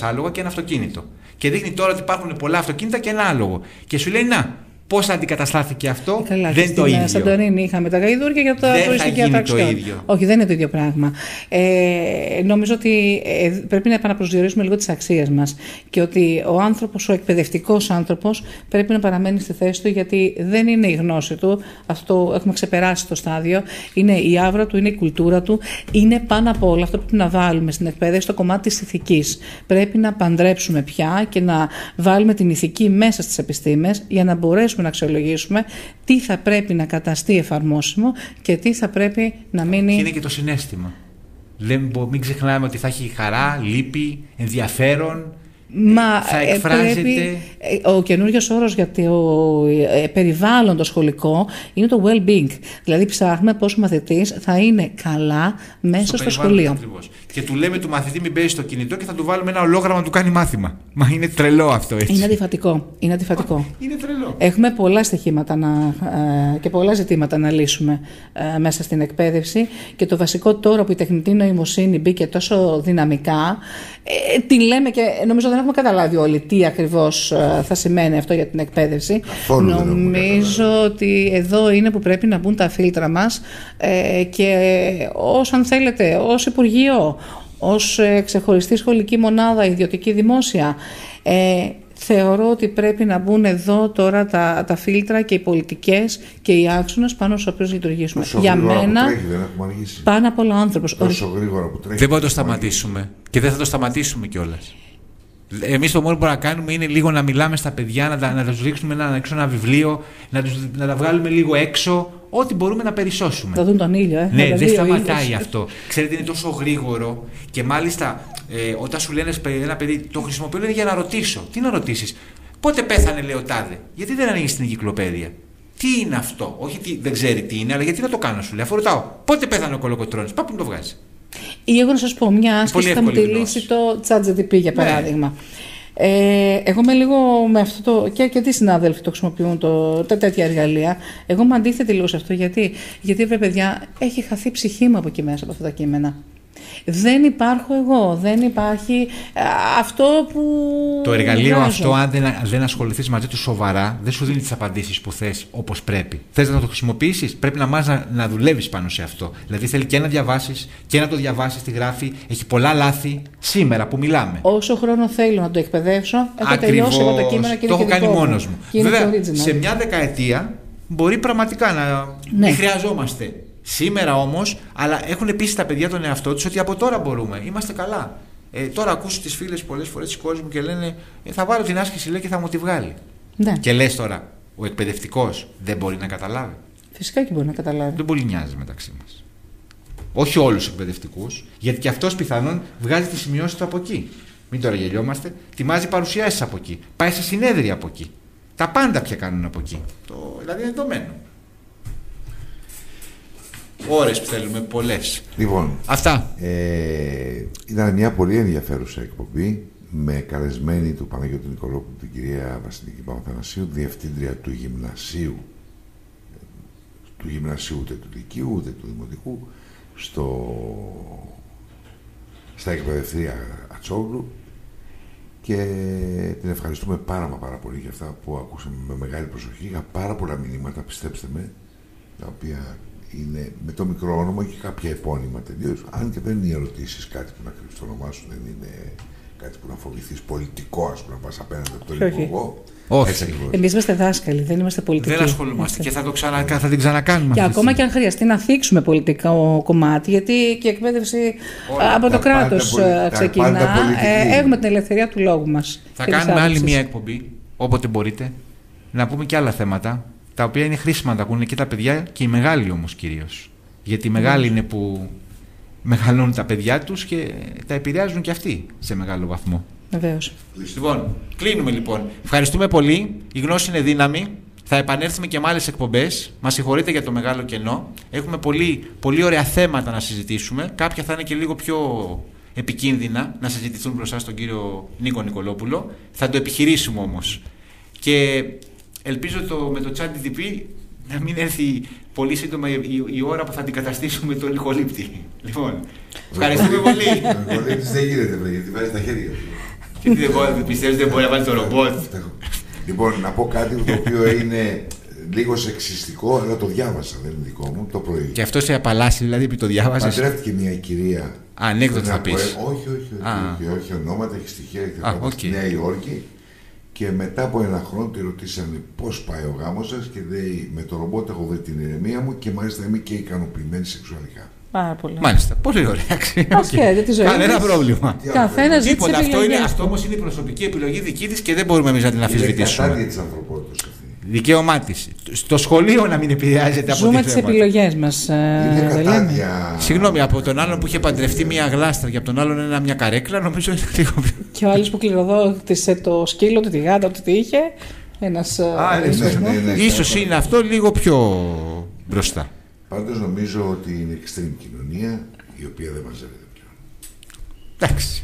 Speaker 4: άλογα και ένα αυτοκίνητο. Και δείχνει τώρα ότι υπάρχουν πολλά αυτοκίνητα και ένα άλογο. Και σου λέει, να. Πώς αντικαταστάθηκε αυτό?
Speaker 3: Καλά,
Speaker 4: δεν είναι το ίδιο.
Speaker 3: Στην Σαντορίνη είχαμε τα γαϊδούρια για τα τουριστική ατραξιόν. Όχι, δεν είναι το ίδιο πράγμα. Νομίζω ότι πρέπει να επαναπροσδιορίσουμε λίγο τις αξίες μας και ότι ο άνθρωπος, ο εκπαιδευτικός άνθρωπος, πρέπει να παραμένει στη θέση του, γιατί δεν είναι η γνώση του. Αυτό έχουμε ξεπεράσει το στάδιο. Είναι η άβρα του, είναι η κουλτούρα του. Είναι πάνω απ' όλα αυτό που πρέπει να βάλουμε στην εκπαίδευση, το κομμάτι της ηθικής. Πρέπει να παντρέψουμε πια και να βάλουμε την ηθική μέσα στις επιστήμες για να μπορέσουμε να αξιολογήσουμε τι θα πρέπει να καταστεί εφαρμόσιμο και τι θα πρέπει να μείνει.
Speaker 4: Και είναι και το συναίσθημα. Μην ξεχνάμε ότι θα έχει χαρά, λύπη, ενδιαφέρον. Θα εκφράζεται.
Speaker 3: Ο καινούριος όρος για το περιβάλλον το σχολικό είναι το well-being. Δηλαδή ψάχνουμε πώς ο μαθητής θα είναι καλά μέσα στο σχολείο.
Speaker 4: Ακριβώς. Και του λέμε του μαθητή μην παίζει στο κινητό και θα του βάλουμε ένα ολόγραμμα να του κάνει μάθημα. Μα είναι τρελό αυτό, έτσι.
Speaker 3: Είναι αντιφατικό. Είναι
Speaker 4: τρελό.
Speaker 3: Έχουμε πολλά στοιχήματα και πολλά ζητήματα να λύσουμε μέσα στην εκπαίδευση. Και το βασικό τώρα που η τεχνητή νοημοσύνη μπήκε τόσο δυναμικά, την λέμε και νομίζω δεν έχουμε καταλάβει όλοι τι ακριβώς θα σημαίνει αυτό για την εκπαίδευση. Νομίζω ότι εδώ είναι που πρέπει να μπουν τα φίλτρα μας και αν θέλετε, ως Υπουργείο, ως ξεχωριστή σχολική μονάδα, ιδιωτική δημόσια, θεωρώ ότι πρέπει να μπουν εδώ τώρα τα φίλτρα και οι πολιτικές και οι άξονες πάνω στους οποίους λειτουργήσουμε. Για μένα, πάνω απ' όλα ο άνθρωπος.
Speaker 2: Τόσο γρήγορα που τρέχει.
Speaker 4: Δεν μπορούμε να το σταματήσουμε και δεν θα το σταματήσουμε κιόλας. Εμείς το μόνο που μπορούμε να κάνουμε είναι λίγο να μιλάμε στα παιδιά, να τους ρίξουμε ένα βιβλίο, να τα βγάλουμε λίγο έξω, ό,τι μπορούμε να περισσώσουμε.
Speaker 3: Θα δουν τον ήλιο,
Speaker 4: Ναι, δεν σταματάει αυτό. Ξέρετε, είναι τόσο γρήγορο και μάλιστα όταν σου λένε ένα παιδί, το χρησιμοποιώ για να ρωτήσω. Τι να ρωτήσεις? Πότε πέθανε, λέει ο τάδε? Γιατί δεν ανοίγει την εγκυκλοπαίδεια? Τι είναι αυτό? Όχι δεν ξέρει τι είναι, αλλά γιατί να το κάνω, σου λέει. Αφού ρωτάω, πότε πέθανε ο Κολοκοτρώνης? Πάπου το βγάζει.
Speaker 3: Ή εγώ να σας πω, μια άσκηση θα μου τη λύσει το ChatGPT για παράδειγμα. Εγώ είμαι λίγο με αυτό και τι συνάδελφοι το χρησιμοποιούν τέτοια εργαλεία. Εγώ είμαι αντίθετη λίγο σε αυτό. Γιατί παιδιά, έχει χαθεί ψυχή μου από εκεί μέσα από αυτά τα κείμενα. Δεν υπάρχω εγώ, δεν υπάρχει αυτό που.
Speaker 4: Το εργαλείο
Speaker 3: βγάζω.
Speaker 4: αυτό, αν δεν ασχοληθείς μαζί του σοβαρά, δεν σου δίνει τις απαντήσεις που θες όπως πρέπει. Θες να το χρησιμοποιήσεις, πρέπει να μάθεις να δουλεύεις πάνω σε αυτό. Δηλαδή θέλει και να διαβάσεις και να το διαβάσεις τι γράφει. Έχει πολλά λάθη σήμερα που μιλάμε.
Speaker 3: Όσο χρόνο θέλω να το εκπαιδεύσω, έχω τελειώσει εγώ το κείμενο και
Speaker 4: το έχω κάνει μόνος μου. Βέβαια,
Speaker 3: original.
Speaker 4: σε μια δεκαετία μπορεί πραγματικά να μην χρειαζόμαστε. Σήμερα όμως, αλλά έχουν επίσης τα παιδιά τον εαυτό τους ότι από τώρα μπορούμε, είμαστε καλά. Τώρα ακούσω τις φίλες πολλές φορές της κόσμου και λένε θα βάλω την άσκηση λέει, και θα μου τη βγάλει.
Speaker 3: Ναι.
Speaker 4: Και λες τώρα, ο εκπαιδευτικός δεν μπορεί να καταλάβει.
Speaker 3: Φυσικά και μπορεί να καταλάβει.
Speaker 4: Δεν πολύ νοιάζει μεταξύ μας. Όχι όλους τους εκπαιδευτικούς, γιατί και αυτός πιθανόν βγάζει τις σημειώσεις του από εκεί. Μην τώρα γελιόμαστε, ετοιμάζει παρουσιάσεις από εκεί, πάει σε συνέδρια από εκεί. Τα πάντα πια κάνουν από εκεί. Δηλαδή είναι δεδομένο. Ώρες που θέλουμε, πολλές.
Speaker 2: Λοιπόν,
Speaker 4: αυτά.
Speaker 2: Ήταν μια πολύ ενδιαφέρουσα εκπομπή με καλεσμένη του Παναγιώτη Νικολόπουλου την κυρία Βασιλική Παπαθανασίου, διευθύντρια του γυμνασίου, ούτε του Λυκείου ούτε του Δημοτικού, στα εκπαιδευτήρια Ατσόγλου, και την ευχαριστούμε πάρα πολύ για αυτά που ακούσαμε με μεγάλη προσοχή. Είχα πάρα πολλά μηνύματα, πιστέψτε με, τα οποία είναι με το μικρό όνομα και κάποια επώνυμα τελείως. Αν και δεν είναι οι ερωτήσεις κάτι που να κρύψει το όνομά σου, δεν είναι κάτι που να φοβηθείς πολιτικό, ας πούμε, να πας απέναντι από τον υπουργό.
Speaker 4: Όχι.
Speaker 3: Εμείς είμαστε δάσκαλοι, δεν είμαστε πολιτικοί.
Speaker 4: Δεν ασχολούμαστε και θα την ξανακάνουμε.
Speaker 3: Και ακόμα και αν χρειαστεί να θίξουμε πολιτικό κομμάτι, γιατί και η εκπαίδευση από το κράτος ξεκινά, έχουμε την ελευθερία του λόγου μας.
Speaker 4: Θα κάνουμε άλλη μία εκπομπή, όποτε μπορείτε, να πούμε και άλλα θέματα, τα οποία είναι χρήσιμα να τα ακούνε και τα παιδιά και οι μεγάλοι όμως κυρίως. Γιατί οι μεγάλοι είναι που μεγαλώνουν τα παιδιά τους και τα επηρεάζουν και αυτοί σε μεγάλο βαθμό.
Speaker 3: Βεβαίως.
Speaker 4: Λοιπόν, κλείνουμε λοιπόν. Ευχαριστούμε πολύ. Η γνώση είναι δύναμη. Θα επανέλθουμε και με άλλες εκπομπές. Μας συγχωρείτε για το μεγάλο κενό. Έχουμε πολύ ωραία θέματα να συζητήσουμε. Κάποια θα είναι και λίγο πιο επικίνδυνα να συζητηθούν μπροστά στον κύριο Νίκο Νικολόπουλο. Θα το επιχειρήσουμε όμως. Και ελπίζω με το ChatGPT να μην έρθει πολύ σύντομα η ώρα που θα αντικαταστήσουμε τον ηχολήπτη. Λοιπόν, ευχαριστούμε πολύ.
Speaker 2: Ο ηχολήπτης δεν γίνεται, γιατί βάζει τα χέρια.
Speaker 4: Και δεν πιστεύεις δεν μπορεί να βάλει το ρομπότ.
Speaker 2: Λοιπόν, να πω κάτι το οποίο είναι λίγο σεξιστικό, αλλά το διάβασα, δεν είναι δικό μου, το πρωί.
Speaker 4: Και αυτό σε απαλλάσσει, δηλαδή, επειδή το διάβασες.
Speaker 2: Παντρεύτηκε μια κυρία.
Speaker 4: Ανέκδοτα θα πεις.
Speaker 2: Όχι ονόματα, έχει στοιχεία, στη Νέα Υόρκη. Και μετά από ένα χρόνο τη ρωτήσανε πώς πάει ο γάμος σας και λέει με το ρομπότ έχω δει την ηρεμία μου και μάλιστα είμαι και ικανοποιημένη σεξουαλικά.
Speaker 3: Πάρα πολύ.
Speaker 4: Μάλιστα, πολύ ωραία. Κανένα πρόβλημα.
Speaker 3: Καθένας ζήτησε
Speaker 4: τίποτα.
Speaker 3: επιλογές.
Speaker 4: Αυτό όμως είναι η προσωπική επιλογή δική της και δεν μπορούμε εμείς να την αμφισβητήσουμε.
Speaker 2: Είναι κατά της ανθρωπότητας αυτή.
Speaker 4: Δικαίωμά της. Στο σχολείο να μην επηρεάζεται από
Speaker 3: ζούμε τις επιλογές μας.
Speaker 2: Είναι κατάδια.
Speaker 4: Συγγνώμη, από τον άλλον που είχε παντρευτεί μια γλάστρα και από τον άλλον μια καρέκλα, νομίζω είναι λίγο πιο.
Speaker 3: Και ο άλλος που κληροδότησε το σκύλο του, τη γάτα του, τι είχε. Ένας.
Speaker 4: Ίσως είναι αυτό λίγο πιο μπροστά.
Speaker 2: Πάντως νομίζω ότι είναι extreme κοινωνία η οποία δεν μαζεύεται πλέον.
Speaker 4: Εντάξει.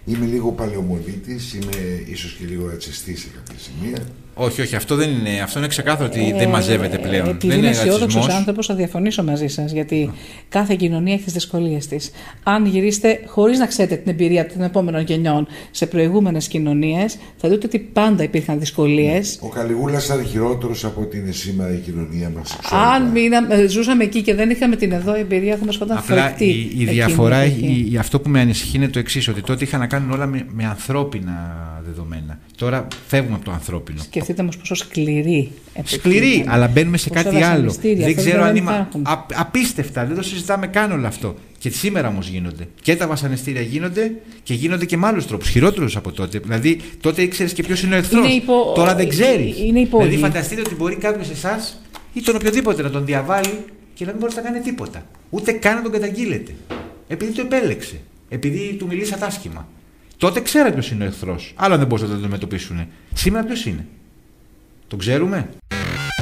Speaker 2: Είμαι λίγο παλαιομοδίτης, είμαι ίσως και λίγο ρατσιστής σε κάποια σημεία.
Speaker 4: Όχι, αυτό δεν είναι. Αυτό είναι ξεκάθαρο ότι δεν μαζεύεται πλέον.
Speaker 3: Επειδή είμαι αισιόδοξος άνθρωπος, θα διαφωνήσω μαζί σας. Γιατί κάθε κοινωνία έχει τις δυσκολίες της. Αν γυρίσετε χωρίς να ξέρετε την εμπειρία των επόμενων γενιών σε προηγούμενες κοινωνίες, θα δείτε ότι πάντα υπήρχαν δυσκολίες.
Speaker 2: Ο Καλιγούλας ήταν χειρότερος από ότι είναι σήμερα η κοινωνία μας.
Speaker 3: Αν ζούσαμε εκεί και δεν είχαμε την εδώ εμπειρία, θα μας φαντάζομαι φρικτή.
Speaker 4: Η διαφορά, αυτό που με ανησυχεί είναι το εξής, ότι τότε είχαν να κάνουν όλα με ανθρώπινα δεδομένα. Τώρα φεύγουμε από το ανθρώπινο.
Speaker 3: Σκεφτείτε όμως πόσο σκληρή.
Speaker 4: Σκληρή, αλλά μπαίνουμε σε κάτι άλλο. Δεν ξέρω αν είμαι. Απίστευτα, δεν το συζητάμε καν όλο αυτό. Και σήμερα όμως γίνονται. Και τα βασανιστήρια γίνονται και γίνονται και με άλλους τρόπους. Χειρότερους από τότε. Δηλαδή τότε ήξερες και ποιος είναι ο εχθρός. Τώρα δεν ξέρεις. Δηλαδή φανταστείτε ότι μπορεί κάποιος εσάς ή τον οποιοδήποτε να τον διαβάλει και να μην μπορεί να κάνει τίποτα. Ούτε καν να τον καταγγείλετε. Επειδή το επέλεξε. Επειδή του μιλήσατε άσχημα. Τότε ξέρατε ποιος είναι ο εχθρός. Άλλα δεν μπορούσατε να τον αντιμετωπίσουν. Σήμερα ποιος είναι. Το ξέρουμε.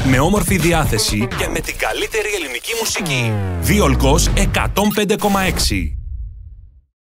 Speaker 1: Με όμορφη διάθεση και με την καλύτερη ελληνική μουσική. Διολκός 105,6.